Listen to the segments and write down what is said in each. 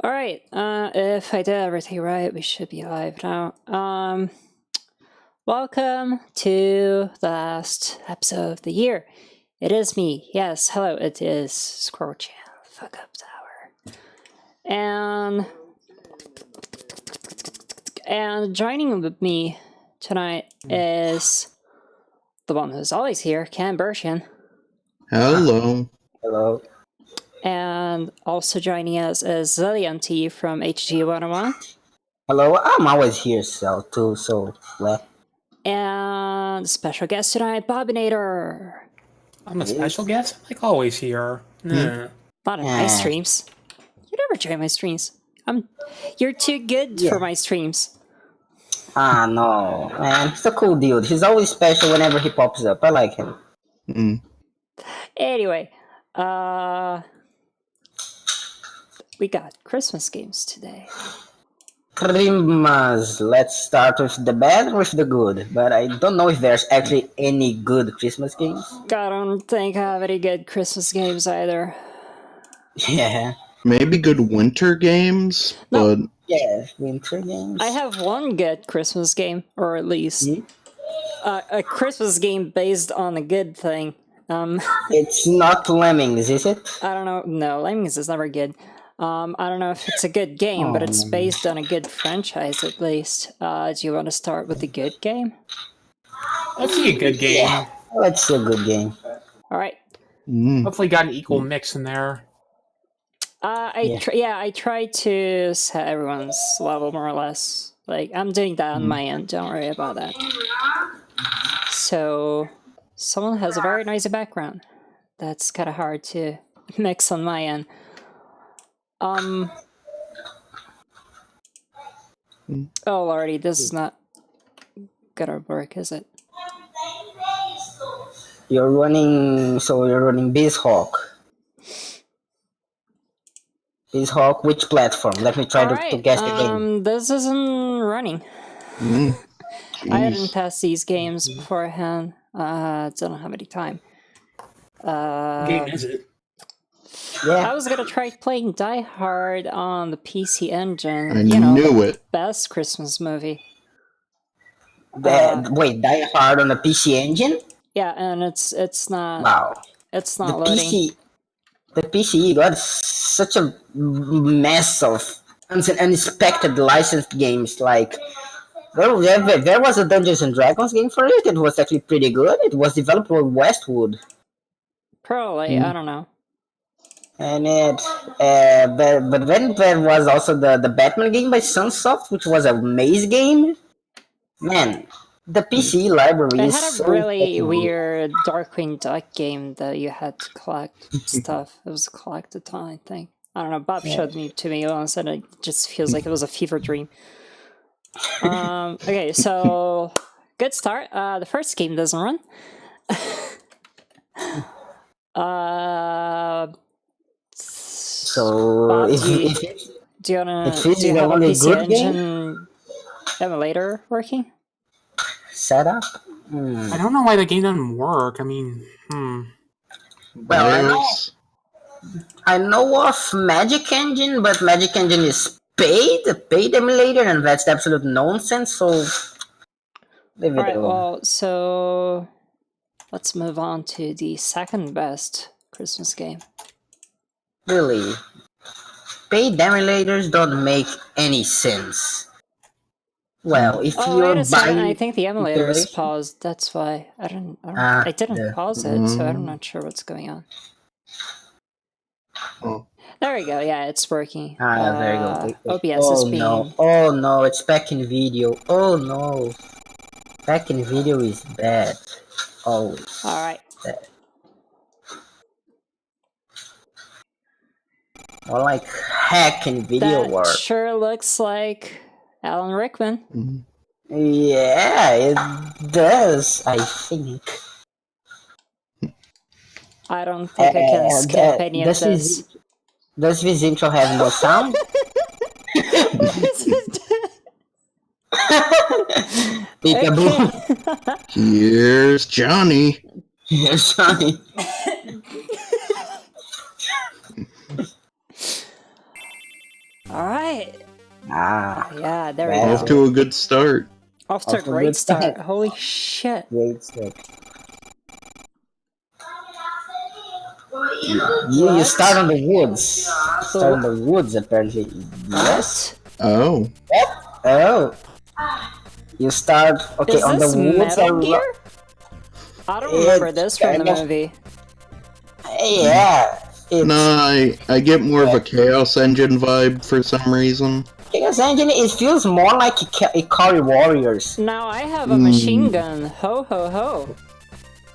Alright, if I did everything right, we should be live now. Welcome to the last episode of the year. It is me. Yes, hello, it is squirrel-chan. Fuck up tower. And joining with me tonight is the one who's always here, Ken Bershin. Hello. Hello. And also joining us is Zilliont from HG101. Hello, I'm always here, well. And special guest tonight, Bobinator. I'm a special guest? I'm like always here. Nah. Not in my streams. You never join my streams. You're too good for my streams. Ah, no, man, he's a cool dude. He's always special whenever he pops up. I like him. Anyway, we got Christmas games today. Christmas. Let's start with the bad or with the good. But I don't know if there's actually any good Christmas games. I don't think I have any good Christmas games either. Yeah. Maybe good winter games, No. but... Yeah, winter games. I have one good Christmas game, or at least a Christmas game based on a good thing. It's not Lemmings, is it? I don't know. No, Lemmings is never good. I don't know if it's a good game, but it's based on a good franchise at least. Do you want to start with the good game? Let's see a good game. Yeah, let's see a good game. Alright. Hopefully got an equal mix in there. I tried to set everyone's level more or less. Like, I'm doing that on my end, don't worry about that. So, someone has a very noisy background. That's kind of hard to mix on my end. Oh lordy, this is not gonna work, is it? You're running BizHawk. BizHawk, which platform? Let me try to guess the game. This isn't running. I didn't test these games beforehand. Don't have any time. What game is it? Yeah. I was gonna try playing Die Hard on the PC Engine. I knew it. Best Christmas movie. Wait, Die Hard on the PC Engine? Yeah, and it's not. Wow. It's not loading. The PC got such a mess of unexpected licensed games. Like there was a Dungeons and Dragons game for it. It was actually pretty good. It was developed by Westwood. Probably, I don't know. And but then there was also the Batman game by Sunsoft, which was a maze game. Man, the PC library It is had so a really fucking weird Darkwing Duck game that you had to collect stuff. It was a collectathon, I think. I don't know, Bob showed me to me once and it just feels like it was a fever dream. Okay, so good start. The first game doesn't run. So Bob, if do you have a only PC good Engine emulator working? setup. I don't know why the game doesn't work. I mean, Well, I know of Magic Engine, but Magic Engine is a paid emulator, and that's absolute nonsense. So leave it Alright, alone. well, so let's move on to the second best Christmas game. Really, paid emulators don't make any sense. Well, if Oh, you're wait a second, buying, I think the emulator is iteration? paused. That's why I didn't pause it, so I'm not sure what's going on. Oh. There we go. Yeah, it's working. There you go. OBS is being. Oh no, it's back in video. Oh no, back in video is bad. Always. All right. Bad. Or like hack in video That work. sure looks like Alan Rickman. Yeah, it does, I think. I don't think I can skip any of this. Does this intro have no sound? Peekaboo. Here's Johnny. Here's Johnny. Alright. Ah, Yeah, there we Well, Off go. to a good start. Off to a off to a great good start. start. Holy shit. great start. You start on the woods. Start on the woods, apparently. Yes. What? Oh. Oh. You start Is on the this woods. Metal Gear? I don't remember It's this from the kind of- movie. Yeah. It's Nah, I get more of a Chaos Engine vibe for some reason. Chaos Engine. It feels more like Ikari Warriors, Now I have a machine gun. Ho ho ho.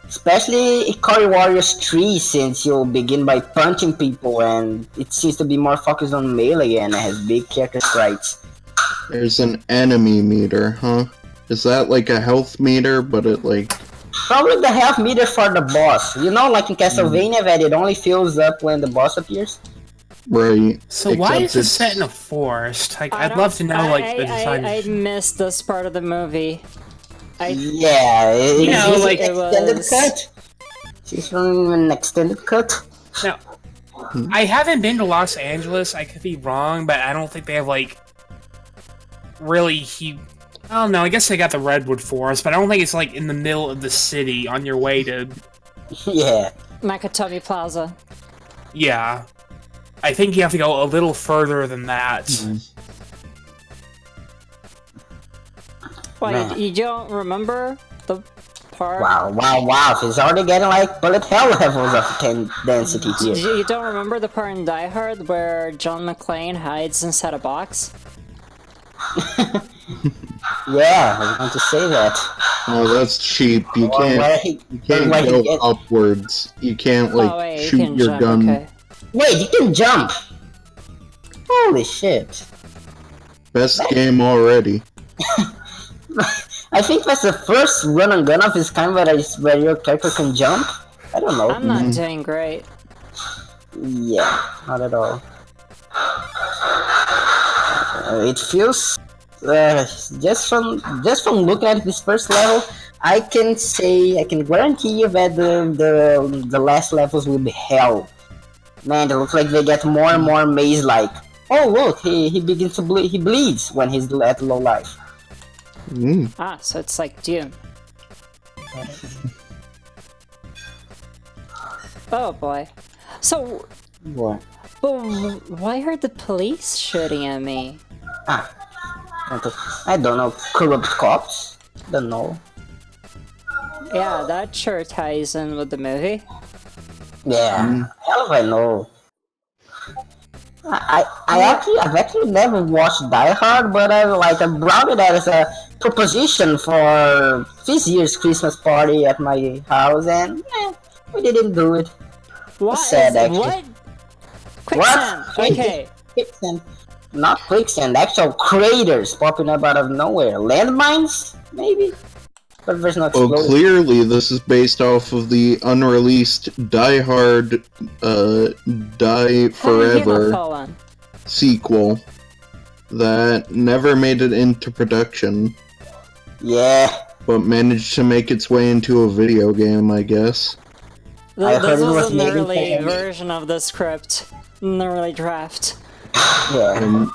especially Ikari Warriors 3, since you begin by punching people, and it seems to be more focused on melee and it has big character sprites. There's an enemy meter, huh? Is that like a health meter, but it like... Probably the health meter for the boss. You know, like in Castlevania, that it only fills up when the boss appears. Right. So why Except is it it's- set in a forest? Like, I I'd love to don't- know, like, the design. I missed this part of the movie. Yeah, You know, it's like- an extended was- cut. She's from an extended cut. Now, I haven't been to Los Angeles. I could be wrong, but I don't think they have, like, really I don't know. I guess they got the Redwood Forest, but I don't think it's, like, in the middle of the city on your way to... Yeah. Nakatomi Plaza. Yeah. I think you have to go a little further than that. Why, Man. you don't remember the part? Wow. He's already getting like bullet hell levels of density here. You don't remember the part in Die Hard where John McClane hides inside a box? Yeah, I was going to say that. Oh, that's cheap. You Or can't, where he- you can't where he go gets- upwards. You can't, like, oh wait, you shoot can your jump, gun. okay. Wait, you can jump! Holy shit. Best game already. I think that's the first run and gun of its kind where your character can jump. I don't know. I'm not doing great. Yeah, not at all. It feels just from looking at this first level, I can guarantee you that the last levels will be hell. Man, it looks like they get more and more maze-like. Oh look, he begins to bleed. He bleeds when he's at low life. Ah, so it's like Doom. Oh boy. So, What? but why are the police shooting at me? I don't know. Corrupt cops? Don't know. Yeah, that sure ties in with the movie. Yeah, hell if I know. I've actually never watched Die Hard, but I brought it as a proposition for this year's Christmas party at my house, and we didn't do it. What? Sad, actually. What? Quicksand! What? Okay. Quicksand. Not quicksand, actual craters popping up out of nowhere. Landmines? Maybe? But there's no Well, explosion. clearly this is based off of the unreleased Die Hard, Die Forever Hemophilia. sequel that never made it into production, Yeah. but managed to make its way into a video game, I guess. I heard This it was was an made in early Canada. version of the script. An early draft. Yeah. And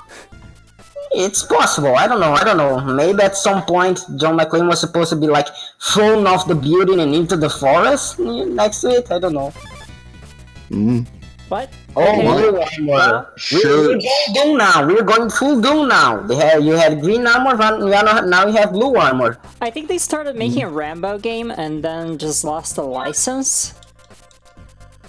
It's possible. I don't know. Maybe at some point John McClane was supposed to be like thrown off the building and into the forest next to it. I don't know. What? Oh, Okay. blue armor. Sure. We're going Doom now. We're going full Doom now. You had green armor, now you have blue armor. I think they started making a Rambo game and then just lost the license.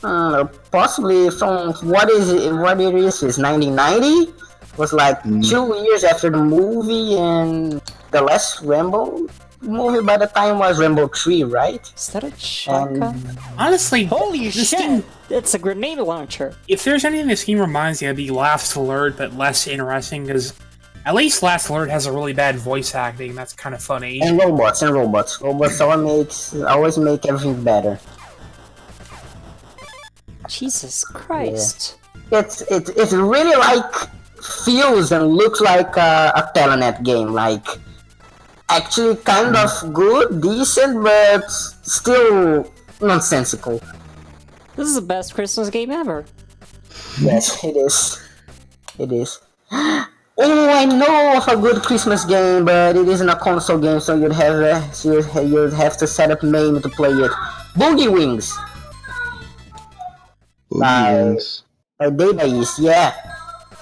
Possibly from what it is 1990. Was like 2 years after the movie, and the last Rambo movie by the time was Rambo 3, right? Is that a shotgun? Honestly, Holy this shit! game, It's a grenade launcher. if there's anything this game reminds me of, it'd be Last Alert, but less interesting, because at least Last Alert has a really bad voice acting. That's kind of funny. And robots. Robots always make everything better. Jesus Christ. It's really like feels and looks like a Telenet game, like actually kind of good, decent, but still nonsensical. This is the best Christmas game ever. Yes, it is. It is. Oh, I know of a good Christmas game, but it isn't a console game, so you'd have to set up MAME to play it. Boogie Wings Boogie Wings. by Daze, yeah.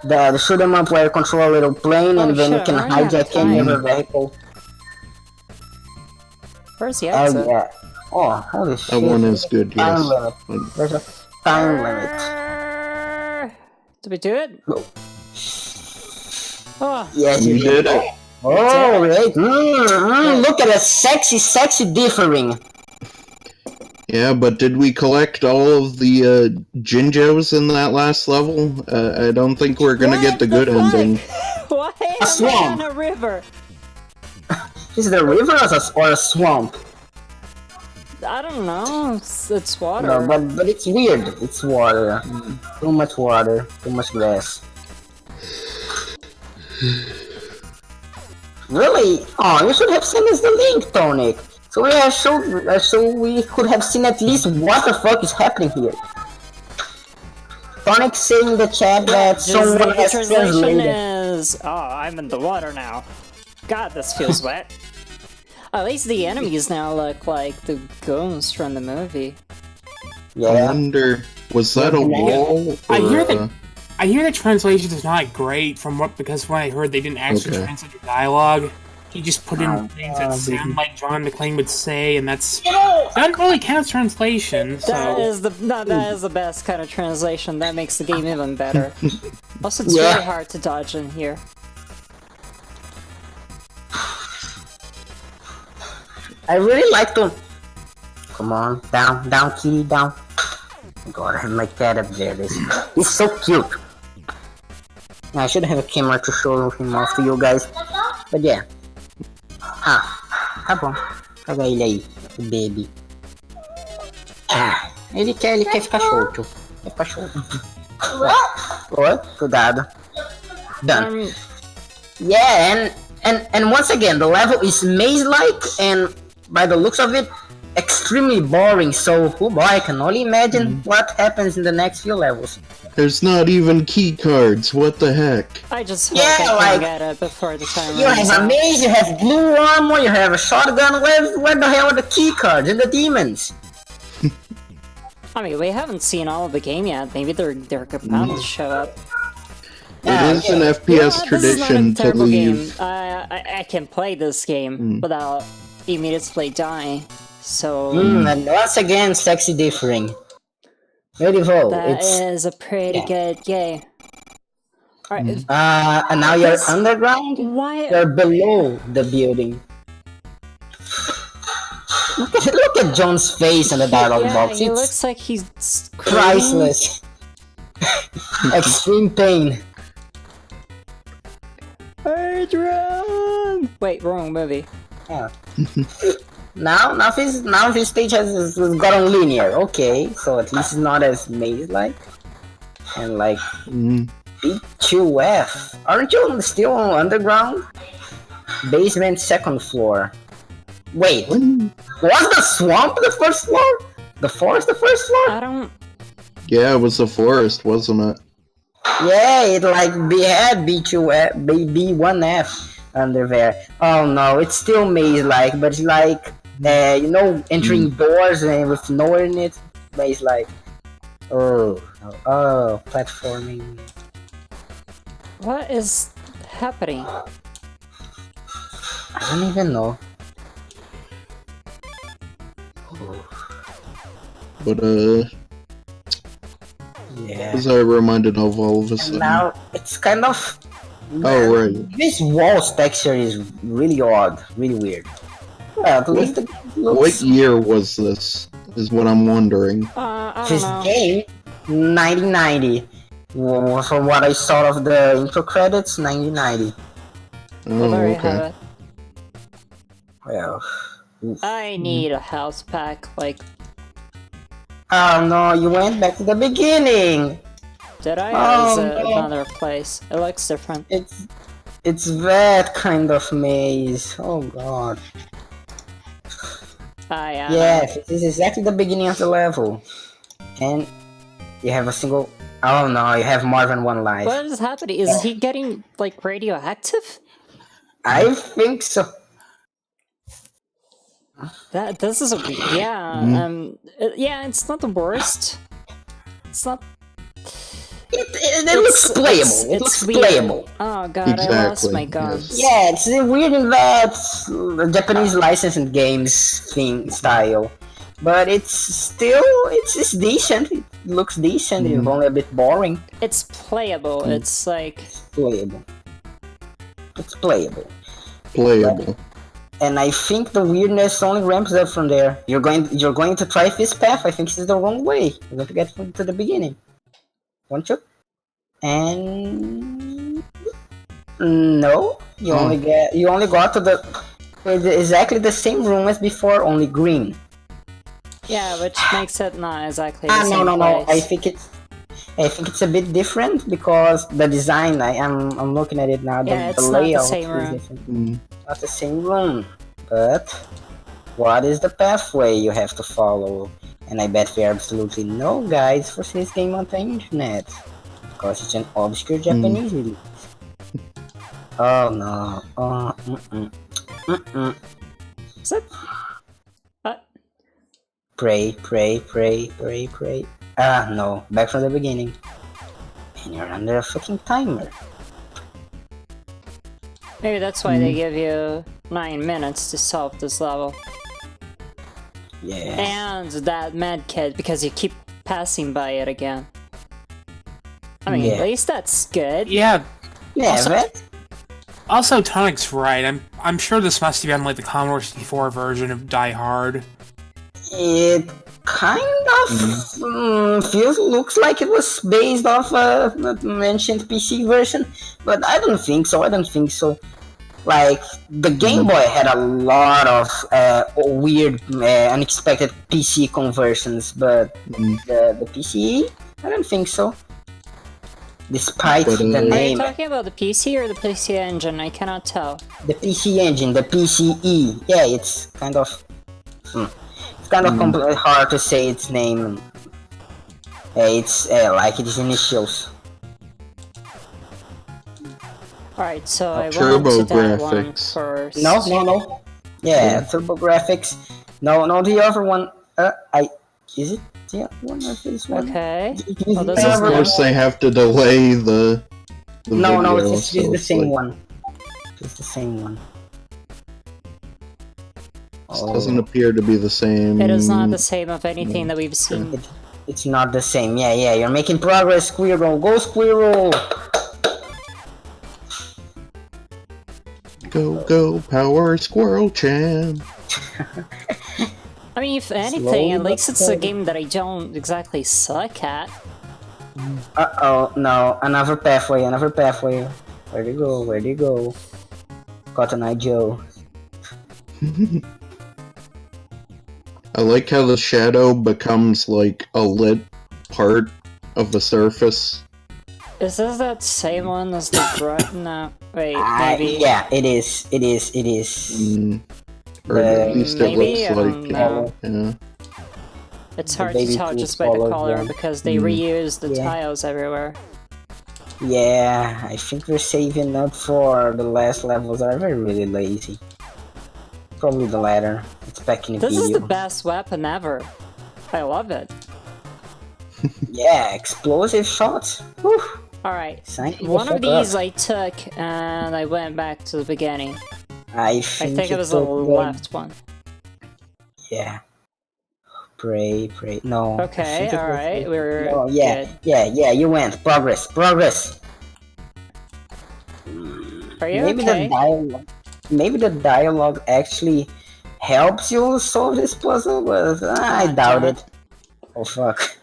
The shoot 'em up where you control a little plane and then you can hijack any other vehicle. Where's the exit? Oh yeah. Oh, holy shit. That one is good, Time yes. limit. There's a time limit. Did we do it? No. Oh, Yes, You did it. Oh, right. Look at that sexy differing. Yeah, but did we collect all of the Jinjos in that last level? I don't think we're gonna get the good ending. Why am I in a river? Is it a river or a swamp? I don't know. It's water. No, but it's weird. It's water. Too much water. Too much grass. Really? Oh, you should have sent us the link, Tonic. So we could have seen at least what the fuck is happening here. Tonic saying in the chat that someone has translated. Oh, I'm in the water now. God, this feels wet. At least the enemies now look like the ghosts from the movie. I wonder, was that a wall? I hear the translation is not great because when I heard they didn't actually translate the dialogue. He just put in things that sound like John McClane would say, and that really counts translation. So. That is the best kind of translation. That makes the game even better. Also, it's really hard to dodge in here. I really like to. Come on, down, kitty, down. Oh God, I have my cat up there. He's so cute. I should have a camera to show him off to you guys, but yeah. Tá bom. Pega ele aí, o baby. Ele quer ficar solto. Quer ficar solto. Oi, cuidado. Done. Yeah, and once again, the level is maze-like, and by the looks of it, extremely boring. So, oh boy, I can only imagine what happens in the next few levels. There's not even key cards. What the heck? I just hope I can get it before the time. You have a maze, you have blue armor, you have a shotgun. Where the hell are the key cards and the demons? I mean, we haven't seen all of the game yet. Maybe they're about to show up. It is an FPS tradition to leave. I can play this game without immediately dying. So and once again, sexy differing. Beautiful. That is a pretty good game. Alright. And now you're underground? Why? You're below the building. Look at John's face in the dialogue box. He looks like he's priceless. Extreme pain. Adrian! Wait, wrong movie. Yeah. Now his stage has gotten linear. Okay, so at least it's not as maze-like. And like B2F. Aren't you still on underground? Basement, second floor. Wait, was the swamp the first floor? The forest the first floor? I don't. Yeah, it was the forest, wasn't it? Yeah, it like had B2F, B1F under there. Oh no, it's still maze-like, but it's like entering doors and with nowhere in it. But it's like, oh, platforming. What is happening? I don't even know. But yeah. was I reminded of all of a sudden? Now it's kind of. Oh right. This walls texture is really odd, really weird. Well, at least it looks. What year was this? Is what I'm wondering. I don't This know. game, 1990. Well, from what I saw of the intro credits, 1990. Well, there Oh, you have okay. it. Well. I need a house pack, like. Oh no, you went back to the beginning! Did I? Oh, Or is it no. another place? It looks different. It's that kind of maze. Oh god. Yeah. Yes, this is exactly the beginning of the level. And you have a single Oh no, you have more than one life. What is happening? Is he getting like radioactive? I think so. This is a yeah. Yeah, it's not the worst. It's not. It looks playable. It looks weird. playable. Oh god, I lost my gun. Yes. Yeah, it's weird in that Japanese licensed games thing style, but it's decent. It looks decent. It's only a bit boring. It's playable. It's like Playable. It's playable. Playable. And I think the weirdness only ramps up from there. You're going to try this path. I think this is the wrong way. You're going to get to the beginning, won't you? And no, you only got to exactly the same room as before, only green. yeah, which makes it not exactly the same No. place. I think it's a bit different because the design. I'm looking at it now. Yeah, The it's not the layout same is room. different. Not the same room, but what is the pathway you have to follow? And I bet there are absolutely no guides for this game on the internet because it's an obscure Japanese release. Oh no! Is it? Pray. Ah no! Back from the beginning. And you're under a fucking timer. Maybe that's why they give you 9 minutes to solve this level. Yeah. And that med kit, because you keep passing by it again. I mean, at least that's good. Yeah. Yeah, Also, Tonic's right. I'm sure this must have been like the Commodore 64 version of Die Hard. it kind of looks like it was based off a mentioned PC version, but I don't think so. Like, the Game Boy had a lot of weird, unexpected PC conversions, but the PC, I don't think so. Despite the Are you name. talking about the PC or the PC Engine? I cannot tell. The PC engine, the PCE. Yeah, it's kind of... It's kind of hard to say its name. It's like its initials. Alright, so I Turbo went to that one graphics. first. No. Yeah, Turbo Graphics. No, the other one. Is it the other one or this one? Okay. Is Well, it this the is other Of one? course, they have to delay the No, video, it's so the it's same like- one. It's the same one. This doesn't appear to be the same. It is not the same of anything that we've seen. It's not the same. Yeah, you're making progress, Squirrel. Go, Squirrel! Go, power, squirrel-chan. I mean, if anything, Slowly at but least it's a steady. game that I don't exactly suck at. Uh-oh, no. Another pathway. Where'd you go? Cotton Eye Joe. I like how the shadow becomes like a lit part of the surface. Is this that same one as the No. Wait, maybe. Yeah, it is. Or at least it maybe, I looks don't like. know. Yeah. It's The hard to baby tell food just by the swallows color them. because they reuse the Yeah. tiles everywhere. Yeah, I think we're saving up for the last levels. Are really lazy. Probably the latter. It's back in the This is video. the best weapon ever. I love it. Yeah, explosive shots. Whew. Alright, Sign the one of fuck these up. I took and I went back to the beginning. I I think it you was the took left one. Yeah. Pray. No. I Okay, think it was alright, the- we're No, yeah, good. yeah. You went. Progress. Are you Maybe okay? Maybe the dialogue actually helps you solve this puzzle, but I God doubt damn it. Oh fuck.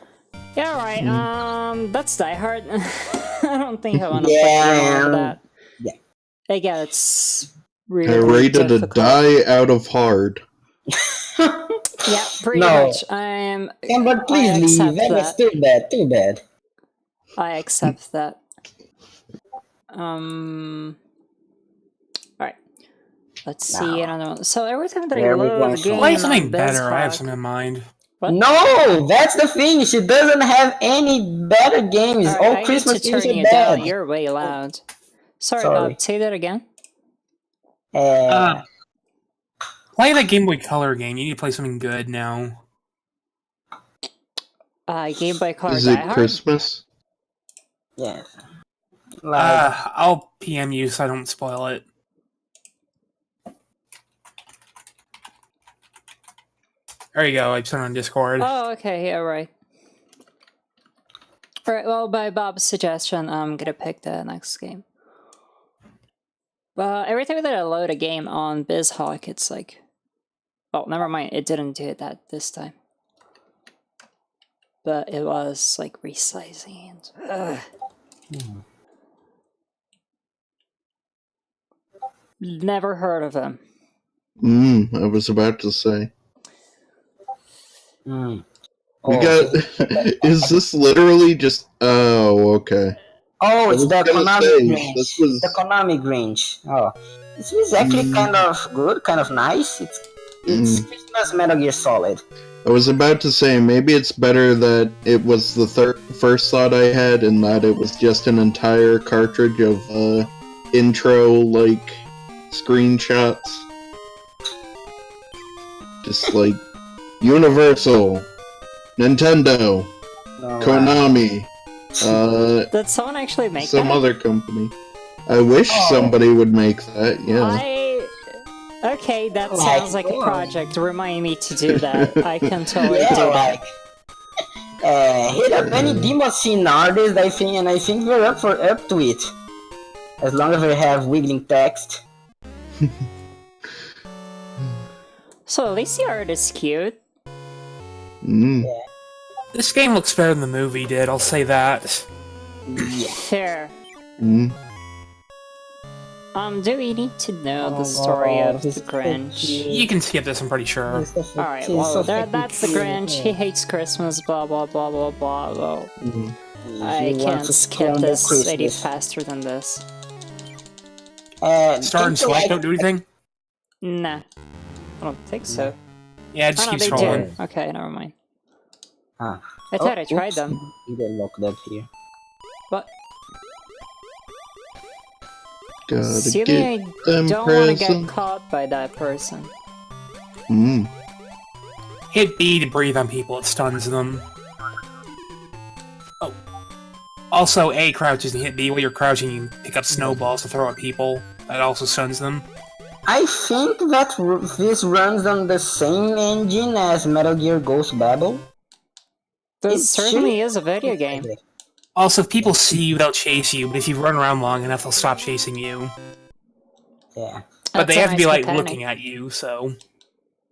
Yeah, alright, that's Die Hard. I don't think I want to Yeah, play more of that. yeah. Again, it's I really rated a difficult. die out of hard. Yeah, pretty No. much. Amber, please I leave. accept That's that. too bad. I accept that. Alright. Let's see Now, another one. So every time that I where are we load going the from? game Play something on better. I have Bezhawk- something in mind. What? No, that's the thing. She doesn't have any better games. Alright, All I Christmas need to games turn are you bad. down. You're way loud. Sorry, Sorry. Bob. Say that again. Play that Game Boy Color game. You need to play something good now. Game Boy Color Is Die it Hard? Christmas? Yeah. Like, I'll PM you so I don't spoil it. There you go. I sent it on Discord. Oh, okay. Yeah, right. Alright, well, by Bob's suggestion, I'm gonna pick the next game. Every time that I load a game on BizHawk, it's like... Oh, never mind. It didn't do that this time. But it was, like, resizing. And, Never heard of him. I was about to say. mm. We got... Is this literally just... Oh, okay. Oh, it's was the gonna Konami say, Grinch. this was- The Konami Grinch. Oh, this is actually kind of good, kind of nice. It's Christmas Metal Gear Solid. I was about to say, maybe it's better that it was the first thought I had, and that it was just an entire cartridge of intro, like, screenshots. Just like, Universal, Nintendo, Konami, Did someone actually make some that? other company. I wish somebody would make that, yeah. Okay, that Like, sounds like a project. Remind me to do that. I can totally Yeah, do like, that. hit up any demo scene artist, I think we're up to it. As long as we have wiggling text. So at least the art is cute. This game looks better than the movie did, I'll say that. Yeah. Fair. Mm. Do we need to know the story of the Grinch? You can skip this, I'm pretty sure. Alright, well, that's the Grinch. He hates Christmas, blah blah blah blah blah. Well, I can't skip this any faster than this. Start and select, don't do anything? Nah. I don't think so. Yeah, just Oh, no, keep they scrolling. do. Okay, never mind. Ah. I thought I tried them. You get locked up here. But Gotta see, get I them don't want to get presents. caught by that person. Hit B to breathe on people, it stuns them. Oh. Also, A crouches and hit B while you're crouching, you can pick up snowballs to throw at people. That also stuns them. I think that this runs on the same engine as Metal Gear Ghost Babel. This certainly is a video game. Also, if people see you, they'll chase you, but if you run around long enough, they'll stop chasing you. Yeah. But That's they a have to be, nice like, mechanic. looking at you, so...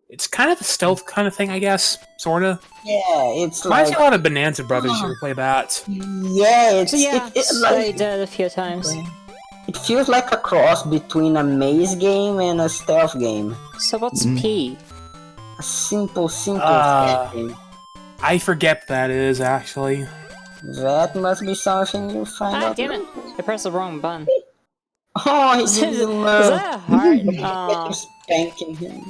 It's kind of a stealth kind of thing, I guess. Sorta. Yeah, it's Reminds like... me a lot of Bonanza Brothers, you ever play that. Yeah, it's... So yeah, it, I like, did a few times. it feels like a cross between a maze game and a stealth game. So what's P? A simple stealth game. I forget what that is, actually. That must be something you find Ah, out. damn it! I pressed the wrong button. Oh, he's Is using that a heart? You're spanking him.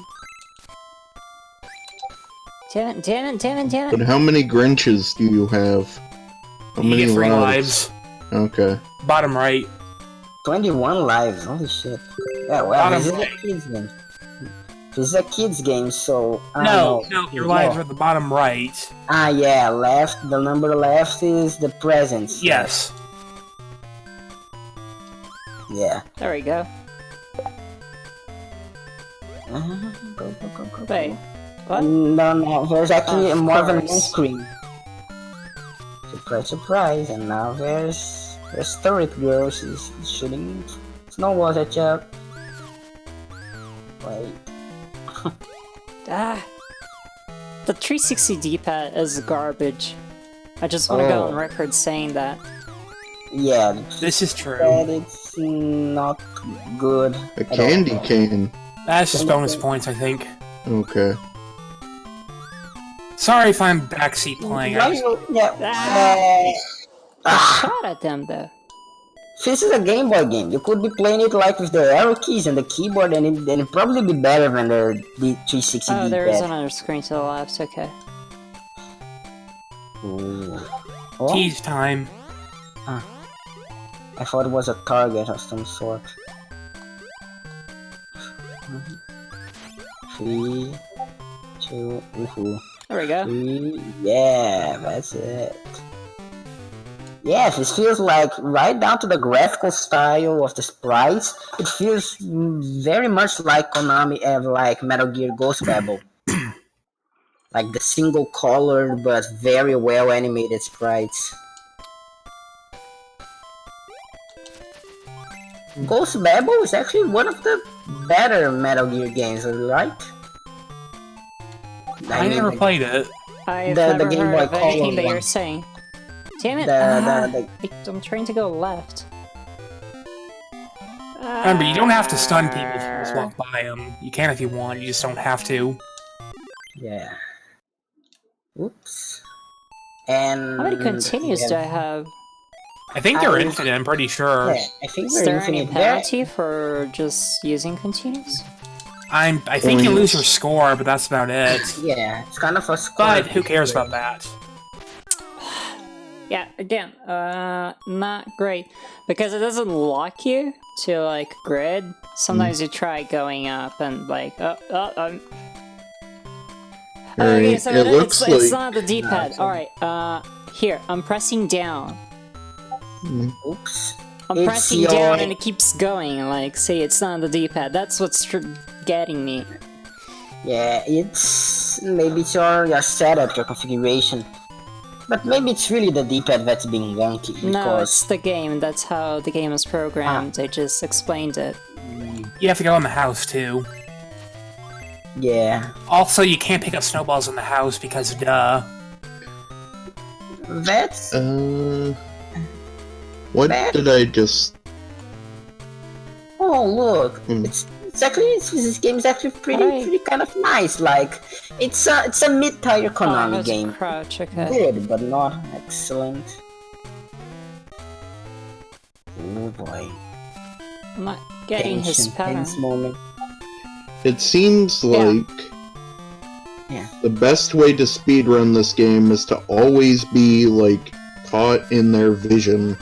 Damn it! But how many Grinches do you have? How You many get 3 lives. Okay. Bottom right. 21 lives, holy shit. Yeah, well, Bottom this is right. a kid's game. This is a kid's game, so... I No, don't know. your lives are at the bottom right. Ah, yeah, left, the number left is the presents. Yes. Yeah. There we go. Go. Wait, what? No, there's actually Of more than one course. screen. Surprise, and now there's Turret Girl, she's shooting snowballs at you. Wait. Ah, the 360 D-pad is garbage. I just want to go on record saying that. Yeah, This is true. that it's not good. A at candy all. cane. That's just bonus points, I think. Okay. Sorry if I'm backseat playing. I just- Yeah. I shot at them though. This is a Game Boy game. You could be playing it like with the arrow keys and the keyboard, and it'd probably be better than the 360 Oh, there is D-pad. another screen to the left. Okay. Ooh. Oh, Tease time. I thought it was a target of some sort. 3, 2, woohoo. There we go. 3, yeah, that's it. Yes, it feels like right down to the graphical style of the sprites. It feels very much like Konami and like Metal Gear Ghost Babel. Like the single colored but very well animated sprites. Ghost Babel is actually one of the better Metal Gear games, right? I never played it. I've The never Game heard Boy of anything Color that one. you're saying. Damn it! I'm trying to go left. Remember, you don't have to stun people if you just walk by them. You can if you want, you just don't have to. Yeah. Oops. And How many continues do I have? I think they're infinite, I'm pretty sure. Yeah, I think Is they're there any infinite. penalty for just using continues? I think you lose your score, but that's about it. Yeah, it's kind of a score. But who cares about that? Yeah, again, not great. Because it doesn't lock you to, like, grid. Sometimes you try going up and, like, okay, so it looks it's like... not the D-pad. Alright, here, I'm pressing down. Oops. I'm It's pressing your- down and it keeps going, like, see, it's not the D-pad. That's what's getting me. Yeah, maybe it's your setup, your configuration. But maybe it's really the D-pad that's being wonky, No, because... it's the game. That's how the game is programmed. I just explained it. You have to go in the house, too. Yeah. Also, you can't pick up snowballs in the house because duh. That's... What did I just... Oh, look. It's actually... This game is actually pretty kind of nice. Like, it's a mid-tier Konami game. Crouch, okay. Good, but not excellent. Oh boy. I'm not getting his pattern. Tense moment. It seems like... Yeah. The best way to speedrun this game is to always be, like, caught in their vision.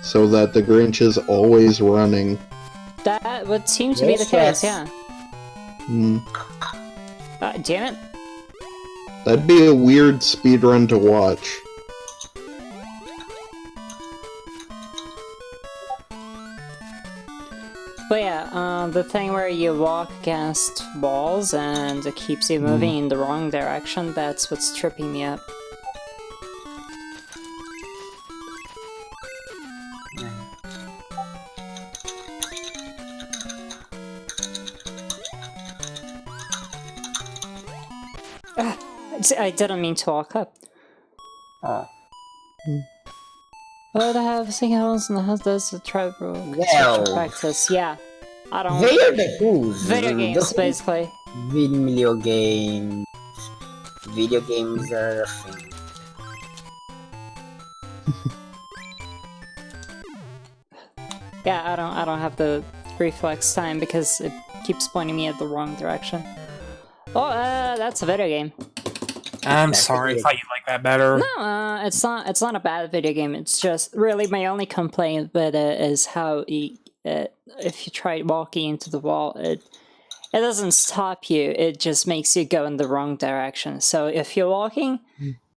So that the Grinch is always running. That would seem to be the case, yeah. Damn it. That'd be a weird speedrun to watch. But yeah, the thing where you walk against walls and it keeps you moving in the wrong direction, that's what's tripping me up. I didn't mean to walk up. Oh, they have something else in the house. That's a tribal construction practice. Yeah, I don't. They are the who's. Video games, basically. Video games. Video games are a thing. Yeah, I don't have the reflex time because it keeps pointing me at the wrong direction. Oh, that's a video game. I'm sorry, I thought you'd like that better. No, it's not a bad video game. It's just really my only complaint with it is how if you try walking into the wall, it doesn't stop you. It just makes you go in the wrong direction. So if you're walking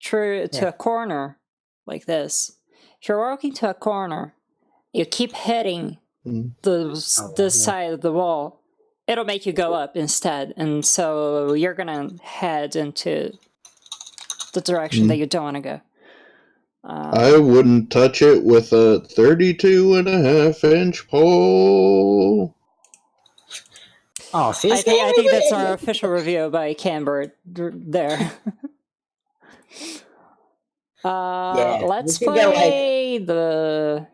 through to a corner like this, if you're walking to a corner, you keep hitting this side of the wall. It'll make you go up instead, and so you're gonna head into the direction that you don't want to go. I wouldn't touch it with a 32.5-inch pole. Oh, I think that's our official review by Camber there. Let's play the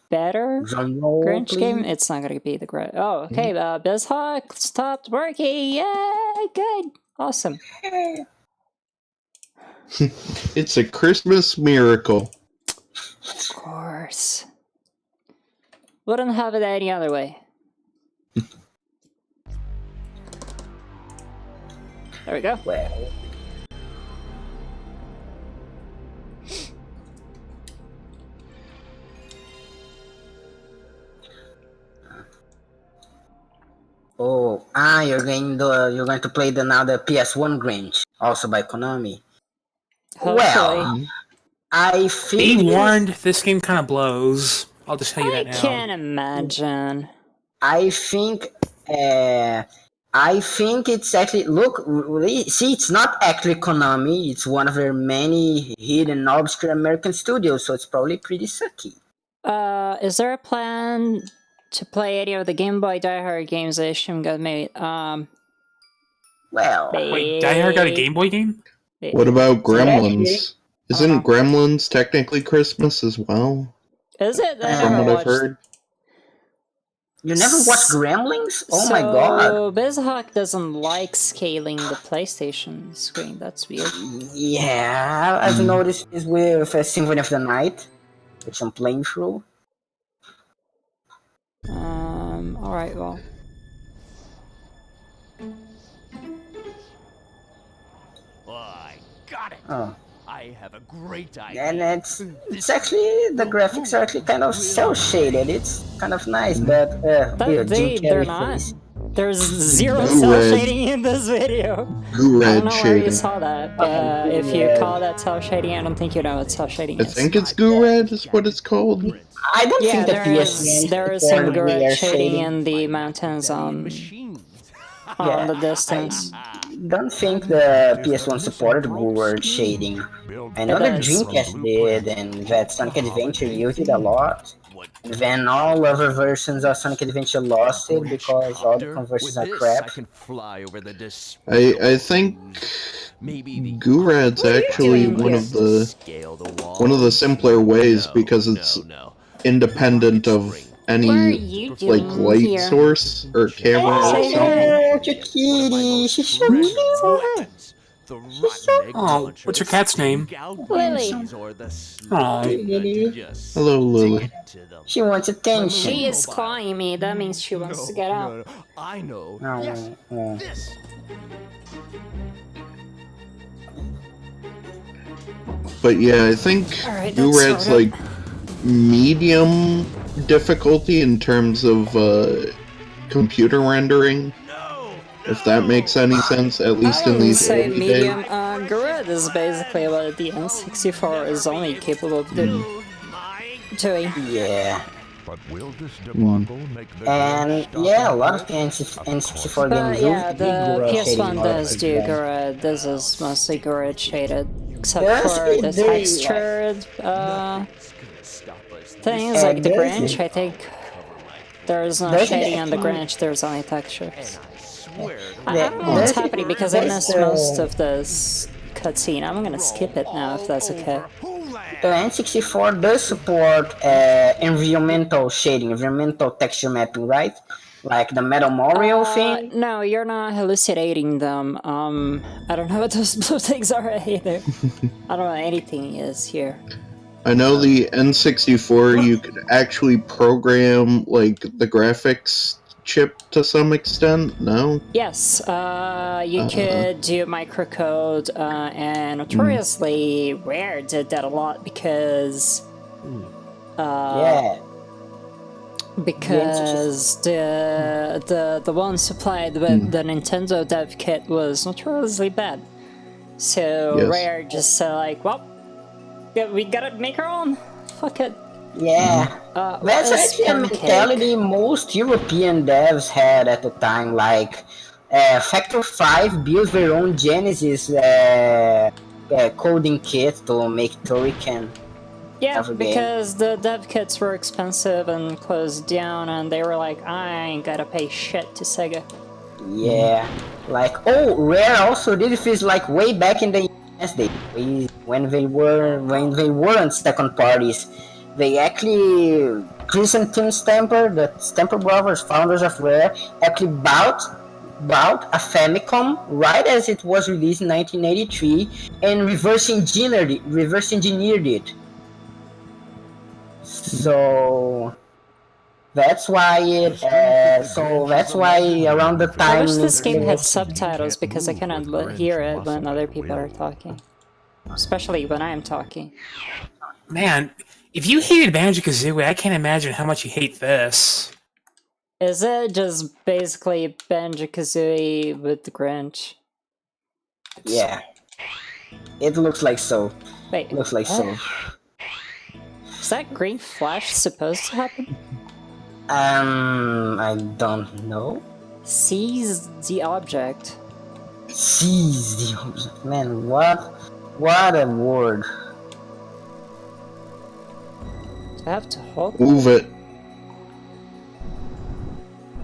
better Grinch game. It's not gonna be the great. Oh, okay. BizHawk stopped working. Yeah, good, awesome. It's a Christmas miracle. Of course. Wouldn't have it any other way. There we go. Well. you're going to play now the PS1 Grinch, also by Konami. Hopefully. Well, I Be think warned, this game kind of blows. I'll just tell you I that now. can't imagine. I think it's actually see, it's not actually Konami. It's one of their many hidden obscure American studios, so it's probably pretty sucky. Is there a plan to play any of the Game Boy Die Hard games that Ishim got made? Well, Wait, Die Hard got a Game Boy game? What about Gremlins? actually- Isn't Gremlins technically Christmas as well? Is it? I From never what I've watched. heard. you never watched Gremlings? Oh my god! So Bizhawk doesn't like scaling the PlayStation screen. That's weird. Yeah, I've noticed this with Symphony of the Night, which I'm playing through. All right. Well. I got it. Oh. I have a great idea. And it's actually, the graphics are actually kind of cel shaded. It's kind of nice, but They're Jim not. face. There's zero Goo cell red. shading in this video. Goo I don't red know where you shading. saw that, but if you call that cell shading, I don't think you know what cell shading I is. think it's Goo Red is what it's called. I don't Yeah, think the there is PS1 some supported good rear shading shading. in the mountains on Machines. the distance. Don't think the PS1 supported Woolward shading. I know It the does. Dreamcast did, and that Sonic Adventure used it a lot. Then all other versions of Sonic Adventure lost it because all the conversions are crap. I can fly over the I think maybe the Goo Red's actually doing one here? of the scale the wall. simpler ways No, because it's no. independent of What are any you like doing light here? source or camera or Say something. hi. Oh, cute kitty, she's so Treasure cute. weapons. The rotten egg Oh, launchers, what's your cat's name? scout Lily. weapons, or the Aw. slug. Just Hello, Lily. stick it to them. She wants attention. She is clawing me. That means she wants to get out. No, I know. No, Yes, no. this. But yeah, I think Alright, Goo that's Red's sorted. like medium difficulty in terms of computer rendering. If that makes any sense, at least I in would these say early medium. days. Garud is basically what the N64 is only capable of doing. Yeah. But will this debacle make the And yeah, a lot of the N64 But games yeah, use the Gura PS1 shading does like do that. Garud. This is mostly Garud shaded, except There's for a the very, textured things Uh, like the there's Grinch. I think there's no There's shading on the actually- Grinch. There's only textures. I There- don't know what's there's- happening because I there's, missed most of this cutscene. I'm gonna skip it now if that's okay. The N64 does support environmental shading, environmental texture mapping, right? Like the Metal Mario thing. No, you're not hallucinating them. I don't know what those blue things are either. I don't know what anything is here. I know the N64 you could actually program like the graphics chip to some extent. No. Yes, you could do microcode, and notoriously Rare did that a lot because Yeah. because the one supplied with the Nintendo dev kit was notoriously bad. So Yes. Rare just said like, well, yeah, we gotta make our own. Fuck it. Yeah. That's a actually a spin cake. mentality most European devs had at the time. Like, Factor 5 built their own Genesis coding kit to make Turrican. Yeah, of a game. because the dev kits were expensive and closed down, and they were like, I ain't gotta pay shit to Sega. Yeah. Like, oh, Rare also did this like way back in the NES days, when they weren't second parties. They actually, Chris and Tim Stamper, the Stamper brothers, founders of Rare, actually bought a Famicom right as it was released in 1983 and reverse engineered it. So that's why around the I time wish this game had subtitles because I cannot hear it when other people are talking. Especially when I am talking. Man, if you hated Banjo-Kazooie, I can't imagine how much you hate this. Is it just basically Banjo-Kazooie with the Grinch? Yeah. It looks like so. Wait, Looks like so. is that green flash supposed to happen? I don't know. Seize the object. Seize the object. Man, what a word. Do I have to hold? Move it.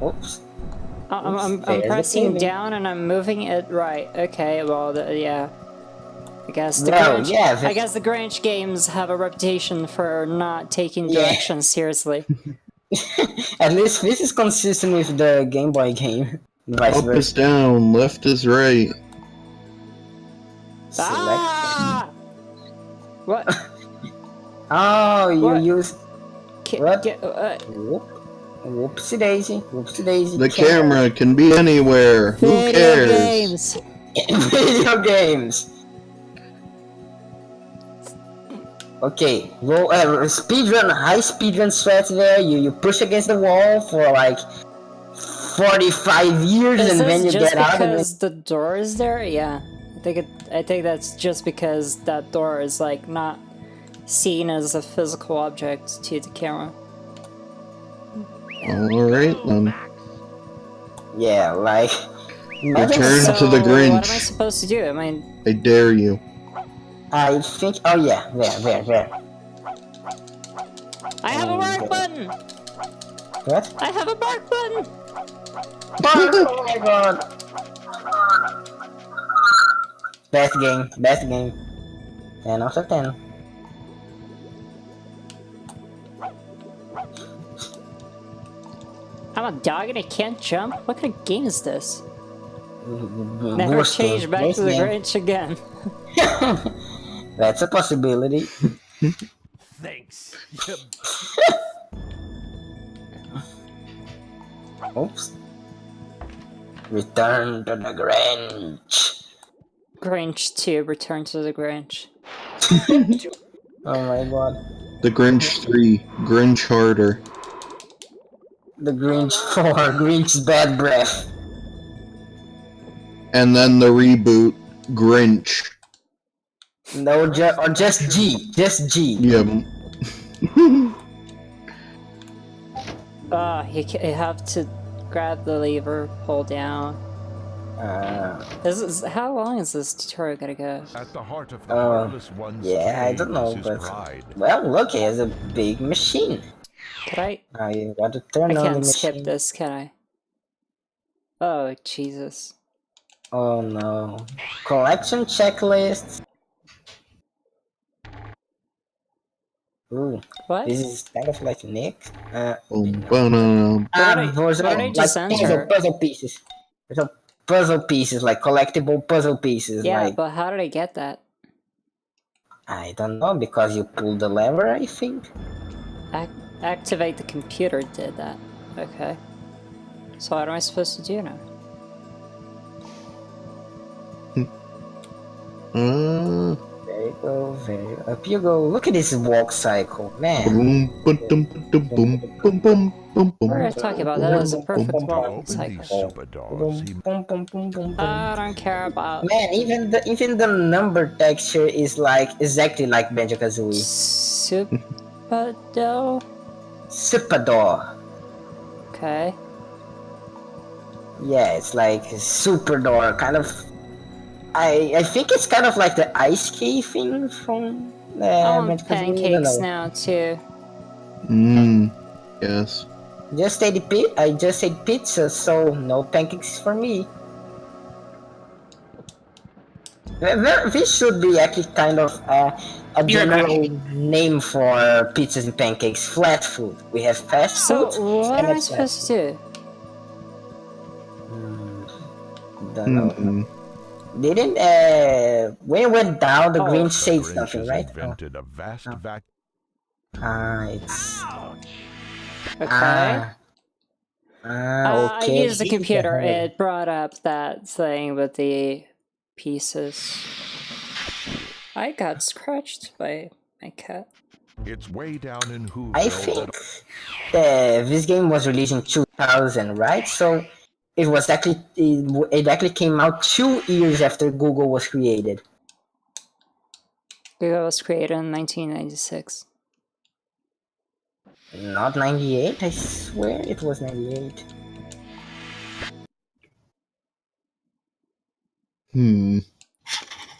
Oops. I'm There's the pressing payment. down and I'm moving it right. Okay, well, yeah. I guess the Well, Grinch. yeah, I guess the Grinch games have a reputation for not taking Yeah. directions seriously. At least this is consistent with the Game Boy game. Vice Up is versa. down, left is right. Select. Ah! What? Oh, you What? use. Ki- What? get- Whoop. Whoopsie daisy. Whoopsie daisy. The camera can be anywhere. Who Video cares? games. Video games. Okay, roll speedrun, high speedrun strat there. You push against the wall for like 45 years, Is and then this you just get out of it. because the door is there? Yeah, I think that's just because that door is like not seen as a physical object to the camera. Alright then. Yeah, like. Return to the So, what am I Grinch. supposed to do? I dare you. I think. Oh yeah, there. I have a mark button. What? I have a mark button. Oh my god. Best game. 10 out of 10. I'm a dog and I can't jump. What kind of game is this? Never Worst game. change back Worst to the game. Grinch again. That's a possibility. Thanks. Oops. Return to the Grinch. Grinch 2, Return to the Grinch. Oh my god. The Grinch 3. Grinch harder. The Grinch 4. Grinch's bad breath. And then the reboot. Grinch. No, or just G. Just G. Yep. You have to grab the lever, pull down. How long is this tutorial gonna go? At the heart of the heartless one's Yeah, I don't pain know, is his but pride. well, look, he has a big machine. Could I? Now you gotta turn I on the can't machine. skip this, can I? Oh, Jesus. Oh no. Collection checklist. Ooh, What? this is kind of like Nick. Ba-dum. Those what are did I like just enter? puzzle pieces. There's a puzzle pieces, like collectible puzzle pieces. Yeah, like but how did I get that? I don't know, because you pulled the lever, I think. Activate the computer did that. Okay. So what am I supposed to do now? There you go, up you go. Look at this walk cycle, man. Boom, ba-dum, ba-dum, boom, boom, boom, boom, boom. What are you talking about? That is a perfect Boom, walk Open these cycle. super doors. He Boom, boom, boom, boom, boom. I don't care about Man, even the number texture is like exactly like Banjo-Kazooie. Supado. Superdor. Okay. Yeah, it's like super door, kind of. I think it's kind of like the ice cave thing from I want Banjo-Kazooie, I don't pancakes know. now too. Yes. I just ate pizza, so no pancakes for me. This should be actually kind of a general name for pizzas and pancakes. Flat food. We have fast So food. what and am I it's flat supposed to do? food. Don't know. Didn't when it went down, the Oh. Grinch The said Grinch something, has right? invented a vast vacuum. It's Okay. I okay. used the computer. It brought up that thing with the pieces. I got scratched by my cat. It's way down in Whoville. I think this game was released in 2000, right? So it was actually it actually came out 2 years after Google was created. Google was created in 1996. Not 98, I swear it was 98.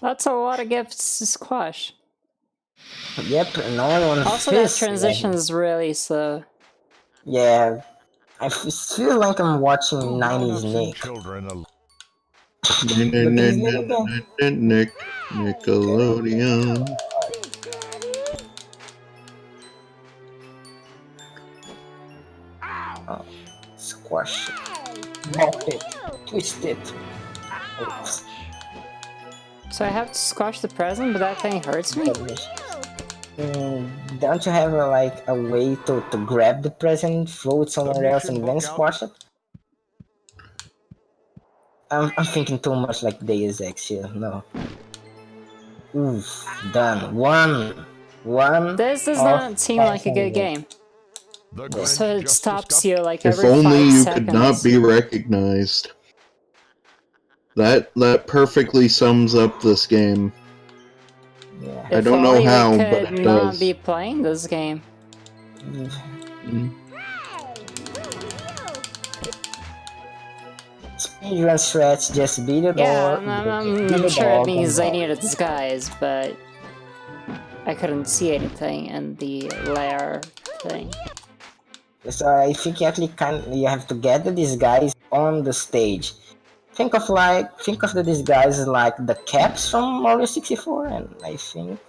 That's a lot of gifts to squash. Yep, no one Also, that transition is really slow. Yeah, I feel like I'm watching Grown-ups 90s and Nick. children alike. Nickelodeon. Oh, squash it, mop it, twist it. Oops. So I have to squash the present, but that thing hurts me? Don't you have like a way to grab the present, throw it somewhere else, and then squash it? I'm thinking too much like Deus Ex here. No. Oof, done. One. This does not seem like a good game. The So Grinch it just stops discovered- you like If every 5 only you seconds. could not be recognized. That perfectly sums up this game. Yeah. I don't know If only how, we but could it not does. be playing this game. Speedrun threats, just beat it Yeah, or I'm sure it means I need a disguise, but I couldn't see anything in the lair thing. So I think you actually you have to get the disguise on the stage. Think of the disguises like the caps from Mario 64, and I think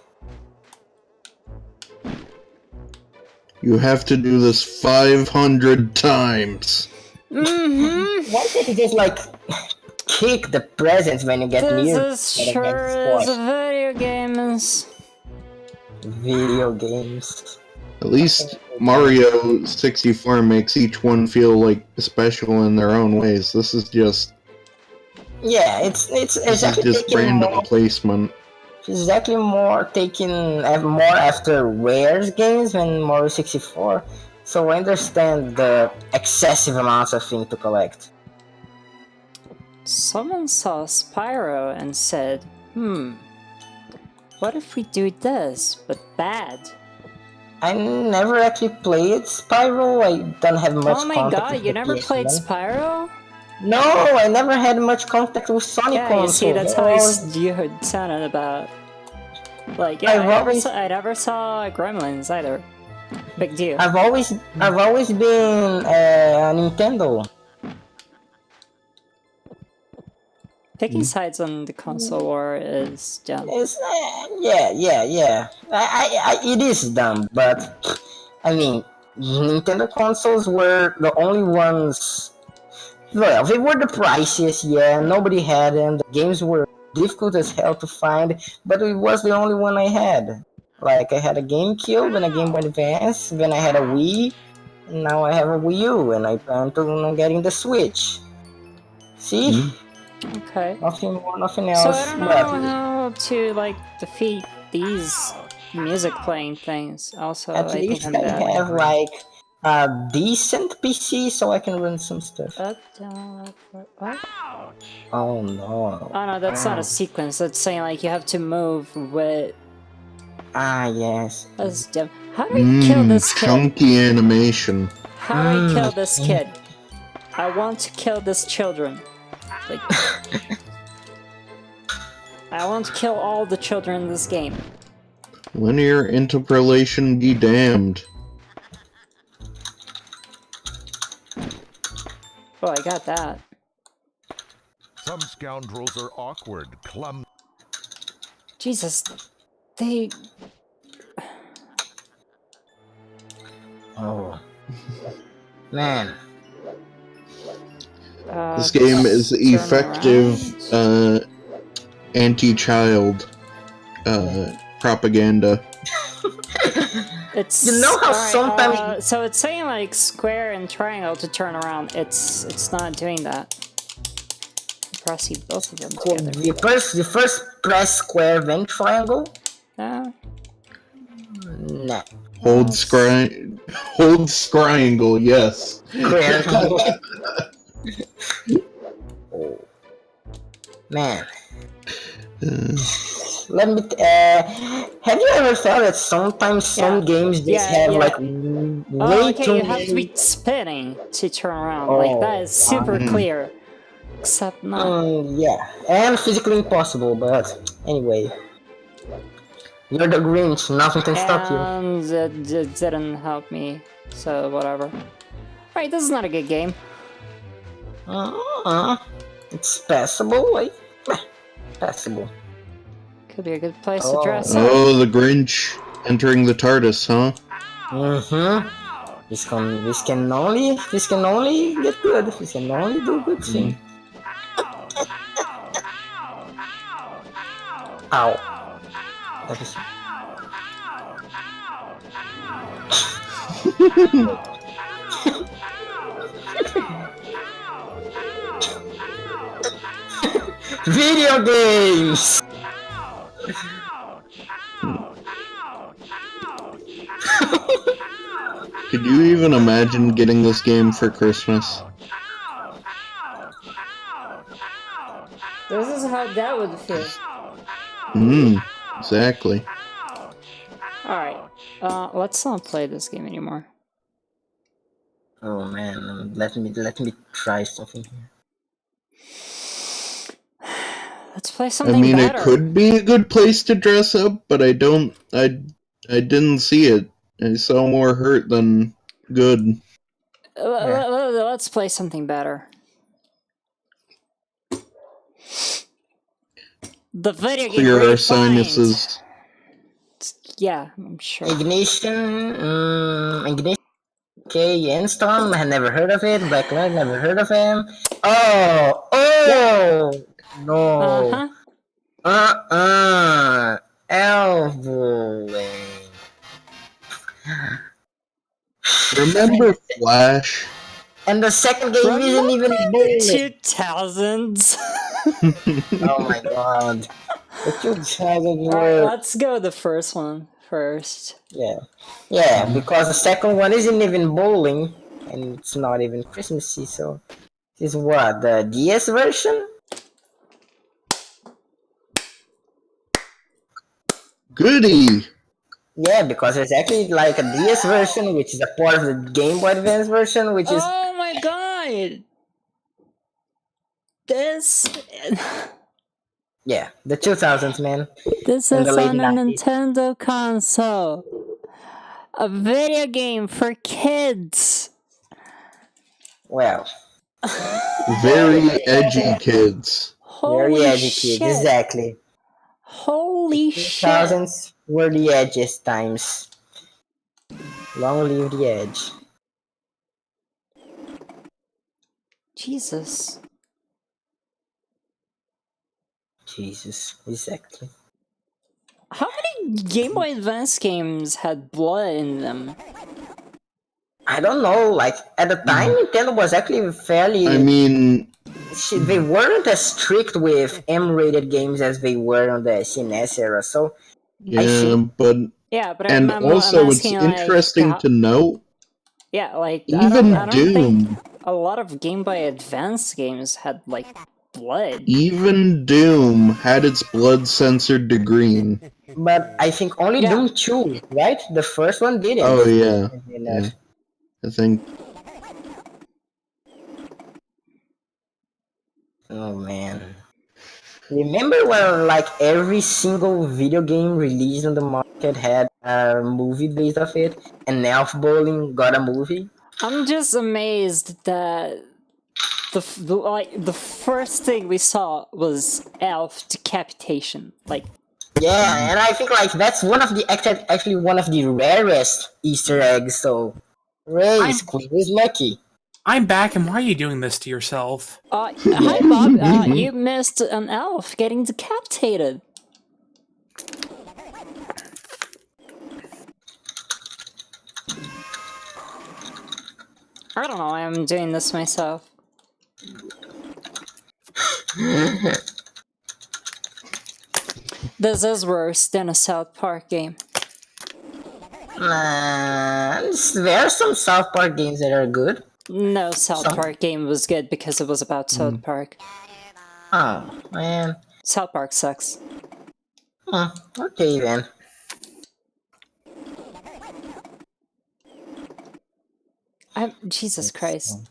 You have to do this 500 times. why can't you just like kick the presents when you get near? This is sure is video games. Video games. At least Mario 64 makes each one feel like special in their own ways. This is just Yeah, it's exactly just taking random more. placement. It's exactly more taking more after Rare's games than Mario 64. So I understand the excessive amounts of things to collect. Someone saw Spyro and said, what if we do this, but bad? I never actually played Spyro. I don't have much. Oh my contact god, with you the never played PS1. Spyro? No, I never had much contact with Sonic Yeah, you see, consoles. that's how you heard sounded about. Like, yeah, I never saw Gremlins either. Big deal. I've always been a Nintendo. Picking sides on the console war is dumb. It's yeah. It is dumb, but I mean, Nintendo consoles were the only ones. Well, they were the priciest. Yeah, nobody had them. The games were difficult as hell to find, but it was the only one I had. Like I had a GameCube and a Game Boy Advance. Then I had a Wii, and now I have a Wii U, and I plan to getting the Switch. See. Okay. Nothing more, nothing So else. I don't know how to, like, defeat these music playing things. Also, At I least think I'm I bad. have like a decent PC so I can run some stuff. What? Oh no. Oh no, that's not a sequence. That's saying, like, you have to move with... Ah, yes. That's dumb. How do we kill this kid? Chunky animation. How do we kill this kid? I want to kill this children. Like, I want to kill all the children in this game. Linear interpolation be damned. Oh, I got that. Some scoundrels are awkward, clumsy. Jesus, they... Oh. Man. This game is effective anti-child propaganda. It's, You know how sometimes- so it's saying like square and triangle to turn around. It's not doing that. Press both of them together. You first press square then triangle? No. Nah. Hold scryingle, yes. Oh. Man. Uh, Let me. Have you ever thought that sometimes some games just have like Oh, way okay, too you have to many? be spinning to turn around. Like, that is super Mhm. clear. Except not. Yeah, and physically impossible. But anyway, you're the Grinch. Nothing can stop you. And it didn't help me, so whatever. Right, this is not a good game. It's passable. Like passable. Could be a good place to Oh. dress up. Oh, the Grinch entering the TARDIS, huh? This can only get good. This can only do good thing. Ow. That is... Video games! Could you even imagine getting this game for Christmas? This is how that would feel. Exactly. Alright, let's not play this game anymore. Oh man, let me try something here. Let's play I something mean, better. it could be a good place to dress up, but I didn't see it. I saw more hurt than good. Let's play something better. The video game Clear our refined. sinuses. Yeah, I'm sure. Ignition. Okay, Enstorm, I had never heard of it. Black Knight, never heard of him. No. Elvoling. Remember Flash? And the second game isn't even bowling. 2000s. Oh my god. The 2000 Alright, were... let's go the first one first. Yeah, because the second one isn't even bowling, and it's not even Christmassy, so... This is what, the DS version? Goody! Yeah, because there's actually like a DS version, which is a part of the Game Boy Advance version, which is... Oh my god! This... Yeah, the 2000s, man. This In is the late on a 90s. Nintendo console. A video game for kids. Well, Very edgy kids. Holy very edgy shit. kids, exactly. Holy shit. 2000s were the edgiest times. Long live the edge. Jesus. Jesus, exactly. How many Game Boy Advance games had blood in them? I don't know, like, at the time, Nintendo was actually fairly... I mean, they weren't as strict with M-rated games as they were on the SNES era, so... yeah, but... Yeah, but And I'm also, it's asking, like, interesting to note, yeah, like, even I don't Doom... think a lot of Game Boy Advance games had, like, blood. Even Doom had its blood censored to green. But I think only Yeah. Doom 2, right? The first one didn't. Oh, yeah. You know. Yeah. I think... Oh man. Remember when like every single video game released on the market had a movie based off it? And Elf Bowling got a movie? I'm just amazed that the first thing we saw was Elf decapitation. Like, Yeah, and I think like that's one of the actually one of the rarest Easter eggs, so Ray's Queen is lucky. I'm back, and why are you doing this to yourself? hi Bob, you missed an elf getting decapitated. I don't know why I'm doing this myself. This is worse than a South Park game. There are some South Park games that are good. No South Park game was good because it was about South Park. Oh, man. South Park sucks. Okay then. Jesus Christ.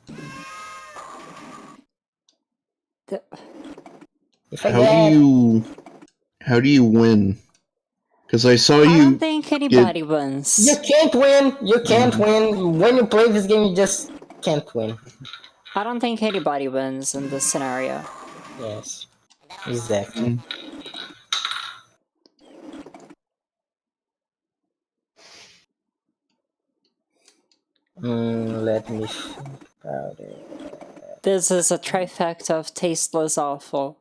If I How get... do you win? Because I saw I you. don't think anybody wins. You can't win. You can't win. When you play this game, you just can't win. I don't think anybody wins in this scenario. Yes. Exactly. Let me think about it. This is a trifecta of tasteless awful.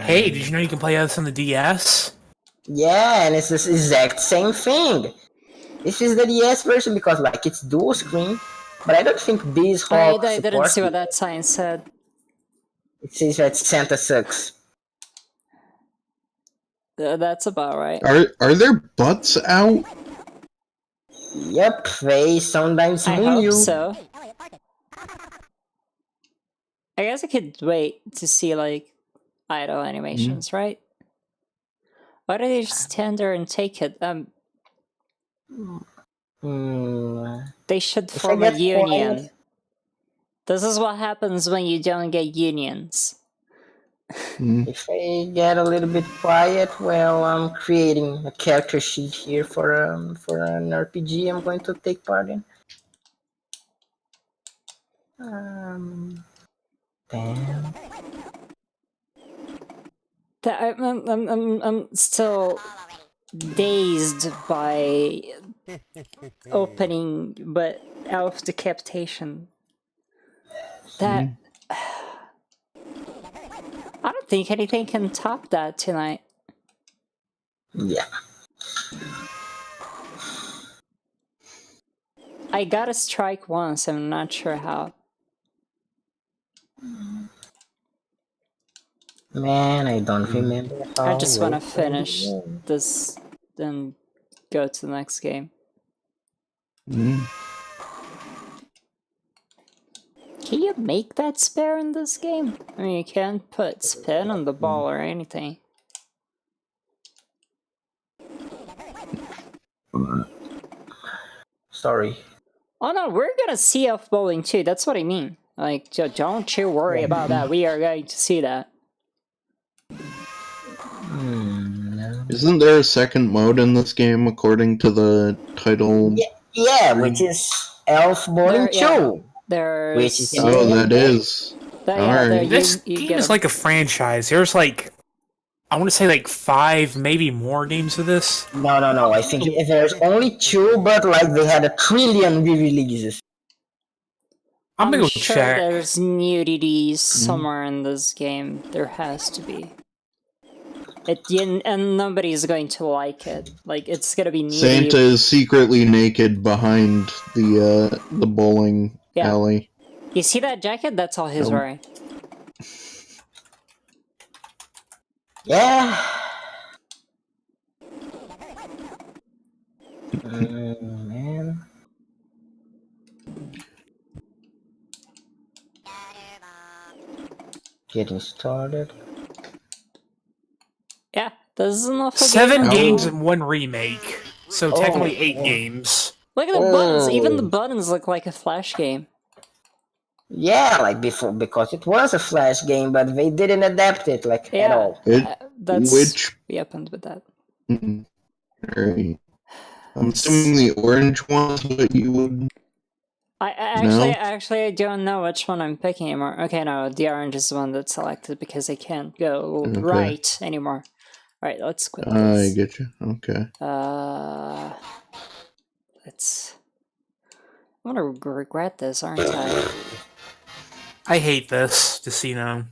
Hey, did you know you can play this on the DS? Yeah, and it's the exact same thing. This is the DS version because, like, it's dual screen, but I don't think these I Hawk didn't see what support that sign said. it. Says that Santa sucks. That's about right. Are there butts out? Yep, they sometimes I moon hope you. so. I guess I could wait to see, like, idle animations, right? Why do they just stand there and take it? They should If I form a get union. quiet- This is what happens when you don't get unions. If I get a little bit quiet, well, I'm creating a character sheet here for an RPG I'm going to take part in. Damn. I'm still dazed by opening, but elf decapitation. That I don't think anything can top that tonight. Yeah. I got a strike once, I'm not sure how. Man, I don't remember how. I just want to late finish I was. this, then go to the next game. Can you make that spare in this game? I mean, you can't put spin on the ball or anything. Sorry. Oh no, we're gonna see elf bowling too, that's what I mean. Like, don't you worry about that, we are going to see that. No. Isn't there a second mode in this game according to the title? Yeah, which is Elf Bowling 2. There's... Which is Oh, that is. Alright. This you game get is like a franchise. There's like, I want to say like 5, maybe more games of this. No. I think there's only 2, but like they had 1 trillion re-releases. I'm gonna go sure check. there's nudity somewhere in this game. There has to be. And nobody's going to like it. Like, it's gonna be nudity. Santa is secretly naked behind the bowling alley. You see that jacket? That's all he's wearing. Yeah. Man. Getting started. Yeah, this is an awful 7 game. games and 1 remake. So technically 8 games. Look at the buttons. Even the buttons look like a Flash game. Yeah, like before, because it was a Flash game, but they didn't adapt it like at all. That's we happened with that. Right. I'm assuming the orange one's what you would. Actually, I don't know which one I'm picking anymore. Okay, no, the orange is the one that's selected because I can't go right anymore. Alright, let's quit this. I get you. Okay. Let's... I'm gonna regret this, aren't I? I hate this, just so you know.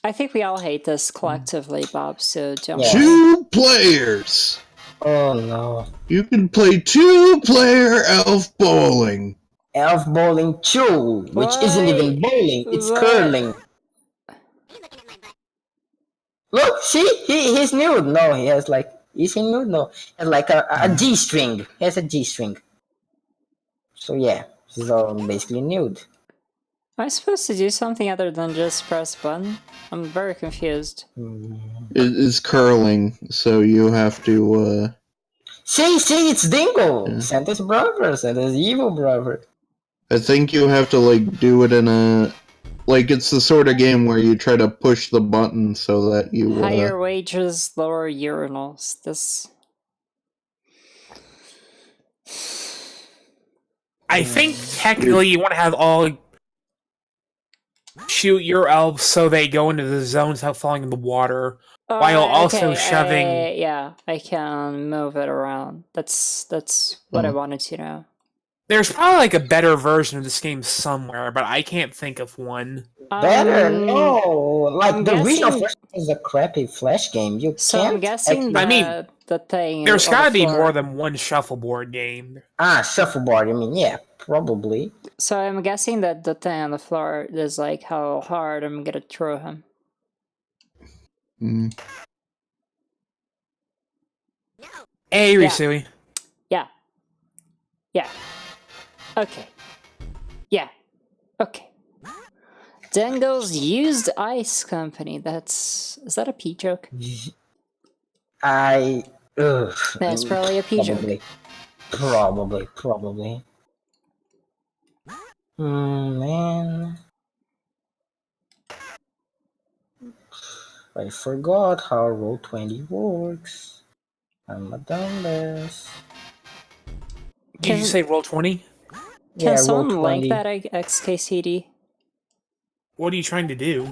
I think we all hate this collectively, Bob, so don't... 2 players! Oh no. You can play 2-player elf bowling. Elf Bowling 2, which isn't even bowling, it's curling. Look, see, he's nude. No, he has like, is he nude? No, he has like a G string. He has a G string. So yeah, he's all basically nude. Am I supposed to do something other than just press button? I'm very confused. It is curling, so you have to. See, it's Dingo, Yeah. Santa's brother, Santa's evil brother. I think you have to like do it in a. Like it's the sort of game where you try to push the button so that you. Higher wages, lower urinals. This. I think technically you want to have all shoot your elves so they go into the zone without falling in the water, while also shoving. Yeah, I can move it around. That's what I wanted to know. There's probably like a better version of this game somewhere, but I can't think of one. Better? No, like I'm the original guessing- Flash is a crappy Flash game. You So can't. I'm guessing actually- I mean, the thing. There's on the gotta be floor- more than one shuffleboard game. Shuffleboard. I mean, yeah, probably. So I'm guessing that the thing on the floor is like how hard I'm gonna throw him. Hey, Yeah. Risui. Yeah. Yeah. Okay. Yeah. Okay. Dango's Used Ice Company. Is that a P joke? Ugh. That's probably a P joke. Probably. Man. I forgot how Roll20 works. I'm a dumbass. Did you say Roll20? Can someone Roll20. link that XKCD? What are you trying to do?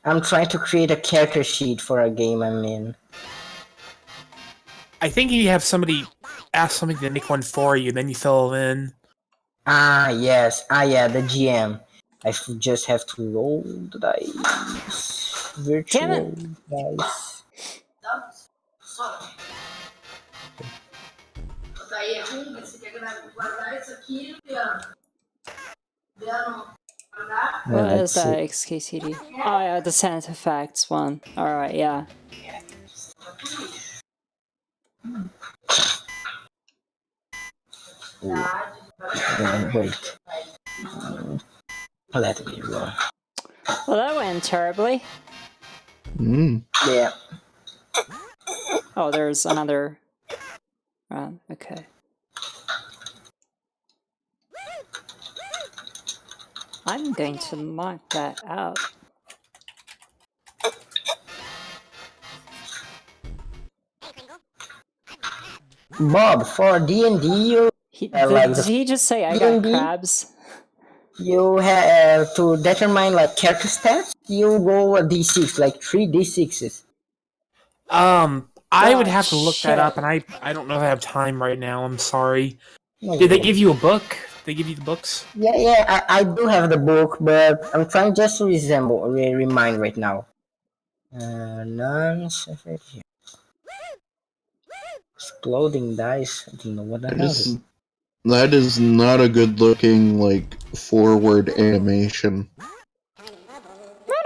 I'm trying to create a character sheet for a game I'm in. I think you have somebody ask somebody to make one for you, then you fill it in. Yes. Yeah, the GM. Just have to roll the dice. Virtual dice. What is let's that see. XKCD? Oh yeah, the Santa Facts one. Alright, yeah. Wait. Let me roll. Well, that went terribly. Yeah. Oh, there's another round. Okay. I'm going to knock that out. Bob, for D&D, you Did he just say I got D&D? crabs? You have to determine like character stats. You roll a d6, like 3 d6s. I would have to look shit. that up, and I don't know if I have time right now. I'm sorry. No, Did they give you a book? They give you the books? Yeah, I do have the book, but I'm trying just to remind right now. None. Exploding dice. I don't know what the hell is. That is not a good looking, like, forward animation. None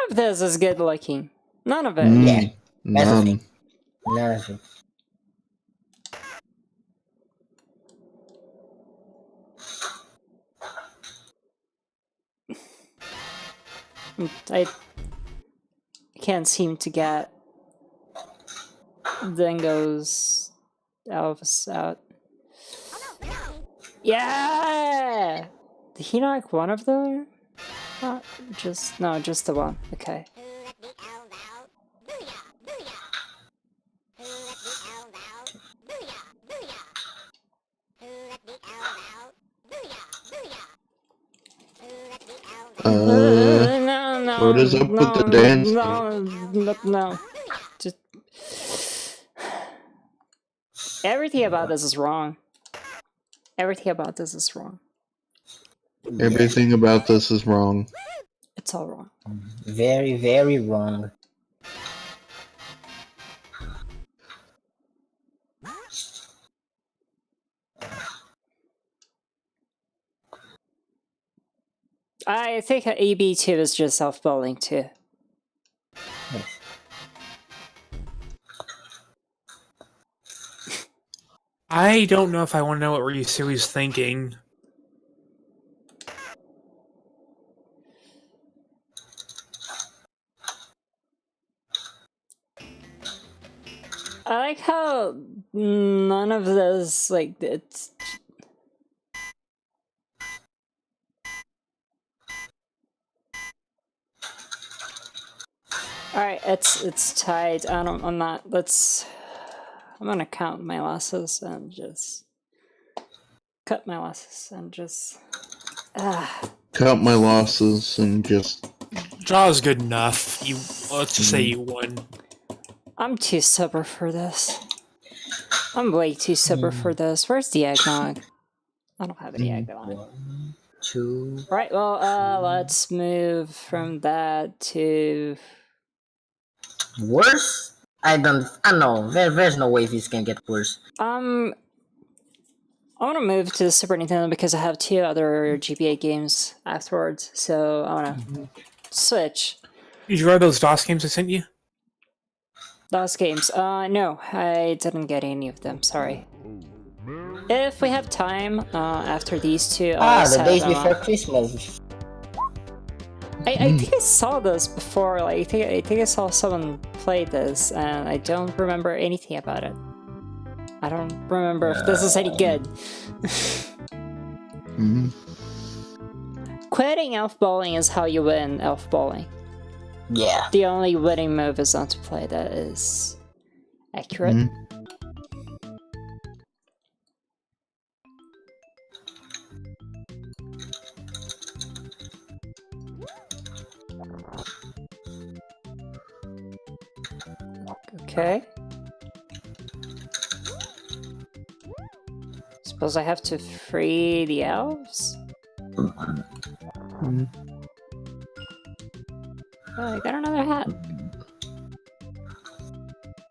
of this is good looking. None of it. Yeah, that's the None. thing. Nothing. I can't seem to get Dingo's elves out. Yeah! Did he knock one of them? Not just the one. Okay. No. What is up with the dance? No. Just everything about this is wrong. Everything about this is wrong. Everything about this is wrong. It's all wrong. Very, very wrong. I think AB2 is just self-bullying too. Yes. I don't know if I want to know what Ryusui's thinking. I like how none of those, like, it's... Alright, it's tied. I'm not, I'm gonna count my losses and just... cut my losses and just... Count my losses and just... Draw's good enough. Let's just say you won. I'm too sober for this. I'm way too sober for this. Where's the eggnog? I don't have any eggnog. 1, 2. Right, well, let's move from that to... Worse? I know. There's no way this can get worse. I want to move to the Super Nintendo because I have 2 other GBA games afterwards, so I want to switch. Did you read those DOS games I sent you? DOS games. No, I didn't get any of them, sorry. If we have time, after these 2, The Days Before Christmas. I think I saw this before, like, I think I saw someone play this, and I don't remember anything about it. I don't remember if this is any good. Quitting elf bowling is how you win elf bowling. Yeah. The only winning move is not to play. That is accurate. Okay. Suppose I have to free the elves? Oh, I got another hat.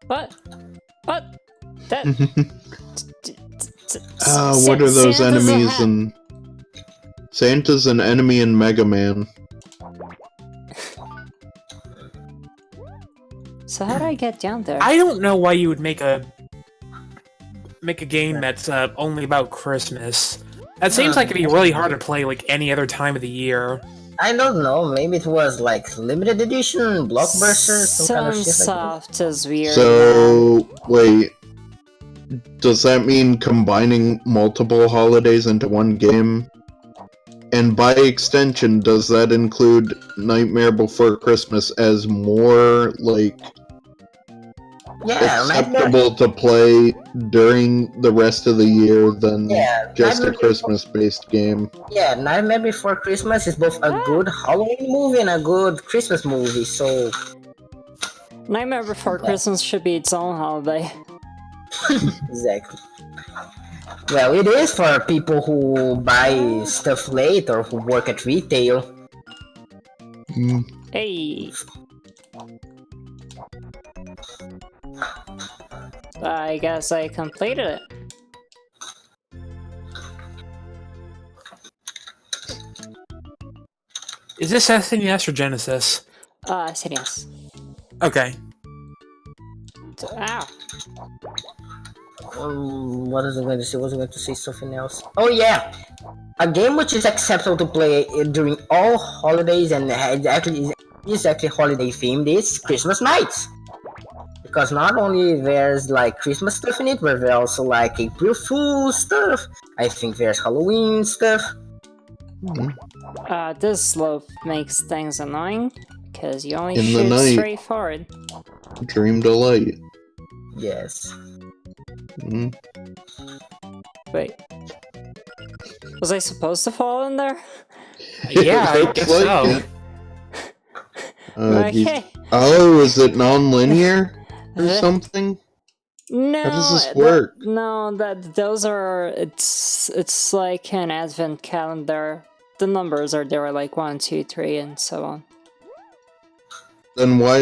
What? What? That... what are those Santa's enemies in... Santa's an enemy in Mega Man. So how do I get down there? I don't know why you would make a game that's only about Christmas. That seems like it'd be really hard to play like any other time of the year. I don't know, maybe it was like limited edition, blockbuster, some kind of shit like soft is weird. So, wait. Does that mean combining multiple holidays into one game? And by extension, does that include Nightmare Before Christmas as more, like, acceptable to play during the rest of the year than just a Christmas-based game? Yeah, Nightmare Before Christmas is both a good Halloween movie and a good Christmas movie, so... Nightmare Before Christmas should be its own holiday. Exactly. Well, it is for people who buy stuff late or who work at retail. Hey! I guess I completed it. Is this SNES or Genesis? SNES. Okay. Ow. What was I going to say? Was I going to say something else? Oh yeah! A game which is acceptable to play during all holidays and is actually holiday themed is Christmas Nights. Because not only there's like Christmas stuff in it, but there's also like April Fool's stuff. I think there's Halloween stuff. This slope makes things annoying, because you only In the shoot night. straight forward. Dream Delight. Yes. Wait. Was I supposed to fall in there? Yeah, I guess Looks so. like it. Okay. Oh, is it non-linear or something? No. How does this work? Those are... It's like an advent calendar. The numbers are there, like 1, 2, 3, and so on. Then why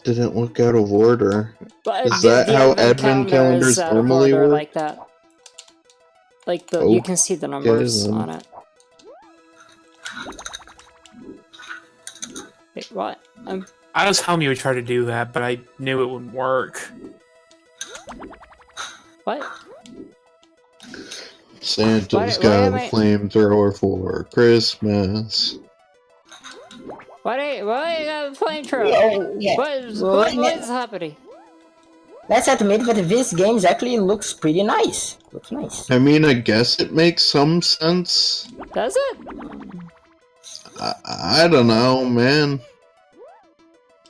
did it look out of order? But Is that how advent calendar is calendars out of normally order work? like that. Like you can see the numbers then. on it. Wait, what? I was telling you would try to do that, but I knew it wouldn't work. What? Santa's Why got am a I- flamethrower for Christmas. Why do you have a flamethrower? Oh, yeah. What is happening? Let's admit that this game actually looks pretty nice. Looks nice. I mean, I guess it makes some sense. Does it? I don't know, man.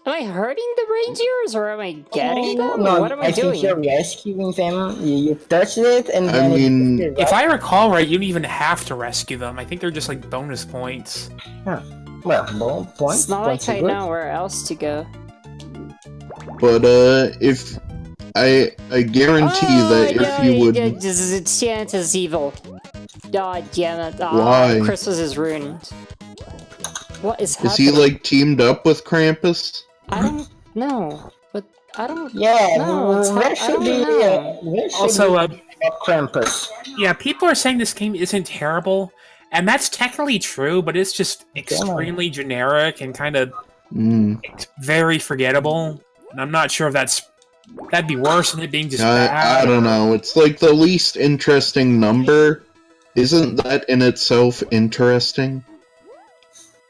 Am I hurting the reindeers or am I getting them? No, What am I doing? think you're rescuing them. You touched it and I then mean- it If I recall right, you don't even have to rescue them. I think they're just like bonus points. well, points. It's not points like are I good. know where else to go. But if I guarantee that if you would, Santa's evil. God damn it. Why? Christmas is ruined. What is happening? is he like teamed up with Krampus? I don't know. But I don't Yeah, No, it's there I should don't be. know. There should Also, be Krampus. yeah, people are saying this game isn't terrible, and that's technically true, but it's just extremely generic and kind of very forgettable. And I'm not sure if that'd be worse than it being just I bad. don't know. It's like the least interesting number. Isn't that in itself interesting?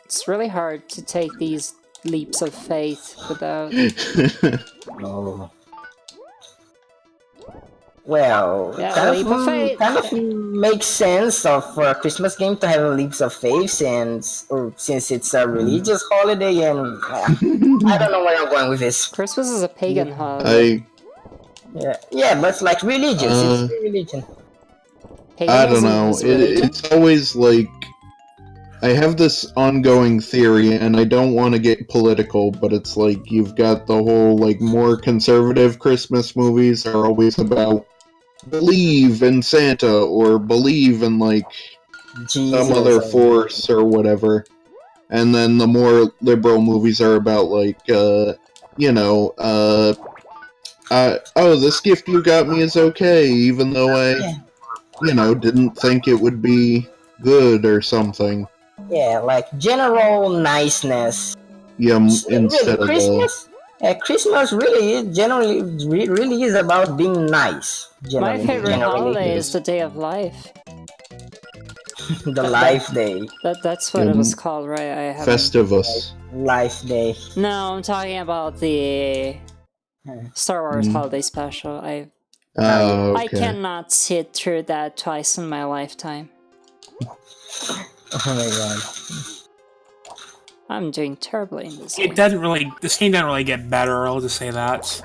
It's really hard to take these leaps of faith without Oh. Well, Yeah, leap of faith. kind of makes sense for a Christmas game to have leaps of faith, since it's a religious holiday, and I don't know where I'm going with this. Christmas is a pagan holiday. Yeah, but it's like religious. Uh, It's religion. I don't Paganism know. is religion? It's always like I have this ongoing theory, and I don't want to get political, but it's like you've got the whole like more conservative Christmas movies are always about believe in Santa or believe in like Jesus. some other force or whatever, and then the more liberal movies are about like oh, this gift you got me is okay, even though I didn't think it would be good or something. Yeah, like general niceness. Yeah, Really, instead of Christmas really generally really is about being nice. My Generally, favorite generally. holiday is the Day of Life. The Life Day. That's what it was called, right? I haven't... Festivus. Life Day. No, I'm talking about the Star Wars Holiday Special. I Okay. cannot sit through that twice in my lifetime. Oh my god. I'm doing terribly in this It game. doesn't really. This game doesn't really get better. I'll just say that.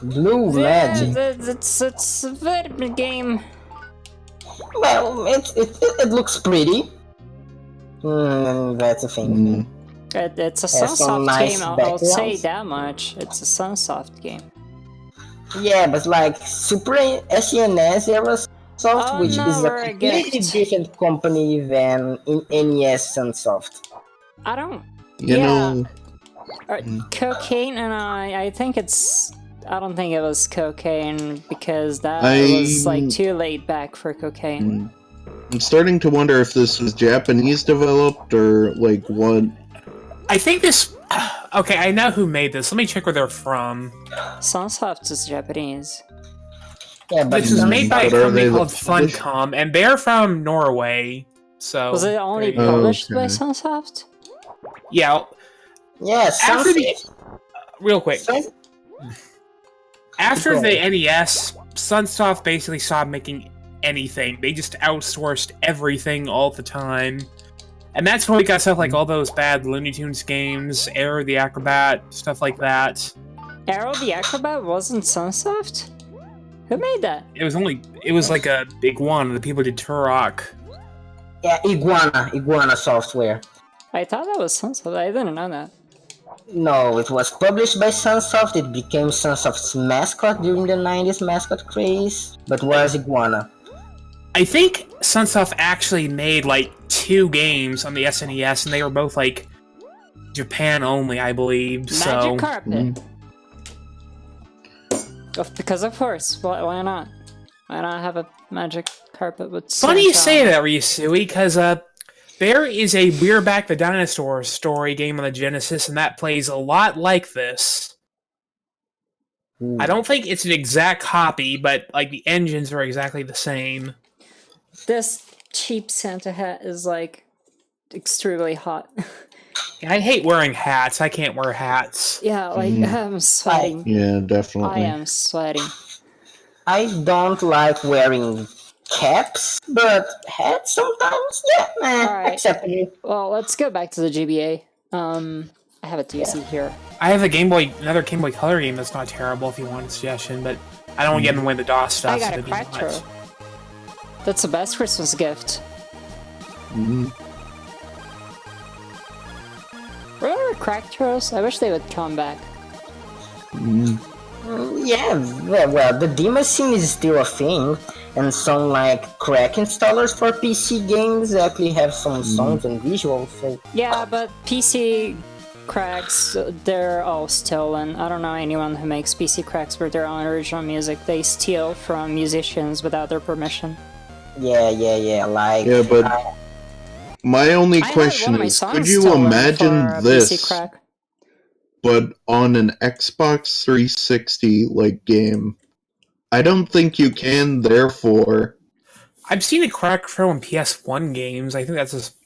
Blue Magic. It's a very big game. Well, it looks pretty. That's a thing. It's a Has some Sunsoft nice game, I'll say backgrounds. that much. It's a Sunsoft game. Yeah, but like Super SNES era Soft, Oh, which no, is a we're completely against. different company than in NES Sunsoft. I don't... You know, Cocaine, and I think it's... I don't think it was cocaine, because that I- was like too laid back for cocaine. I'm starting to wonder if this was Japanese developed or like what. I think this. Okay, I know who made this. Let me check where they're from. Sunsoft is Japanese. Yeah, but This is made by a But are company they the called publisher? Funcom, and they're from Norway. So Was it only there you go. published by Okay. Sunsoft? Yeah. yeah, After the real quick, Sun- after Go the NES, Sunsoft basically stopped making anything. They just outsourced everything all the time. And that's when we got stuff like all those bad Looney Tunes games, Hare the Acrobat, stuff like that. Arrow the Acrobat wasn't Sunsoft? Who made that? It was like a big one. The people did Turok. yeah, Iguana software. I thought that was Sunsoft. I didn't know that. No, it was published by Sunsoft. It became Sunsoft's mascot during the 90s mascot craze, but was Iguana. I think Sunsoft actually made like 2 games on the SNES, and they were both like Japan only, I believe. Magic So Carpet. Because of course, why not? Why not have a magic carpet with funny you Santa say on it? that, Ryusui, because there is a We're Back the Dinosaur story game on the Genesis, and that plays a lot like this. I don't think it's an exact copy, but like the engines are exactly the same. This cheap Santa hat is like extremely hot. Yeah, I hate wearing hats. I can't wear hats. Yeah, like I'm sweating. Yeah, definitely. I am sweating. I don't like wearing caps, but hats sometimes, yeah, Alright. acceptable. Well, let's go back to the GBA. I have a DC here. I have another Game Boy Color game that's not terrible if you want a suggestion, but I don't want to get in the way of the DOS stuff. I got so a it'd be crack nuts. throw. That's the best Christmas gift. Remember crack throws? I wish they would come back. Yeah, well, the demo scene is still a thing, and some like crack installers for PC games actually have some songs and visuals. So Yeah, but PC cracks, they're all stolen. I don't know anyone who makes PC cracks with their own original music. They steal from musicians without their permission. yeah, like Yeah, but my only I had question one of my is, songs could you stolen imagine for a PC this, crack. but on an Xbox 360 like game? I don't think you can. Therefore, I've seen a crack throw in PS1 games. I think that's just.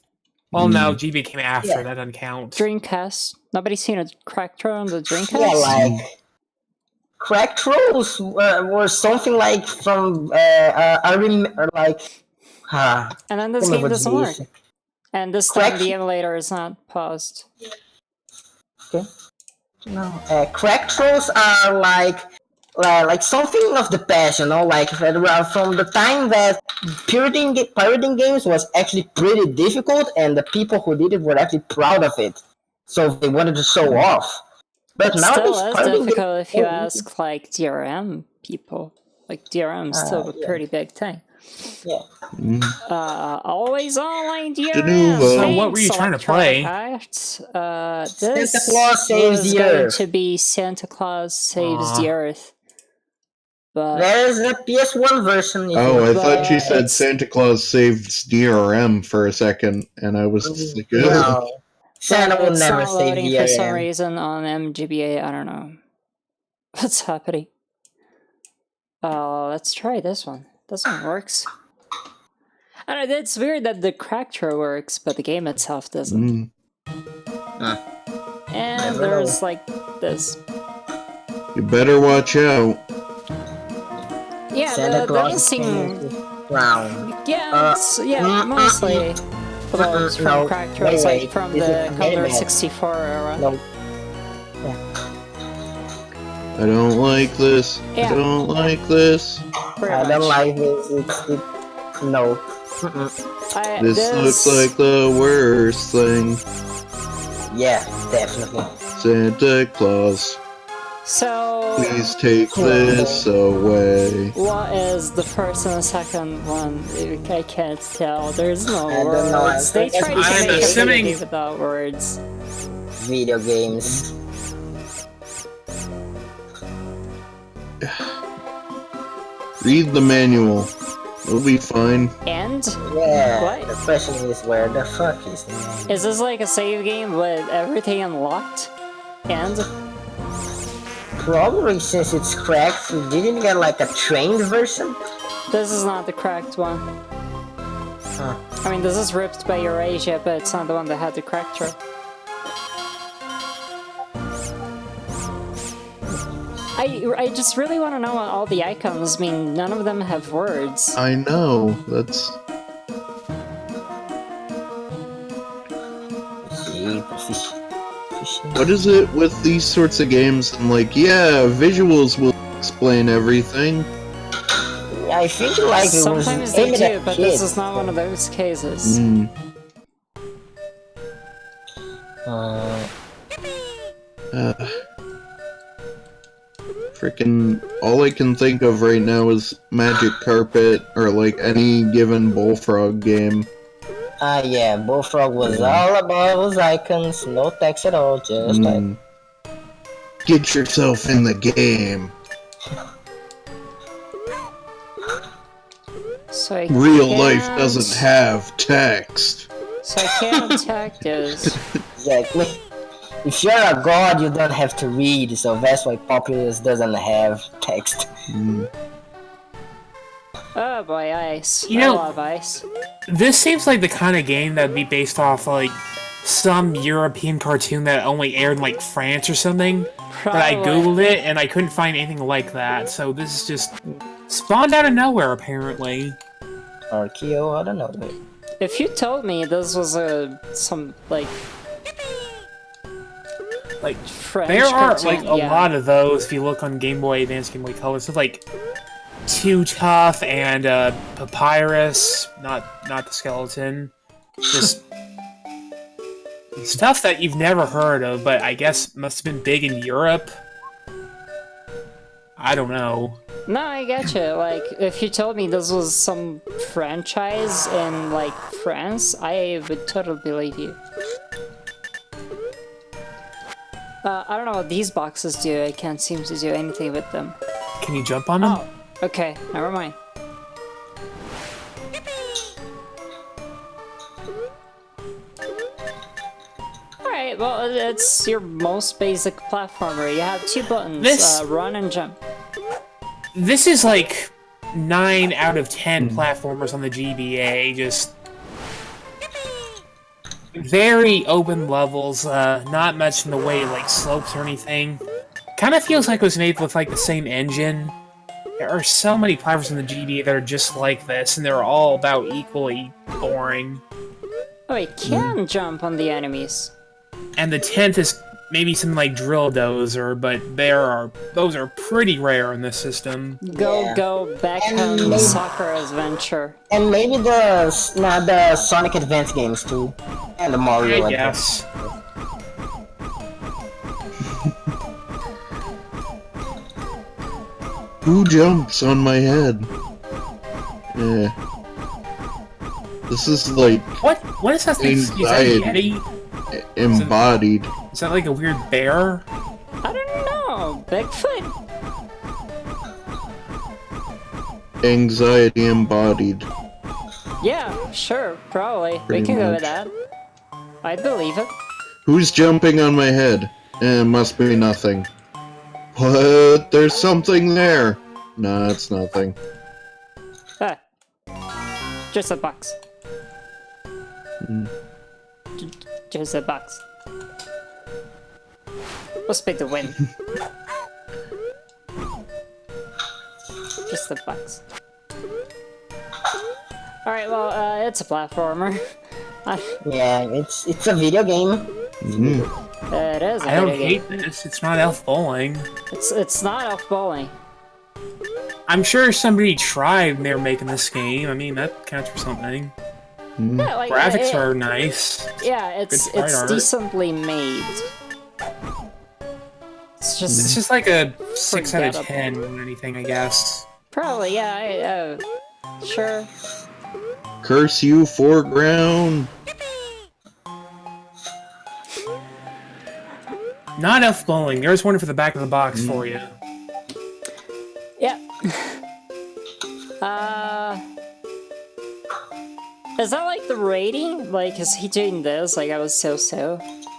Well, no, GB came after. Yeah. That doesn't count. Dreamcast. Nobody's seen a crack throw on the Dreamcast? yeah, like crack trolls were something like from I remember like And then this some of game it's doesn't work. used. And this time Crack- the emulator is not paused. No, crack trolls are like something of the past, you know, like from the time that pirating games was actually pretty difficult, and the people who did it were actually proud of it, so they wanted to show off. But now Still this is pirating difficult if you game- ask, like, DRM people. Like, DRM is still a yeah. pretty big thing. Yeah. Always online DRM! Denuvo. So what were you trying to play? This Santa Claus Saves was the going Earth. to be Santa Claus Saves the Earth. But There's a PS1 version. if oh, you- I thought you said it's- Santa Claus saves DRM for a second, and I was just like, ugh. No, Santa will it's never not save loading the for some area. reason on MGBA. I don't know what's happening. Let's try this one. This one works. I don't know, it's weird that the crack throw works, but the game itself doesn't. And Never there's like this. You better watch out. Yeah, Santa the Claus missing. Brown. Yeah, it's, mostly blows from no, crack throws, wait, like from this the is Commodore Game Head. 64 era. No, I don't like this. Yeah. I don't like this. Pretty I don't much. like this. No. This looks like the worst thing. Yeah, definitely. Santa Claus, So, please take this away. what is the first and the second one? I can't tell. There's no I don't know. words. They tried to I'm make a assuming- video without words. Video games. Read the manual. It'll be fine. And? Yeah. What? The question is, where the fuck is the name? Is this like a save game with everything unlocked? And? Probably since it's cracked, we didn't get like a trained version. This is not the cracked one. Huh. I mean, this is ripped by Eurasia, but it's not the one that had the crack throw. I just really want to know what all the icons mean. None of them have words. I know. That's. What is it with these sorts of games? And like, yeah, visuals will explain everything. I think like it was Sometimes they aimed do, at but kids. this is not one of those cases. Freaking, all I can think of right now is Magic Carpet or like any given Bullfrog game. Yeah, Bullfrog was all about those icons, no text at all, just like... Get yourself in the game. So I Real can't- life doesn't have text. So I can't attack those. Exactly. If you're a god, you don't have to read, so that's why Populous doesn't have text. Oh boy, ice. You I know- love ice. This seems like the kind of game that would be based off, like, some European cartoon that only aired in, like, France or something. But I Probably. googled it, and I couldn't find anything like that, so this is just spawned out of nowhere, apparently. Archeo, I don't know. If you told me this was some like French There are, cartoon, like, a yeah. lot of those if you look on Game Boy Advance, Game Boy Color. So, like, Too Tough and Papyrus, not the skeleton. Just stuff that you've never heard of, but I guess must have been big in Europe. I don't know. No, I get you. Like, if you told me this was some franchise in, like, France, I would totally believe you. I don't know what these boxes do. I can't seem to do anything with them. Can you jump on them? Oh, okay. Never mind. Alright, well, it's your most basic platformer. You have two buttons, This- run and jump. This is like 9 out of 10 platformers on the GBA, just very open levels, not much in the way of like slopes or anything. Kind of feels like it was made with like the same engine. There are so many platformers in the GBA that are just like this, and they're all about equally boring. Oh, you can jump on the enemies. And the 10th is maybe something like Drill Dozer, but those are pretty rare in this system. Go back And home maybe- soccer adventure. And maybe the Sonic Advance games too, and the Mario. I guess. Who jumps on my head? Yeah. This is like What is that thing? Is that a Anxiety. Yeti? embodied. Is that like a weird bear? I don't know, Bigfoot. Anxiety embodied. Yeah, sure, probably. Pretty we can go much. with that. I believe it. Who's jumping on my head? It must be nothing. What? There's something there. No, it's nothing. Ah. Just a box. Hmm. Just a box. Must be the wind. Just a box. Alright, well, it's a platformer. Yeah, it's a video game. Mm. It is a I don't video game. hate this. It's not Elf Bowling. It's not Elf Bowling. I'm sure somebody tried when they were making this game. I mean, that counts for something. Mm. Yeah, like, Graphics it- are nice. Yeah, it's sprite art. decently made. It's just It's just like a 6 out of Forgettable. 10 or anything, I guess. probably yeah. Sure. Curse you, foreground. Not Elf Bowling. There's one for the back of the box for you. Yeah. Is that like the rating? Like, is he doing this? Like, I was so.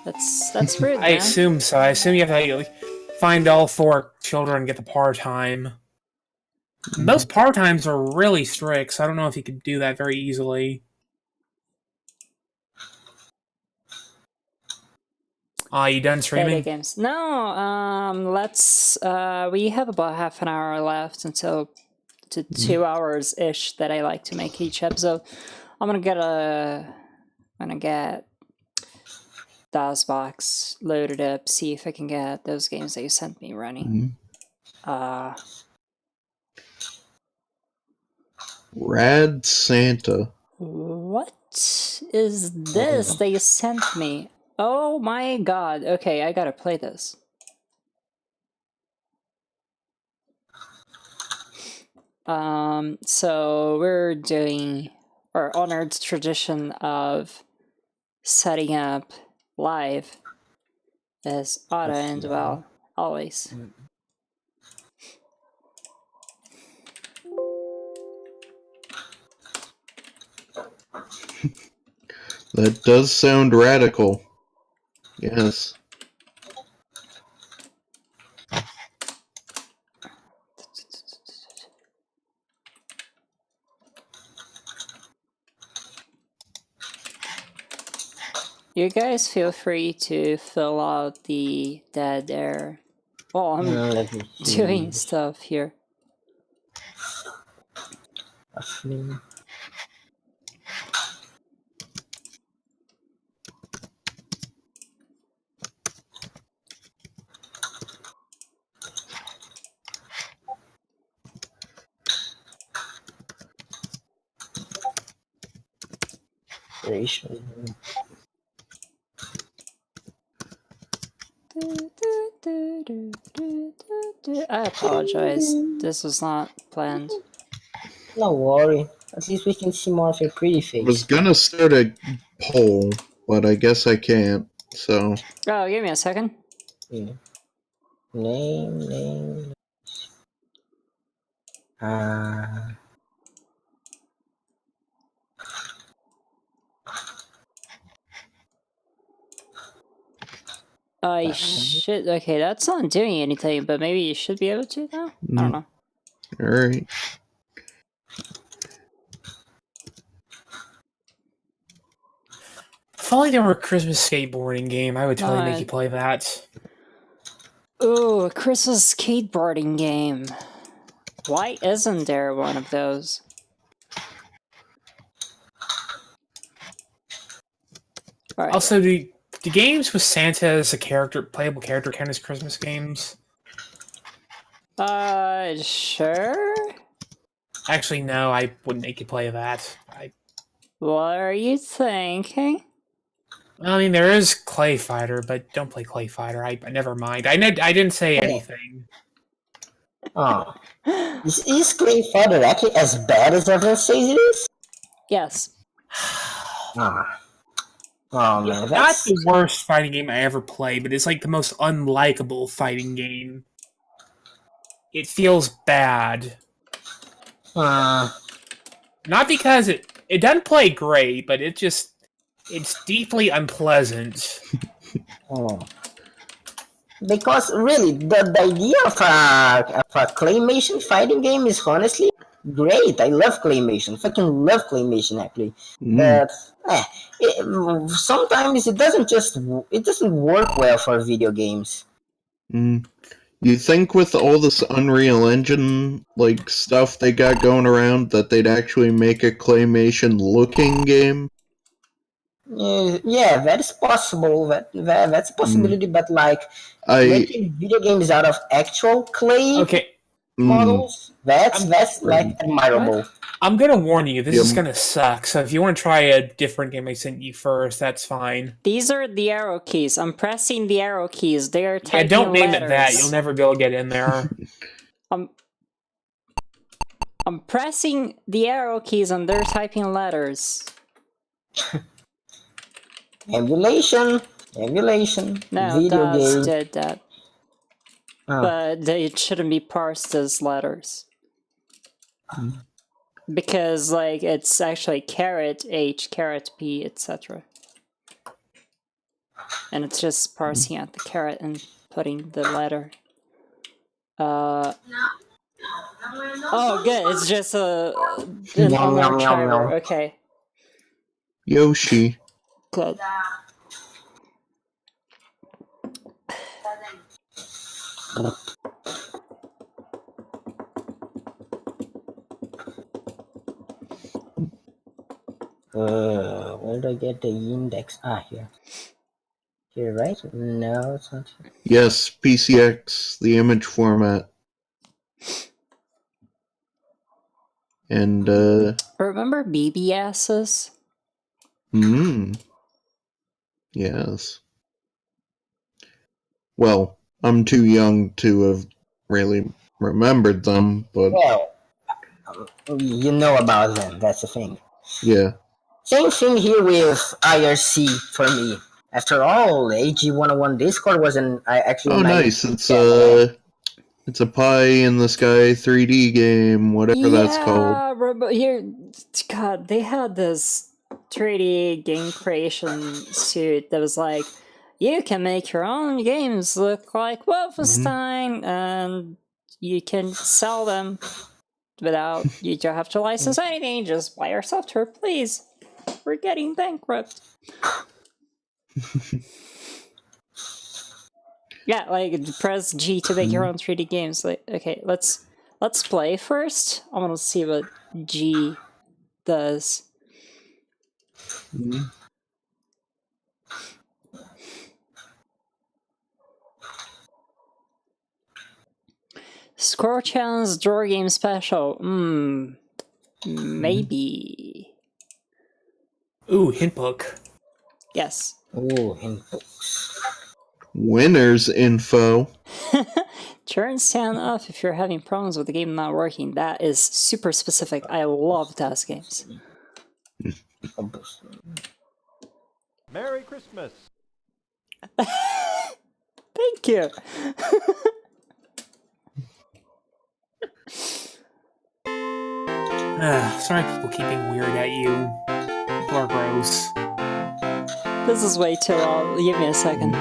That's rude, I man. assume so. I assume you have to like, find all 4 children and get the par time. Those par times are really strict, so I don't know if you could do that very easily. You done Video streaming? games. No. Let's. We have about half an hour left until to 2 hours ish that I like to make each episode. I'm gonna get Daze box loaded up. See if I can get those games that you sent me running. Rad Santa. What is this they sent me? Oh my god. Okay, I gotta play this. So we're doing our honored tradition of setting up live as Otta and well, always. That does sound radical. Yes. You guys feel free to fill out the dead air. Well, I'm Let me see. doing stuff here. Roughly. Ratio. I apologize. This was not planned. No worry. At least we can see more of your pretty I was face. gonna start a poll, but I guess I can't, so... Oh, give me a second. Yeah. Name. I should. Okay, that's not doing anything, but maybe you should be able to now? I don't know. Alright. If only there were a Christmas skateboarding game, I would totally make you play that. Ooh, a Christmas skateboarding game. Why isn't there one of those? All right. Also, do games with Santa as a playable character count as Christmas games? Sure? Actually, no, I wouldn't make you play that. What are you thinking? I mean, there is Clay Fighter, but don't play Clay Fighter. I never mind. I didn't say anything. Oh. Is Clay Fighter actually as bad as everyone says it is? Yes. Oh man, Not that's the worst fighting game I ever played, but it's like the most unlikable fighting game. It feels bad. Not because it doesn't play great, but it's deeply unpleasant. Because really, the idea of a claymation fighting game is honestly great. I love claymation. Fucking love claymation actually. But sometimes it doesn't work well for video games. You think with all this Unreal Engine like stuff they got going around that they'd actually make a claymation looking game? Yeah, that is possible. That's a possibility. But like making video games out of actual clay models, that's like admirable. I'm gonna warn you, this is gonna suck. So if you want to try a different game I sent you first, that's fine. These are the arrow keys. I'm pressing the arrow keys. They are typing don't name letters. it that. You'll never be able to get in there. I'm pressing the arrow keys and they're typing letters. Emulation. No, video Daze game. did that. But it shouldn't be parsed as letters. Because, like, it's actually caret H, caret P, etc. And it's just parsing out the caret and putting the letter. Oh, good. It's just an online driver. Okay. Yoshi. Good. Where do I get the index? Here. Here, right? No, it's not here. Yes, PCX, the image format. And, Remember BBSs? Yes. Well, I'm too young to have really remembered them, but... Well, you know about them, that's the thing. Yeah. Same thing here with IRC for me. After all, AG101 Discord wasn't actually... Oh, nice. It's a pie in the sky 3D game, whatever that's called. God, they had this 3D game creation suite that was like, you can make your own games look like Wolfenstein, and you can sell them without, you don't have to license anything, just buy our software, please. We're getting bankrupt. Yeah, like press G to make your own 3D games. Like, okay, let's play first. I want to see what G does. Mhm. Squirrel-chan's drawer game special. Maybe. Ooh, hint book. Yes. Ooh, hint books. Winners info. Turn sound off if you're having problems with the game not working. That is super specific. I love Daze games. Merry Christmas. Thank you. Sorry people keeping weird at you. People are gross. This is way too long. Give me a second.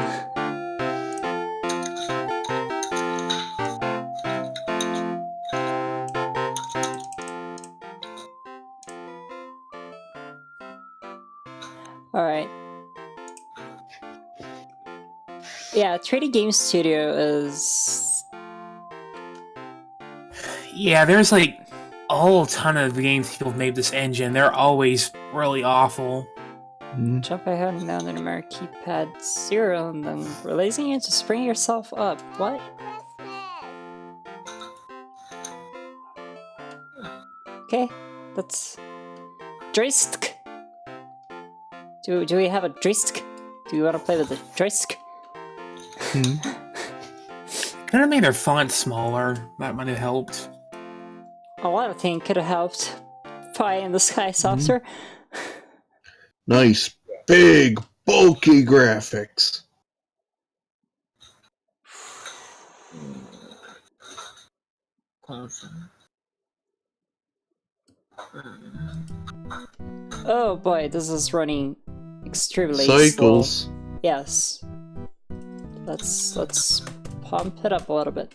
Alright. Yeah, 3D Game Studio is... Yeah, there's like a whole ton of games people have made this engine. They're always really awful. Mhm. Jump ahead and down the numeric keypad 0 and then releasing it to spring yourself up. What? Okay, that's... Joystick! Do we have a joystick? Do you want to play with the joystick? Could have made their font smaller. That might have helped. A lot of things could have helped. Pie in the Sky Saucer. Nice, big, bulky graphics. Oh boy, this is running extremely Cycles. slow. Yes. Let's pump it up a little bit.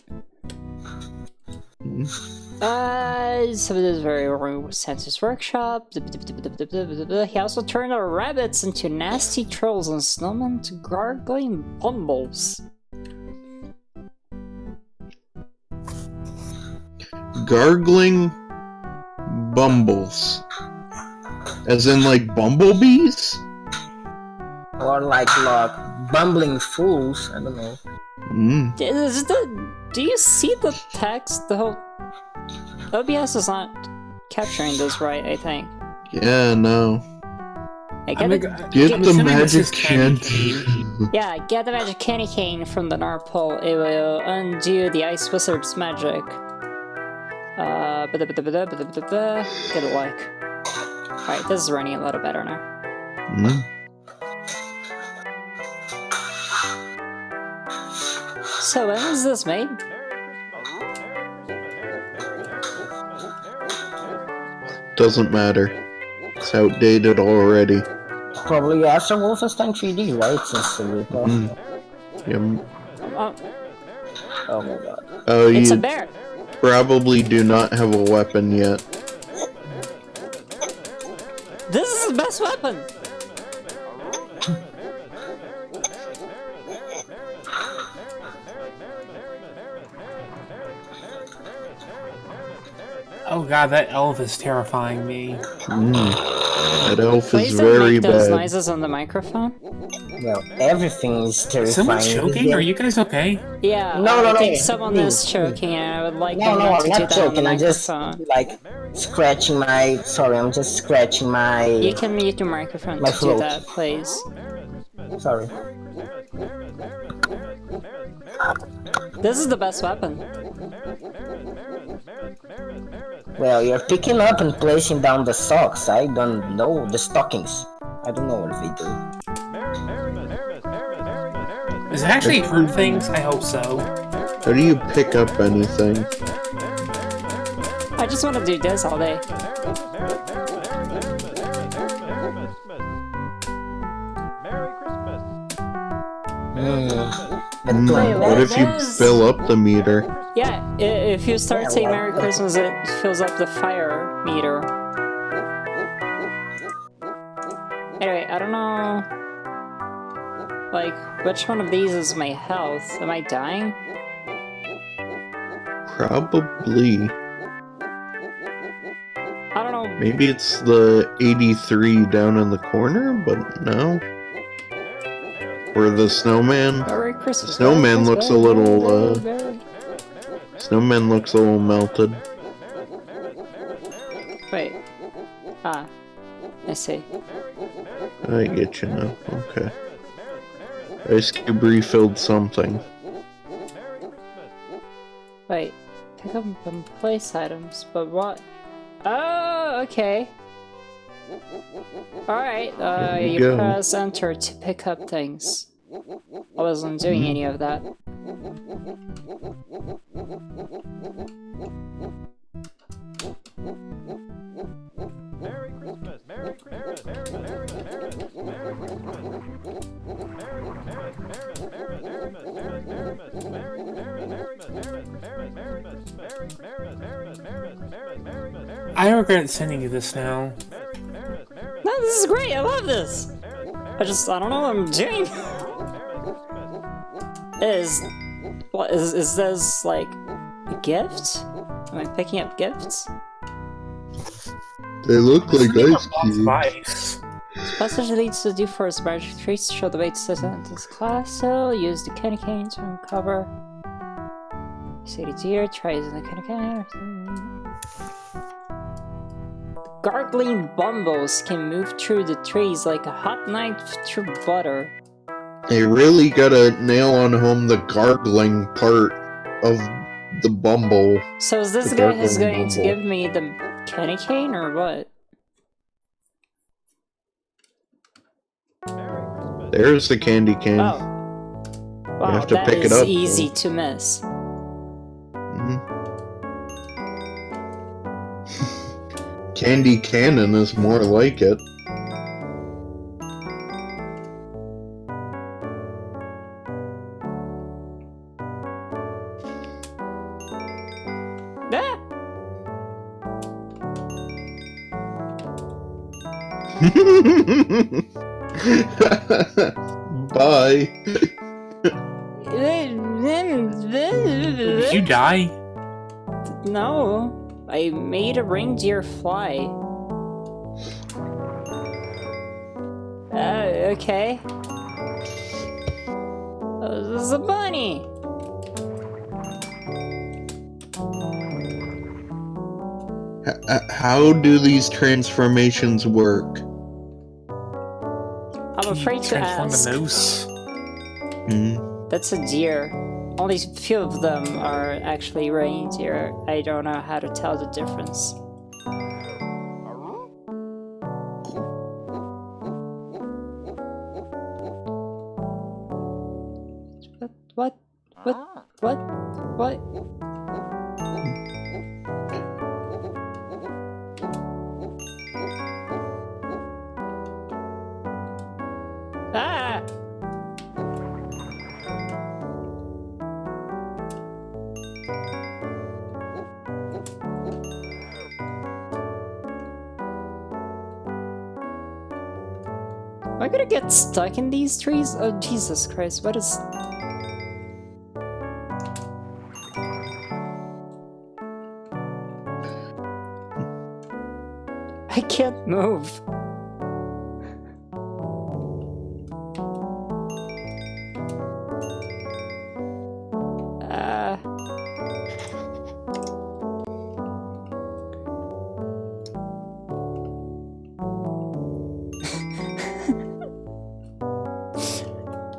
Some of this very wrong Santa's workshop. He also turned our rabbits into nasty trolls and snowmen to gargling bumbles. Gargling bumbles. As in, like, bumblebees? Or like bumbling fools. I don't know. Do you see the text? The whole OBS is not capturing this right, I think. Yeah, no. Hey, I'm get the magic candy. yeah, get the magic candy cane from the North Pole. It will undo the Ice Wizard's magic. Get a like. Alright, this is running a little better now. So when was this made? Doesn't matter. It's outdated already. Probably after Wolfenstein 3D, right? Since the rip-off. Oh my god. Oh, It's a you bear! probably do not have a weapon yet. This is the best weapon! Oh god, that elf is terrifying me. That elf Please is don't very make those bad. noises on the microphone. Well, everything is Is someone terrifying. choking? Are you guys okay? Yeah, No, I no, think no, someone please, is choking and I would like No, them no, not I'm to do not that on the joking. I'm just microphone. like scratching my. Sorry, I'm just scratching my. You can mute your microphone My to do throat. that, please. Sorry. This is the best weapon. Well, you're picking up and placing down the socks. I don't know the stockings. I don't know what they do. Does it actually hurt things? I hope so. How do you pick up anything? I just want to do this all day. What if you fill up the meter? Yeah, if you start saying Merry Christmas, it fills up the fire meter. Anyway, I don't know. Like, which one of these is my health? Am I dying? Probably. I don't know. Maybe it's the 83 down in the corner, but no. Or the snowman. Merry Christmas. Snowman Merry looks a Christmas, little, Merry- Snowman looks a little melted. Wait. Ah. I see. I get you now. Okay. Ice Cube refilled something. Wait. Pick up and place items, but what? Oh, okay. Alright, There you you go. press enter to pick up things. I wasn't doing any of that. Merry Christmas! Merry Christmas! Merry Christmas! Merry Christmas! Merry Christmas! I regret sending you this now. No, this is great, I love this! I don't know what I'm doing. Is this, like, a gift? Am I picking up gifts? They look like ice cubes. Advice. Passage leads to the forest magic trees to show the way to set into this class, so use the candy cane to uncover. See the deer, try using the candy cane. Gargling bumbles can move through the trees like a hot knife through butter. They really gotta nail on home the gargling part of the bumble. So is this The guy who's gargling going to bumble. give me the candy cane or what? There's the candy cane. Oh. Wow, have to that pick it is up, easy though. to miss. Candy cannon is more like it. Ah! Bye. Did you die? No, I made a reindeer fly. Okay. Oh, this is a bunny. How do these transformations work? I'm afraid to Transform ask. the moose. That's a deer. Only a few of them are actually reindeer. I don't know how to tell the difference. What? What? Ah! Am I gonna get stuck in these trees? Oh, Jesus Christ, what is... I can't move.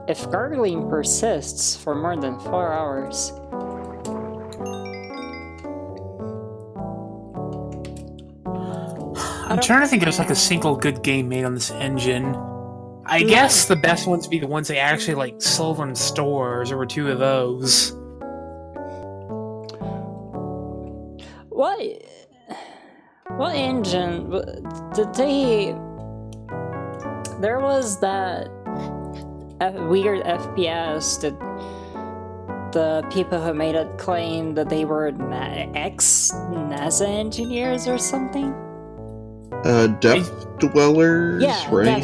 If gargling persists for more than 4 hours... I'm trying to think if there's like a single good game made on this engine. I guess the best ones would be the ones they actually like sold in stores. There were 2 of those. What engine did they? There was that weird FPS that the people who made it claimed that they were ex-NASA engineers or something. Depth Dwellers, Yeah, right?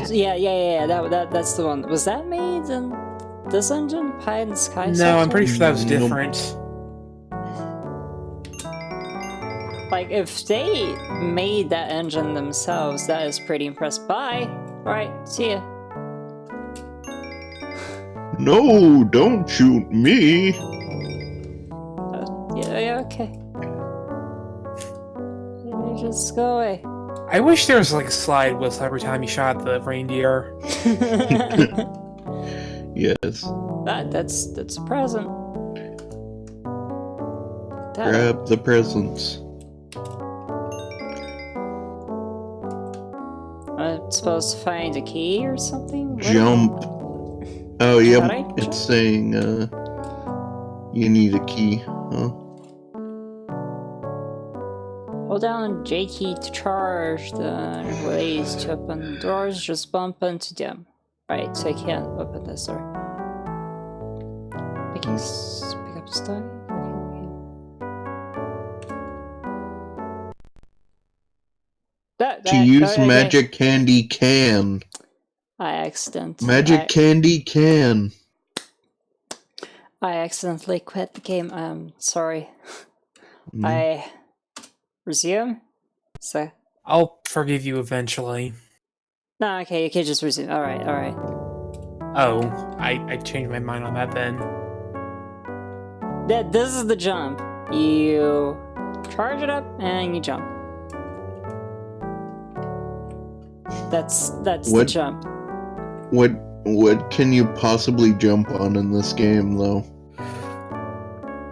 that's the one. Was that made in this engine? Pie in the Sky? No, I'm pretty sure that was Nope. different. Like, if they made that engine themselves, that is pretty impressive. Bye! Alright, see ya. No, don't shoot me. Yeah, okay. You just go away. I wish there was like a slide whistle every time you shot the reindeer. Yes. That's a present. Grab the presents. I'm supposed to find a key or something? What? Jump. Oh, Should yep. I jump? It's saying, you need a key. Huh? Hold down J key to charge the ways to open doors, just bump into them. Right, so I can't open this door. Pick up stuff. To use magic candy can. Magic candy can. I accidentally quit the game. I'm sorry. Mm. I resume. So I'll forgive you eventually. no, okay, you can just resume. All right. Oh, I changed my mind on that then. This is the jump. You charge it up and you jump. That's the What? jump. What can you possibly jump on in this game, though?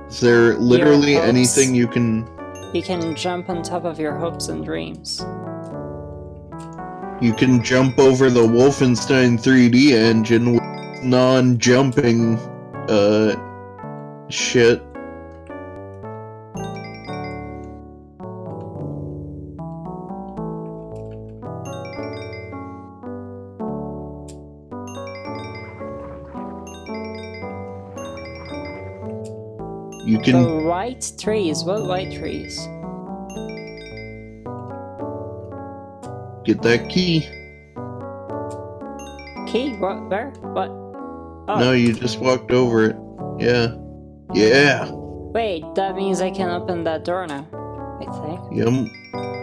Is there literally Your hopes. anything you can... You can jump on top of your hopes and dreams. You can jump over the Wolfenstein 3D engine with non-jumping, shit. You can... The white trees. What white trees? Get that key. Key? What? Where? What? Oh. No, you just walked over it. Yeah. Yeah. Wait, that means I can open that door now. I think. Yum.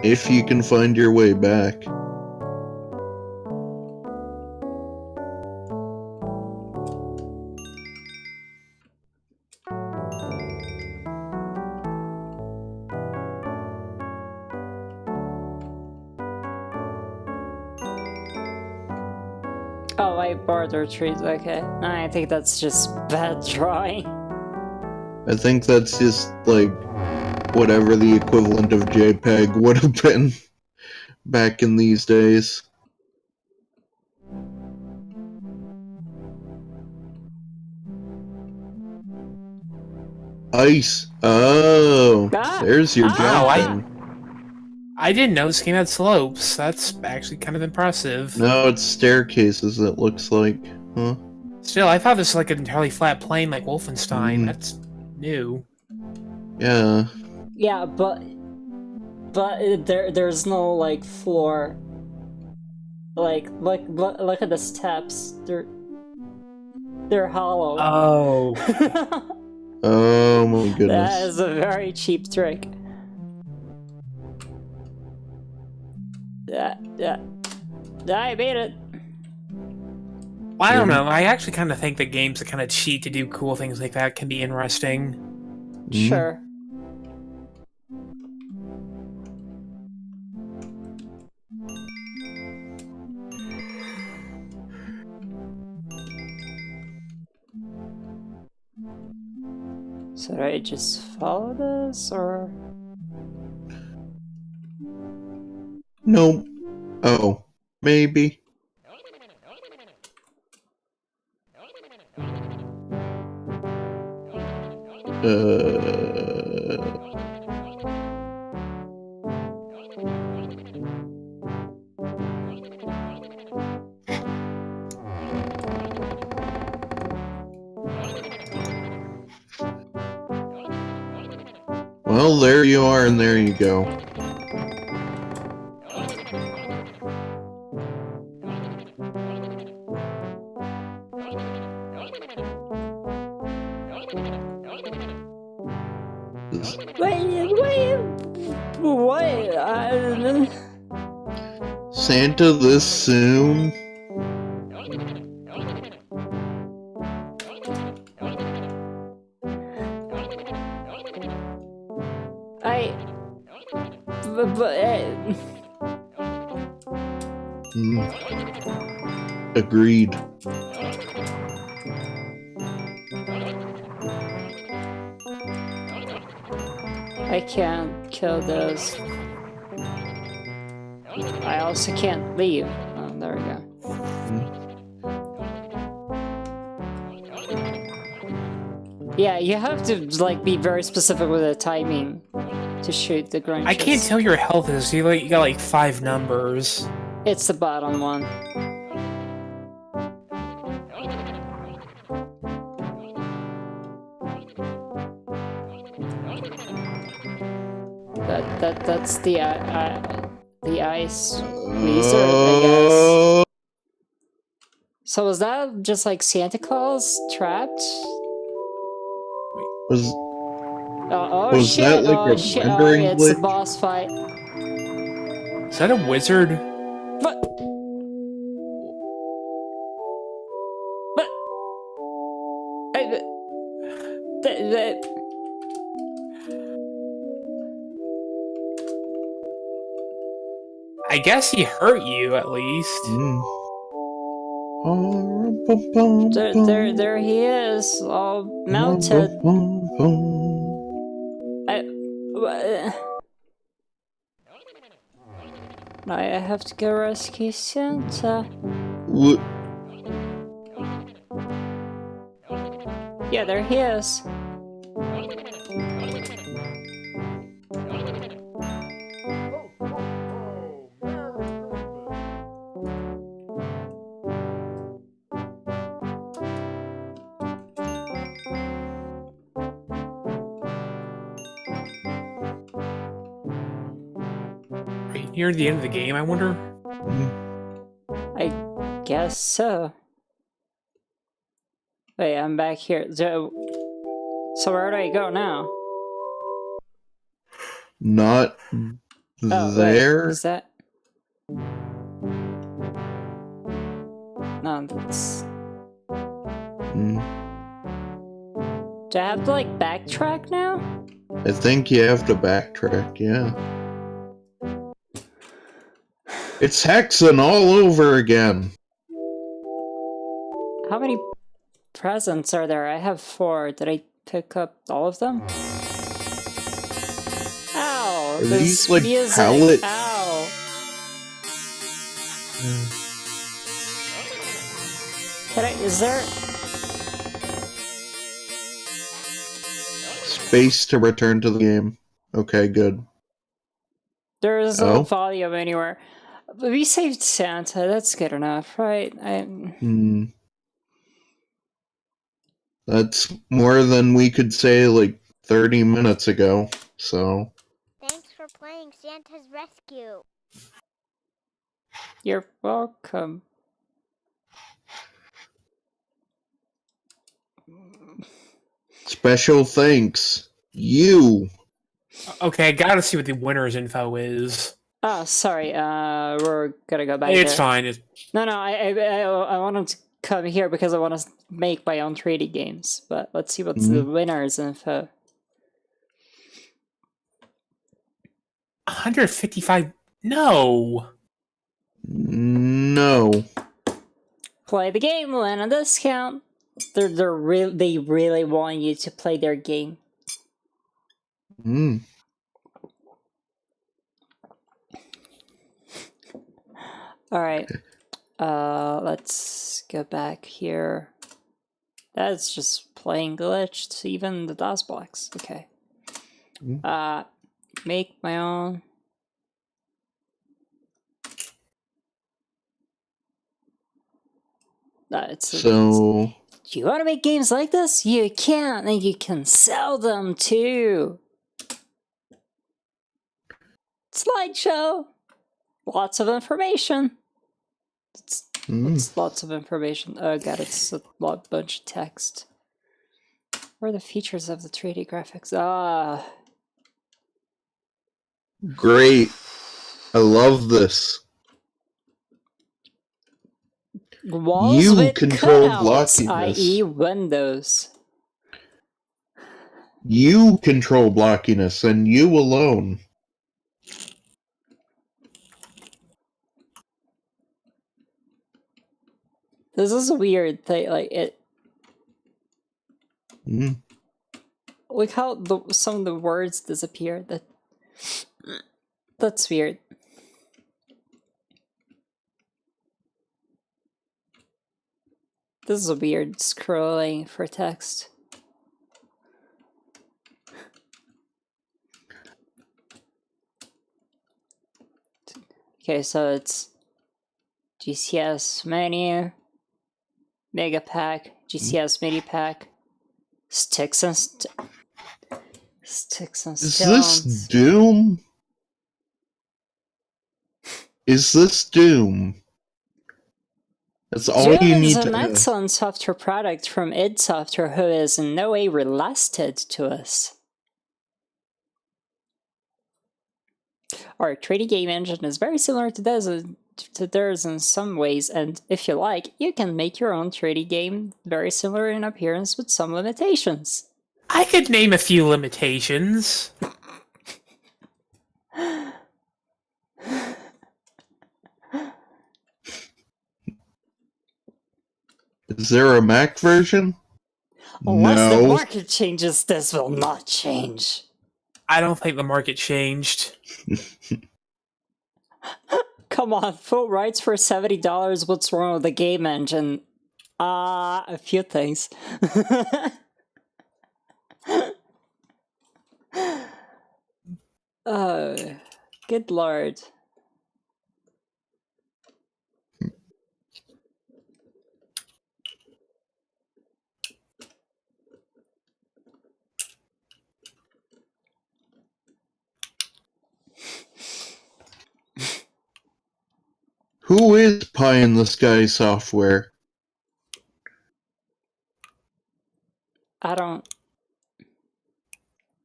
If you can find your way back. Oh, white border trees. Okay. No, I think that's just bad drawing. I think that's just, like, whatever the equivalent of JPEG would have been back in these days. Ice! Oh! Ah! There's your Ah! jumping. I didn't know this game had slopes. That's actually kind of impressive. No, it's staircases, it looks like. Huh? Still, I thought this was like an entirely flat plane like Wolfenstein. Mm. That's new. Yeah. Yeah, but there's no like floor. Like look at the steps. They're hollow. Oh. Oh my That goodness. is a very cheap trick. Yeah. I made it. Well, I don't know. I actually kind of think that games that kind of cheat to do cool things like that can be interesting. Mm. Sure. So do I just follow this, or? Nope. Oh. Maybe. Well, there you are, and there you go. Santa this soon? Agreed. I can't kill those. I also can't leave. Oh, there we go. Yeah, you have to like be very specific with the timing to shoot the Grinches. I can't tell your health is. You got like 5 numbers. It's the bottom one. That's the ice wizard, I guess. So was that just like Santa Claus trapped? Was Oh was shit! that like Oh a shit! rendering It's a glitch? boss fight. Is that a wizard? But I guess he hurt you at least. there he is, all melted. Now I have to go rescue Santa. Yeah, there he is. Near the end of the game, I wonder? I guess so. Wait, I'm back here. So where do I go now? Not there? Wait, is that... No, that's... Do I have to, like, backtrack now? I think you have to backtrack, yeah. It's hexing all over again. How many presents are there? I have 4. Did I pick up all of them? Ow! Are This these, like, music. pallet- Ow! Can I... Is there... Space to return to the game. Okay, good. There is no volume anywhere. We saved Santa. That's good enough, right? That's more than we could say like 30 minutes ago, so... Thanks for playing Santa's Rescue. You're welcome. Special thanks. You! Okay, I gotta see what the winner's info is. Oh, sorry. We're gonna go back It's there. fine. No, I wanted to come here because I want to make my own 3D games. But let's see what's the winner's info. 155... No! No. Play the game, win a discount. They really want you to play their game. Alright. Let's go back here. That's just plain glitched, even the DOS blocks. Okay. Make my own. So... Do you want to make games like this? You can, and you can sell them too. Slideshow. Lots of information. It's lots of information. Oh god, it's a bunch of text. What are the features of the 3D graphics? Ah. Great. I love this. Walls You with control cutouts, blockiness. i.e. windows. You control blockiness, and you alone. This is a weird thing, like, it... Mm. Look how some of the words disappear. That's weird. This is a weird scrolling for text. Okay, so it's GCS menu, Mega Pack, GCS Mini Pack, Sticks and Is Stones. this Doom? Is this Doom? That's all Doom you is need an to know. excellent software product from id Software, who is in no way related to us. Our 3D game engine is very similar to theirs in some ways, and if you like, you can make your own 3D game very similar in appearance with some limitations. I could name a few limitations. Is there a Mac version? Unless the No. market changes, this will not change. I don't think the market changed. Come on, full rights for $70, what's wrong with the game engine? A few things. Oh, good lord. Who is Pie in the Sky Software? I don't...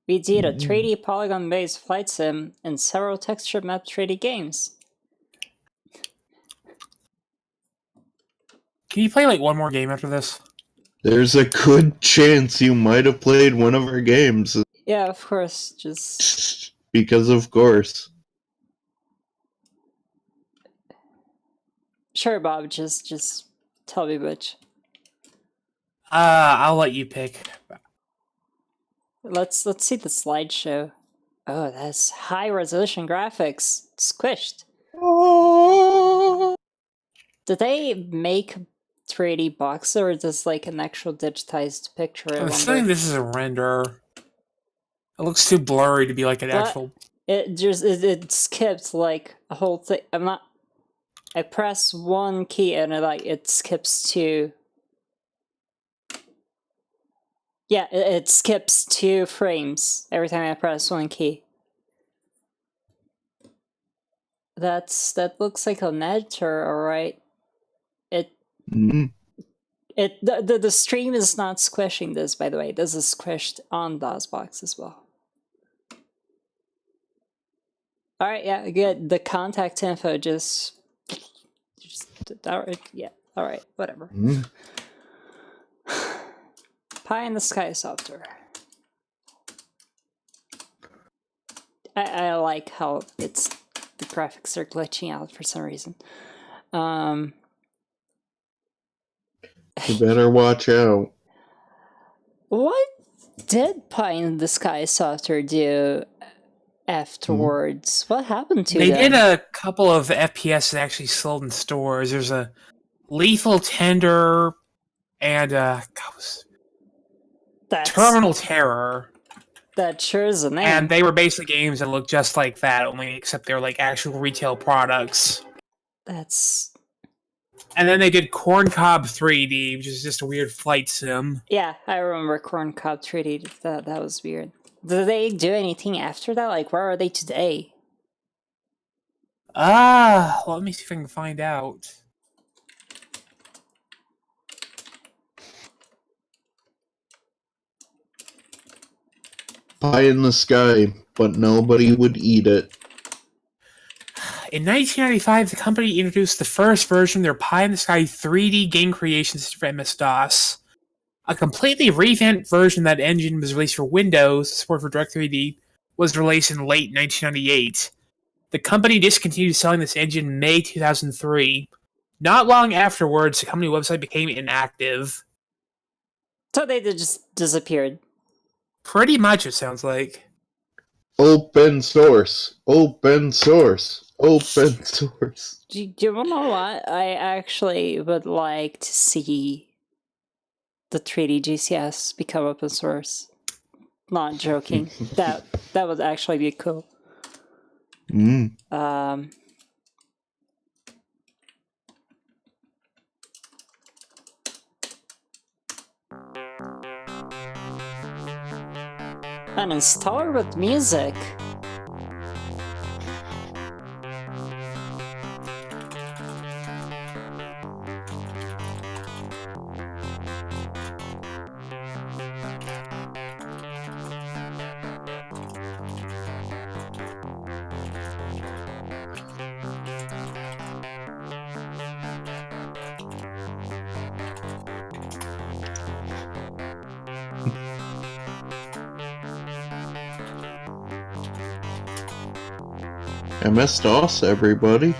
We did a 3D polygon-based flight sim and several texture map 3D games. Can you play like one more game after this? There's a good chance you might have played one of our games. Yeah, of course, just... Because of course. Sure, Bob, just tell me which. I'll let you pick. Let's see the slideshow. Oh, that's high-resolution graphics. Squished. Did they make 3D box, or is this like an actual digitized picture? I I'm wonder. assuming this is a render. It looks too blurry to be like an But actual... it skipped like a whole thing. I press one key and it skips to... Yeah, it skips 2 frames every time I press one key. That looks like an editor, alright. Mm. The stream is not squishing this, by the way. This is squished on DOSBox as well. Alright, yeah, good. The contact info just alright, yeah, alright, whatever. Mm. Pie in the Sky Software. I like how the graphics are glitching out for some reason. You better watch out. What did Pie in the Sky Software do afterwards? What happened to They them? did a couple of FPS that actually sold in stores. There's a Lethal Tender and Terminal Terror. That sure is a name. And they were basically games that looked just like that, only except they're like actual retail products. That's... And then they did Corncob 3D, which is just a weird flight sim. Yeah, I remember Corncob 3D. That was weird. Did they do anything after that? Like, where are they today? Let me see if I can find out. Pie in the Sky, but nobody would eat it. In 1995, the company introduced the first version of their pie-in-the-sky 3D game creation system for MS-DOS. A completely revamped version of that engine was released for Windows. Support for Direct3D was released in late 1998. The company discontinued selling this engine in May 2003. Not long afterwards, the company website became inactive. So they just disappeared. Pretty much, it sounds like. Open source. Open source. Open source. Do you know what? I actually would like to see the 3D GCS become open source. Not joking. that would actually be cool. An installer with music. MS-DOS, everybody.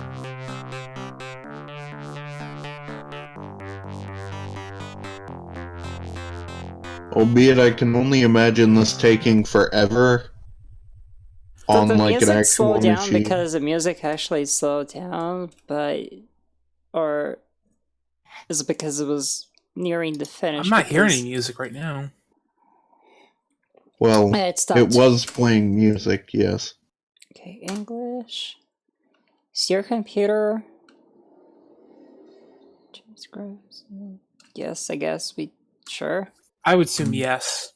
Albeit I can only imagine this taking forever on Did the like an music actual slow down machine. because the music actually slowed down, or is it because it was nearing the finish? I'm not hearing any music right now. Well, It stopped. it was playing music, yes. Okay, English. Is your computer? Yes, I guess we. Sure. I would assume yes.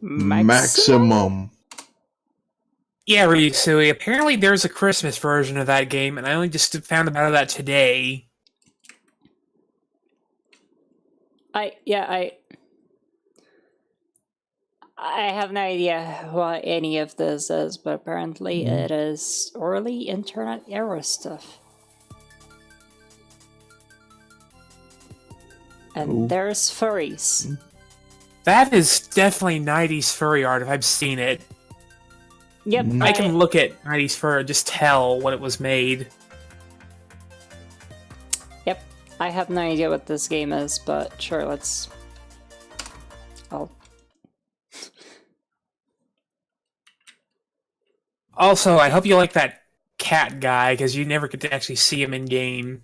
Maximum. Yeah, Ryusui, apparently there's a Christmas version of that game, and I only just found out about that today. I have no idea what any of this is, but apparently it is early internet era stuff. And there's furries. That is definitely 90s furry art if I've seen it. Yep, I can look at 90s fur and just tell when it was made. Yep, I have no idea what this game is, but sure, let's... Also, I hope you like that cat guy, because you never get to actually see him in game.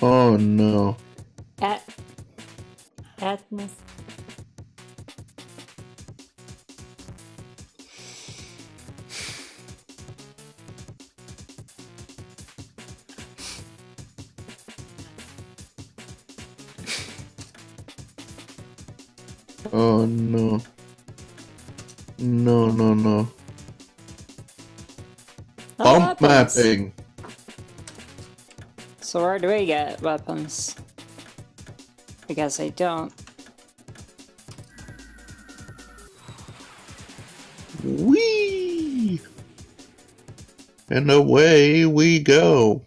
Oh no. Atmos. Oh no. No, no, no. Bump mapping! So where do we get weapons? I guess I don't. Whee! And away we go.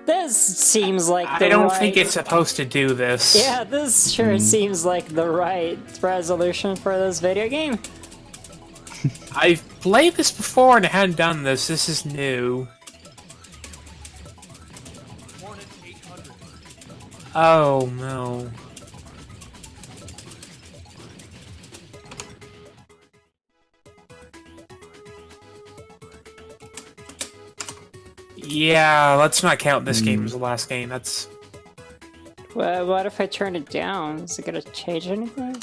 This seems like the I don't right... think it's supposed to do this. Yeah, this sure seems like the right resolution for this video game. I've played this before and I hadn't done this. This is new. Oh no. Yeah, let's not count this game as the last game. That's... Well, what if I turn it down? Is it gonna change anything?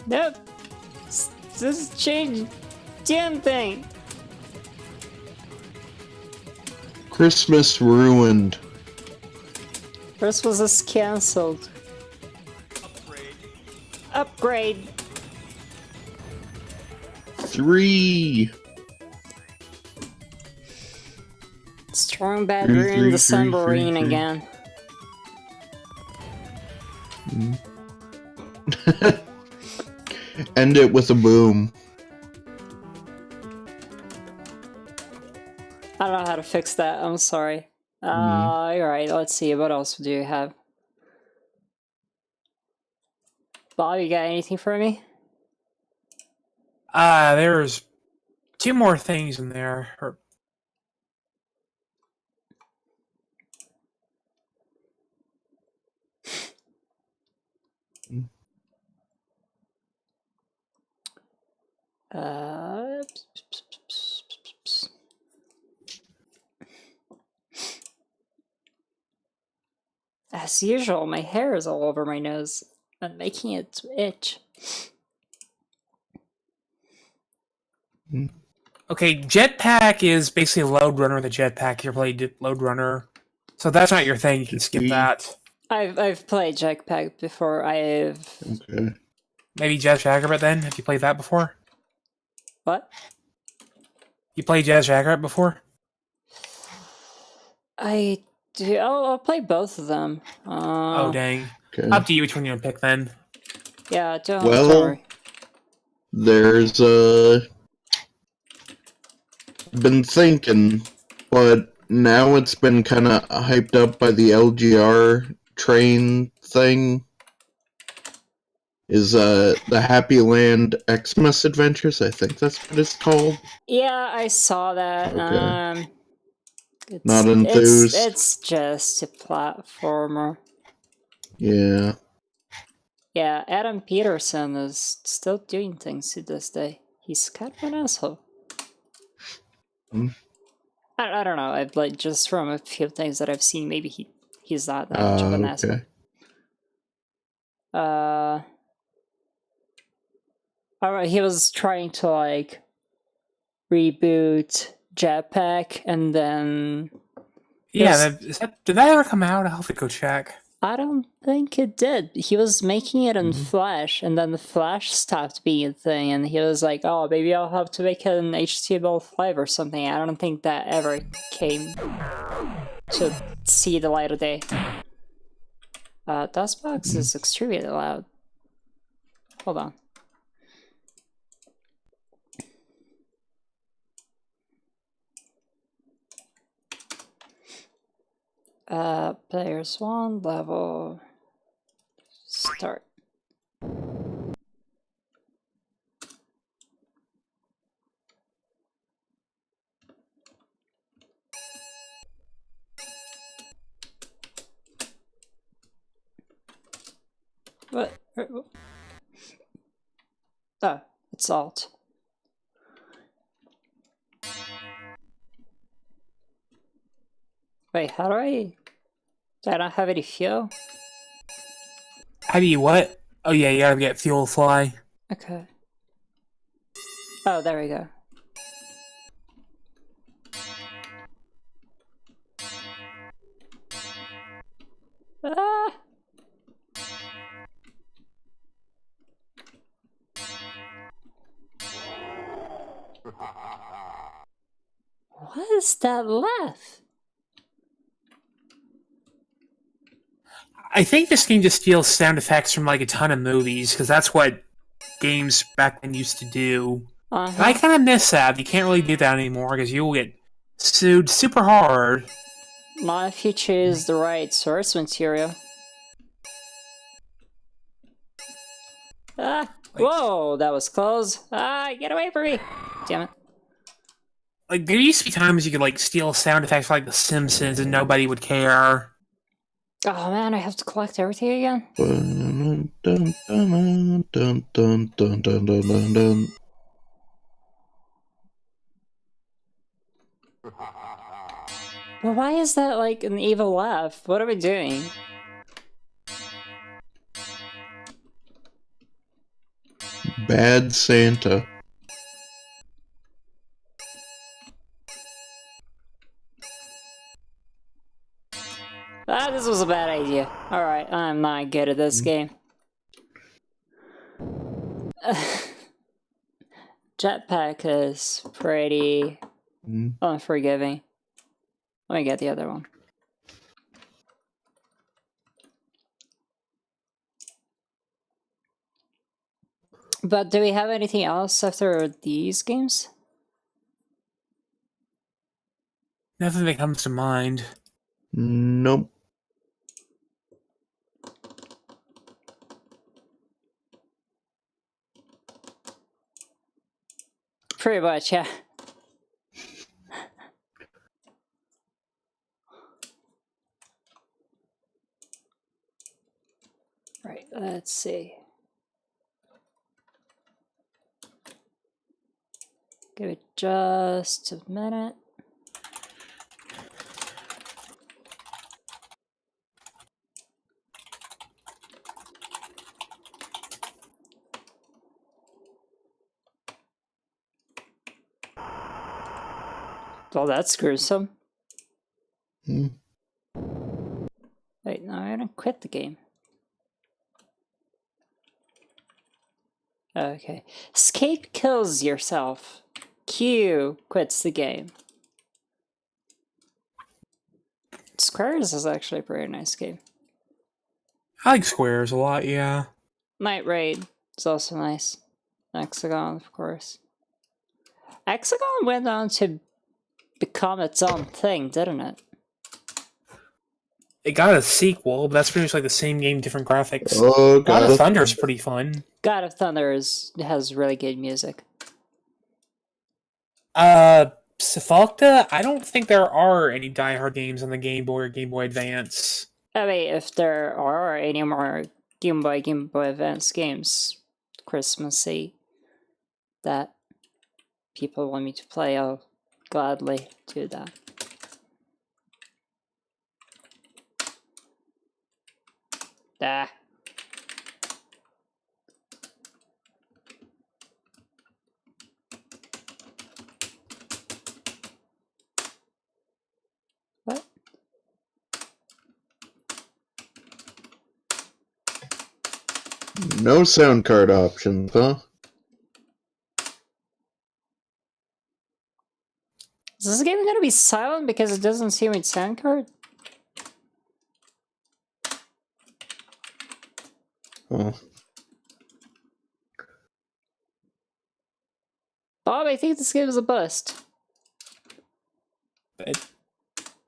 Nope. This change damn thing. Christmas ruined. Christmas is cancelled. Upgrade. 3. Strong bad Three, ruin three, Decemberine three. again. End it with a boom. I don't know how to fix that. I'm sorry. Alright, let's see. What else do you have? Bob, you got anything for me? There's 2 more things in there. Uh, As usual, my hair is all over my nose and making it itch. Okay, Jetpack is basically a load runner. The Jetpack, you played load runner, so if that's not your thing, you can skip that. I've played Jackpack before. Okay. Maybe Jackrabbit then. Have you played that before? What? You played Jackrabbit before? I do. I'll play both of them. Oh dang! Okay. Up to you which one you want to pick then. Yeah, don't Well, worry. there's been thinking, but now it's been kind of hyped up by the LGR train thing. Is the Happy Land Xmas Adventures? I think that's what it's called. Yeah, I saw that. Okay. It's, Not enthused. It's just a platformer. Yeah. Yeah, Adam Peterson is still doing things to this day. He's kind of an asshole. I don't know. I've like just from a few things that I've seen, maybe he's not that much of an asshole. Alright, he was trying to like reboot Jetpack, and then Yeah, did that ever come out? I'll have to go check. I don't think it did. He was making it in Flash, and then the Flash stopped being a thing, and he was like, oh, maybe I'll have to make it in HTML5 or something. I don't think that ever came to see the light of day. DOSBox is extremely loud. Hold on. Players 1, level, start. What? Oh, it's Alt. Wait, how do I not have any fuel? How do you what? Oh yeah, you gotta get fuel fly. Okay. Oh, there we go. Ah! What is that laugh? I think this game just steals sound effects from like a ton of movies, because that's what games back then used to do. And I kind of miss that. You can't really do that anymore, because you will get sued super hard. Not if you choose the right source material. Ah! Whoa, that was close. Ah, get away from me! Damn it. Like, there used to be times you could like steal sound effects for, like The Simpsons and nobody would care. Oh man, I have to collect everything again? Well, why is that like an evil laugh? What are we doing? Bad Santa. with you. Alright, I'm not good at this game. Jetpack is pretty unforgiving. Let me get the other one. But do we have anything else after these games? Nothing that comes to mind. Nope. Pretty much, yeah. Right, let's see. Give it just a minute. Well, that's gruesome. Hmm. Wait, no, I'm gonna quit the game. Okay. Escape kills yourself. Q quits the game. Squares is actually a pretty nice game. I like Squares a lot, yeah. Night Raid is also nice. Hexagon, of course. Hexagon went on to become its own thing, didn't it? It got a sequel, but that's pretty much like the same game, different graphics. Oh God of god. Thunder is pretty fun. God of Thunder has really good music. Sifalta, I don't think there are any Die Hard games on the Game Boy or Game Boy Advance. I mean, if there are any more Game Boy Advance games Christmassy that people want me to play, I'll gladly do that. Ah. What? No sound card options, huh? Is this game gonna be silent because it doesn't seem its sound card? Oh. Bob, I think this game is a bust.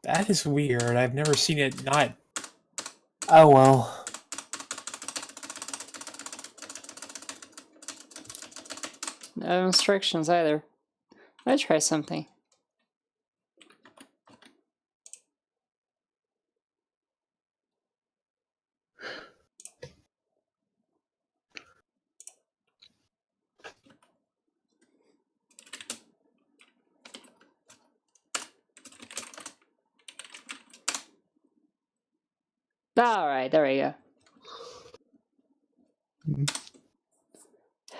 That is weird. I've never seen it not... Oh, well. No instructions either. Let's try something. Alright, there we go.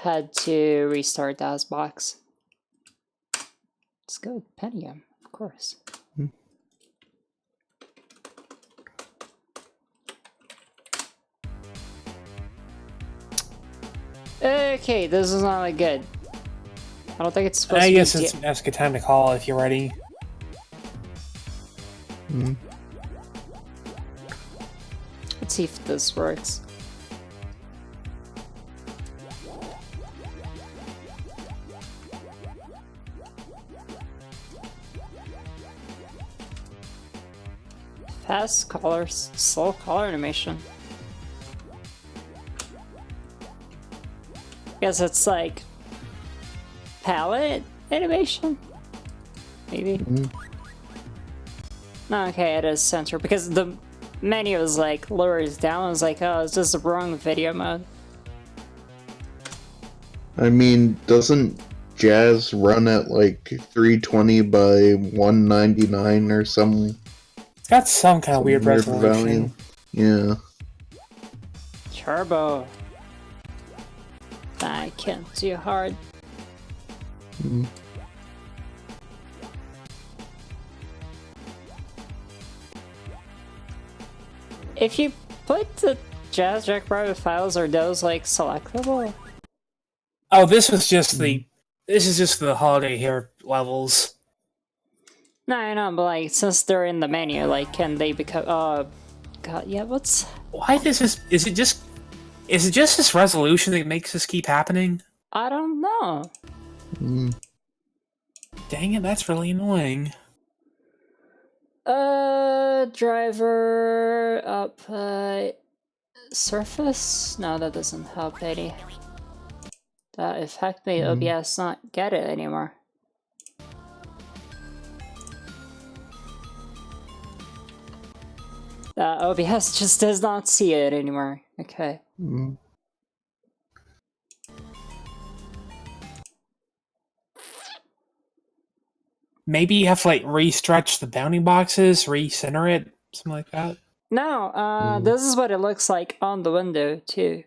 Had to restart Daze box. Let's go with Pentium, of course. Okay, this is not good. I don't think it's supposed to be... I guess it's a good time to call if you're ready. Let's see if this works. Fast colors, slow color animation. Guess it's like palette animation, maybe. No, okay, it is center because the menu is like lowers down. I was like, oh, is this the wrong video mode? I mean, doesn't Jazz run at like 320 by 199 or something? It's got some kind of weird resolution. Yeah. Turbo. I can't do hard. If you put the Jackrabbit files, are those like selectable? Oh, this was just the. This is just the holiday Hare levels. No, I know, but like since they're in the menu, like can they become? Oh, God, yeah. What's? Why this is? Is it just this resolution that makes this keep happening? I don't know. Dang it, that's really annoying. Driver up. Surface? No, that doesn't help any. That effect made OBS not get it anymore. OBS just does not see it anymore. Okay. Maybe you have to like re-stretch the bounding boxes, re-center it, something like that. No, this is what it looks like on the window too.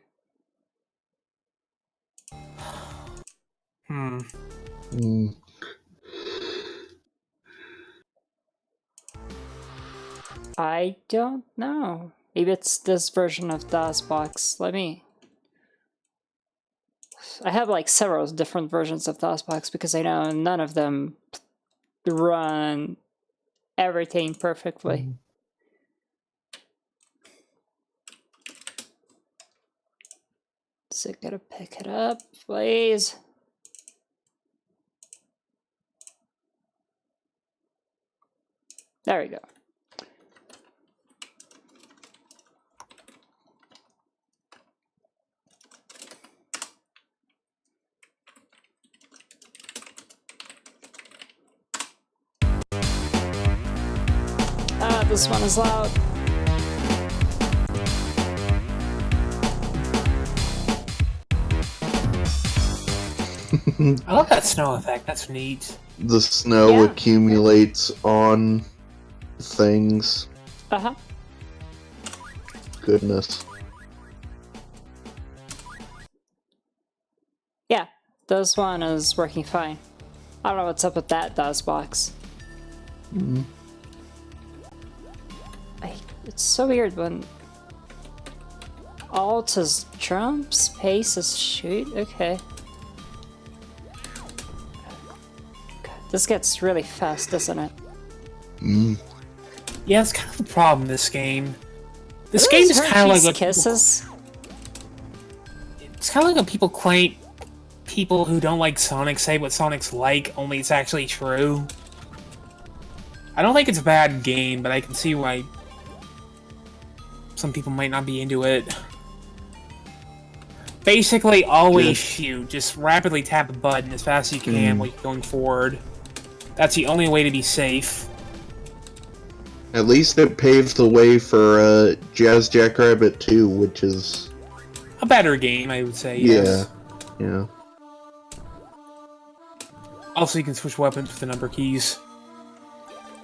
I don't know. Maybe it's this version of DOSBox. I have like several different versions of DOSBox because I know none of them run everything perfectly. So gotta pick it up, please. There we go. This one is loud. I love that snow effect, that's neat. The snow accumulates on things. Uh-huh. Goodness. Yeah, this one is working fine. I don't know what's up with that DOSBox. It's so weird when Alt is jump, space is shoot. Okay. This gets really fast, doesn't it? Yeah, it's kind of the problem, this game. This game is kind of like what Kisses? It's kind of like what people claim people who don't like Sonic say what Sonic's like, only it's actually true. I don't think it's a bad game, but I can see why some people might not be into it. Basically, always shoot. Just rapidly tap the button as fast as you can while you're going forward. That's the only way to be safe. At least it paved the way for Jackrabbit 2, which is a better game, I would say. Yes. Yeah. Also, you can switch weapons with the number keys.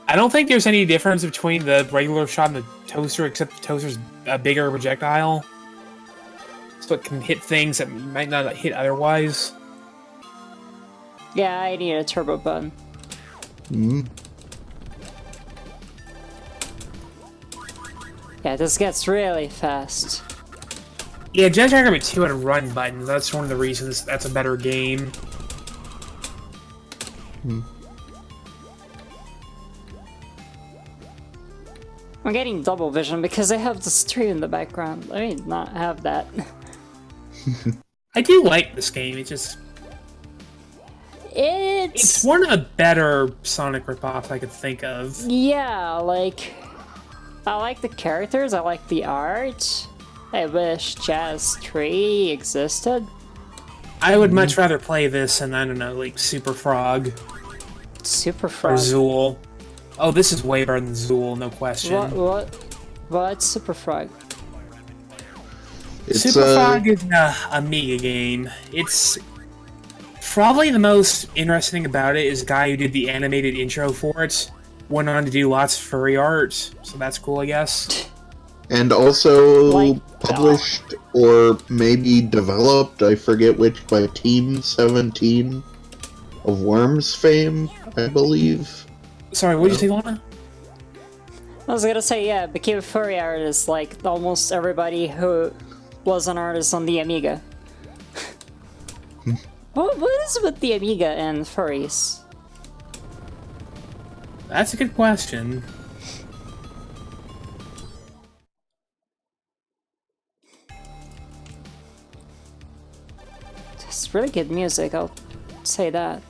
I don't think there's any difference between the regular shot and the toaster, except the toaster's a bigger projectile. So it can hit things that you might not hit otherwise. Yeah, I need a turbo button. Yeah, this gets really fast. Yeah, Jackrabbit 2 had a run button. That's one of the reasons that's a better game. I'm getting double vision because I have this tree in the background. Let me not have that. I do like this game, it's one of the better Sonic ripoffs I could think of. Yeah, like... I like the characters, I like the art. I wish Jazz Tree existed. I would much rather play this than, I don't know, like Super Frog. Super Frog? Or Zool. Oh, this is way better than Zool, no question. What's Super Frog? Super Frog is an Amiga game. It's probably the most interesting about it is the guy who did the animated intro for it. Went on to do lots of furry art, so that's cool, I guess. And also published or maybe developed, I forget which, by Team 17 of Worms fame, I believe. Sorry, what did you say, Lana? I was gonna say, yeah, became a furry artist like almost everybody who was an artist on the Amiga. What is with the Amiga and furries? That's a good question. It's really good music, I'll say that.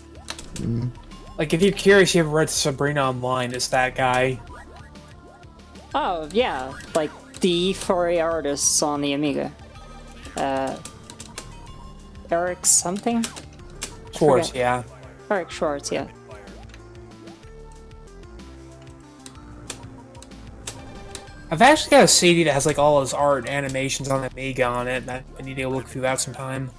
Like, if you're curious, you ever read Sabrina Online, it's that guy. Oh, yeah, like the furry artists on the Amiga. Eric something? Schwartz, Forget. yeah. Eric Schwartz, yeah. I've actually got a CD that has like all his art and animations on Amiga on it, and I need to go look through that sometime.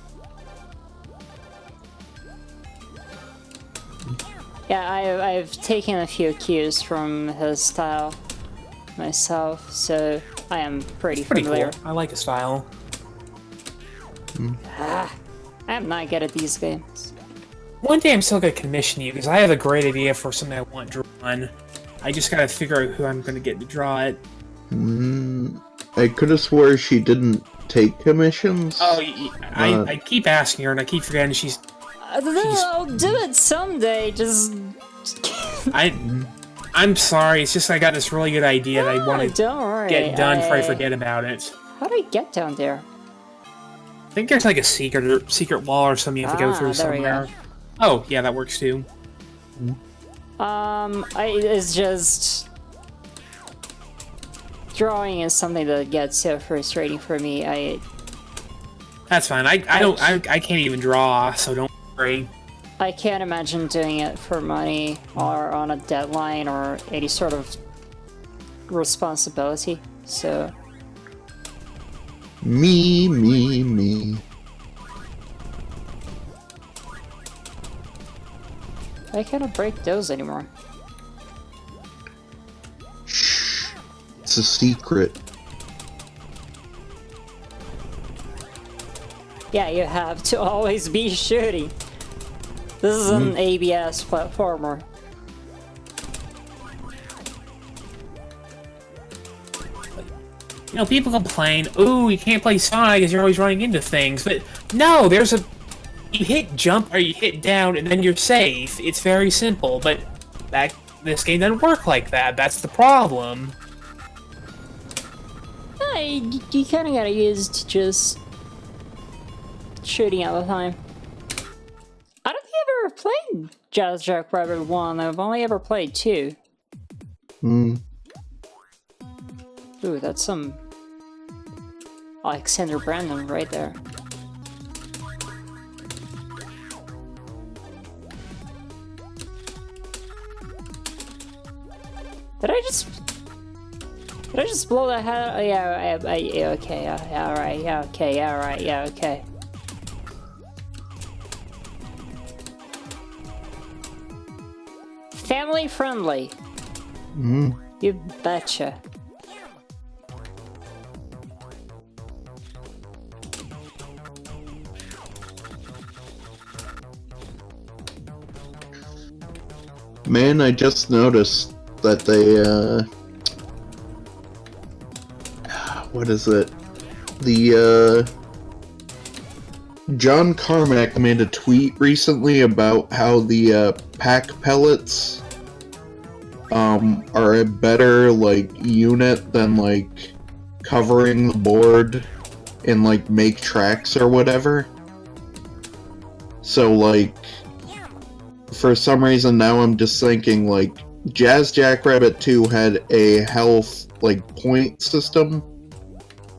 Yeah, I've taken a few cues from his style myself, so I am pretty familiar. Cool. I like his style. I am not good at these games. One day I'm still gonna commission you, because I have a great idea for something I want drawn. I just gotta figure out who I'm gonna get to draw it. I could have swore she didn't take commissions. Oh, I keep asking her, and I keep forgetting she's... I don't know, I'll do it someday, just... I'm sorry, it's just I got this really good idea that I want to don't worry, get done before I forget about it. How do I get down there? I think there's like a secret wall or something you have to go through there we somewhere. go. Oh, yeah, that works too. It's just... Drawing is something that gets so frustrating for me, That's fine, I can't even draw, so don't worry. I can't imagine doing it for money or on a deadline or any sort of responsibility, so... Me. I cannot break those anymore. Shh. It's a secret. Yeah, you have to always be shooting. This is an ABS platformer. You know, people complain, ooh, you can't play Sonic because you're always running into things, but no, there's a... You hit jump or you hit down and then you're safe. It's very simple, but this game doesn't work like that. That's the problem. You kinda gotta use to just... shooting all the time. I don't think I've ever played Jackrabbit 1, I've only ever played 2. Ooh, that's some... Alexander Brandon right there. Did I just blow that head? Oh, yeah, okay, yeah, alright, yeah, okay, yeah, alright, yeah, okay. Family friendly. You betcha. Man, I just noticed that they, what is it? John Carmack made a tweet recently about how the, pack pellets, are a better, like, unit than, like, covering the board and, like, make tracks or whatever. So, like, for some reason now I'm just thinking, like, Jackrabbit 2 had a health, like, point system,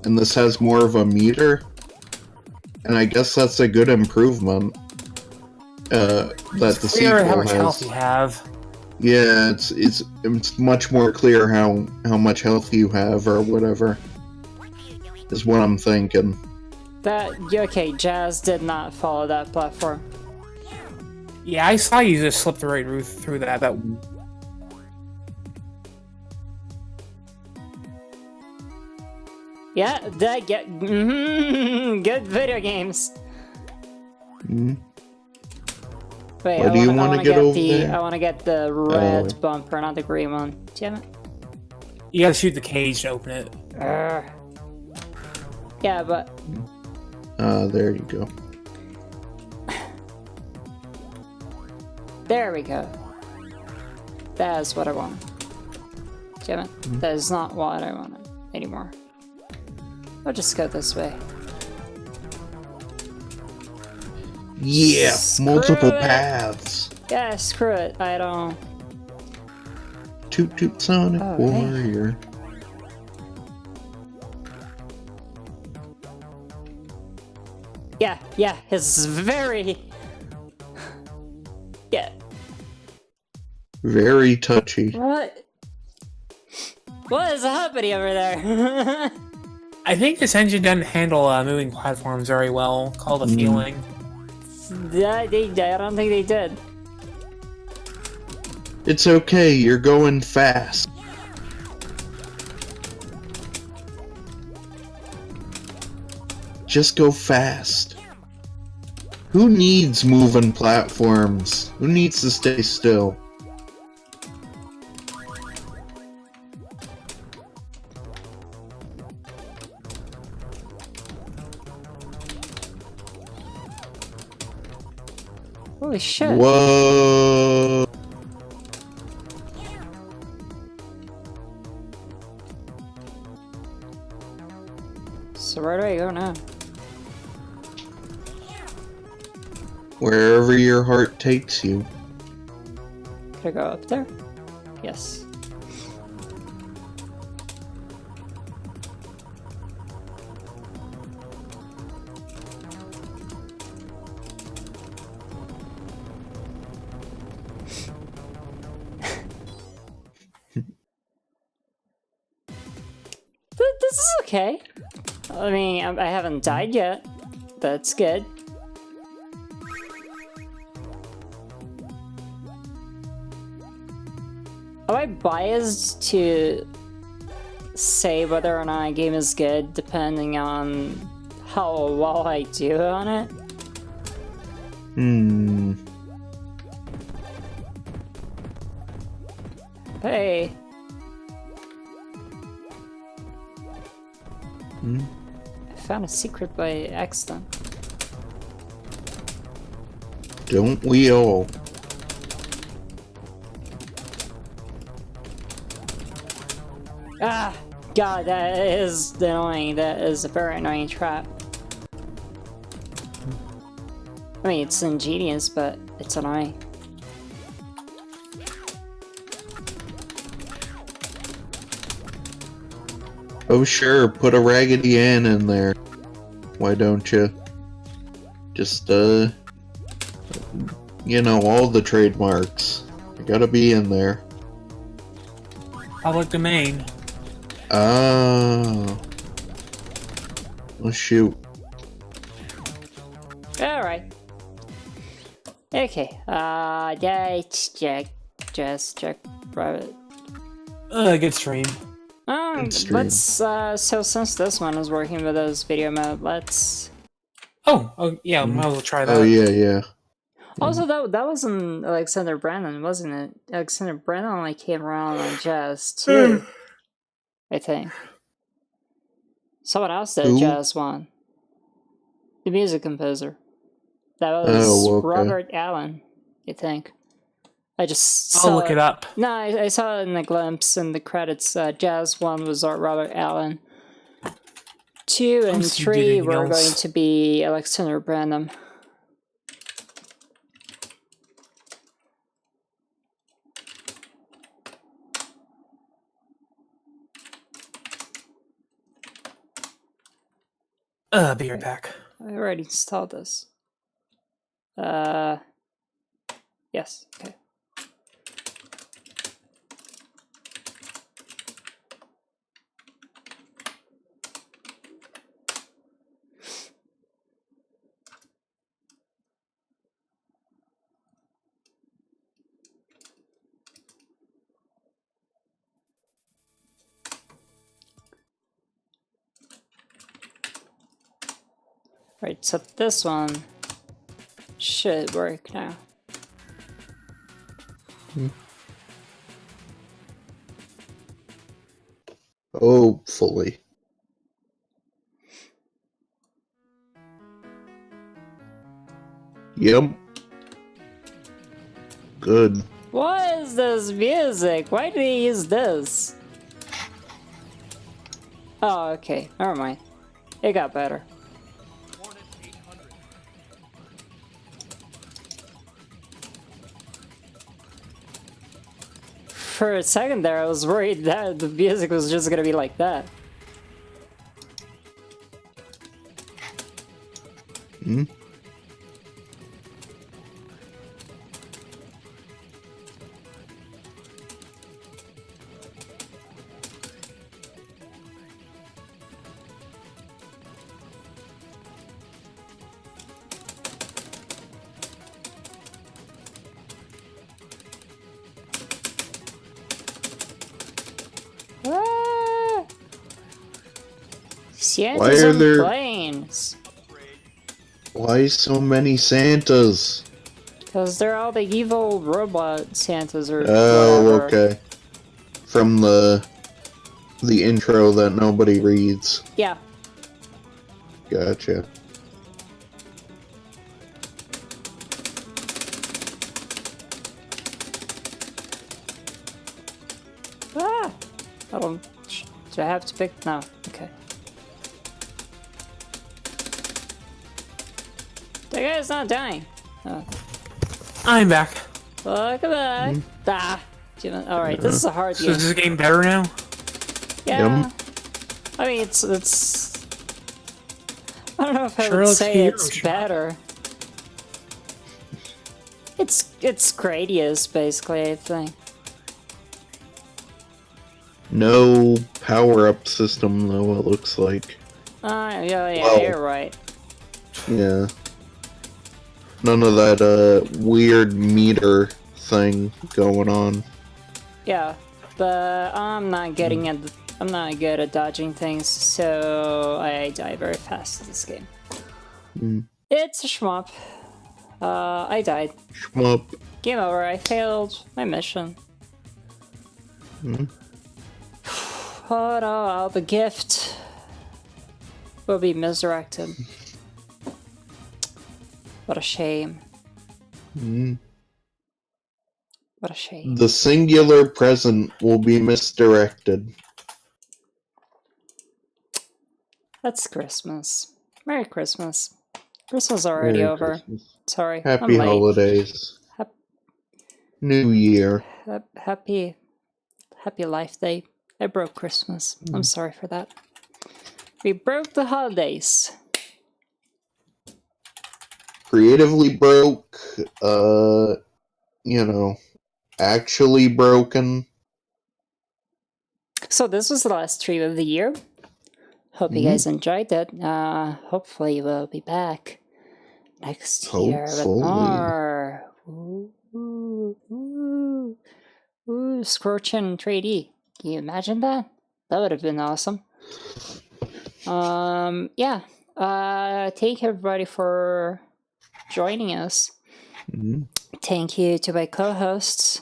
and this has more of a meter, and I guess that's a good improvement, that the sequel how much has. health you have. Yeah, it's much more clear how much health you have, or whatever, is what I'm thinking. Okay, Jazz did not follow that platform. Yeah, I saw you just slip the right through that. Yeah, that good video games. Wait, Why do you want to get over the there? I want to get the red bumper, not the green one. Damn it. You gotta shoot the cage to open it. Yeah, but There you go. there we go. That's what I want. Damn it. That is not what I wanted anymore. I'll just go this way. Yeah, multiple it. paths. Yeah, screw it. I don't... Toot toot Sonic Oh, Warrior. Yeah, it's very... Yeah. Very touchy. What? What is happening over there? I think this engine doesn't handle moving platforms very well. Called a feeling. Yeah, I don't think they did. It's okay, you're going fast. Just go fast. Who needs moving platforms? Who needs to stay still? Holy shit. Whoa. So where do I go now? Wherever your heart takes you. Could I go up there? Yes. This is okay. I mean, I haven't died yet. That's good. Am I biased to say whether or not a game is good depending on how well I do on it? Hey. I found a secret by accident. Don't we all? Ah! God, that is annoying. That is a very annoying trap. I mean, it's ingenious, but it's annoying. Oh sure, put a Raggedy Ann in there. Why don't you? Just, you know, all the trademarks. They gotta be in there. Public domain. Oh. Well, shoot. Alright. Okay, yeah, it's Jackrabbit. Good stream. Good stream. Let's, so since this one is working with this video mode, let's... Oh yeah, might as well try that. Oh yeah. Also, that wasn't Alexander Brandon, wasn't it? Alexander Brandon only came around on Jazz 2, I think. Someone else did Who? Jazz 1. The music composer. That was Oh, okay. Robert Allen, I think. I just saw I'll look it up. No, I saw it in the glimpse in the credits. Jazz 1 was Robert Allen. 2 and see 3 anything were else. going to be Alexander Brandon. Be right back. I already installed this. Yes, okay. Right, so this one should work now. Hopefully. Yep. Good. What is this music? Why did he use this? Oh, okay. Never mind. It got better. For a second there, I was worried that the music was just gonna be like that. Hmm? Ah! Why Santa's are on there- planes. Why so many Santas? Because they're all the evil robot Santas or Oh, whatever. okay. From the intro that nobody reads. Yeah. Gotcha. Ah! I don't... Do I have to pick? No. Okay. The guy's not dying. Oh. I'm back. Welcome back. Ah! Alright, this is a hard So game. is this game better now? Yeah. Yum. I mean, it's... I don't know if I Sure would looks say hero it's shot. better. It's Gradius, basically, I think. No power-up system, though, it looks like. Yeah, Well- you're right. Yeah. None of that, weird meter thing going on. Yeah, but I'm not getting at I'm not good at dodging things, so I die very fast in this game. Mm. It's a shmup. I died. Shmup. Game over. I failed my mission. Mm. Oh no, the gift will be misdirected. What a shame. Mm. What a shame. The singular present will be misdirected. That's Christmas. Merry Christmas. Christmas is already Merry over. Christmas. Sorry, Happy I'm late. holidays. Hap- New Year. Happy Life Day. I broke Christmas. I'm sorry for that. We broke the holidays. Creatively broke, you know, actually broken. So this was the last stream of the year. Hope you guys enjoyed it. Hopefully we'll be back next year with Hopefully. more. Ooh, Squirrel-chan 3D. Can you imagine that? That would have been awesome. Yeah. Thank you everybody for joining us. Mhm. Thank you to my co-hosts.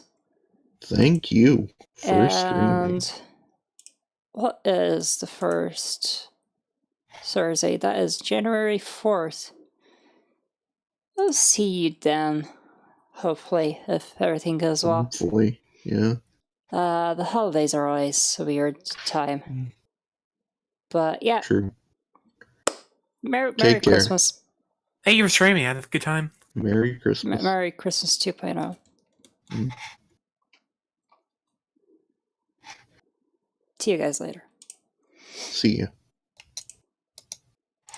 Thank you for streaming. And what is the first Thursday? That is January 4th. We'll see you then, hopefully, if everything goes well. Hopefully, yeah. The holidays are always a weird time. But yeah, True. Merry Take care. Christmas. Thank you for streaming. I had a good time. Merry Christmas. Merry Christmas 2.0. Mm. See you guys later. See ya.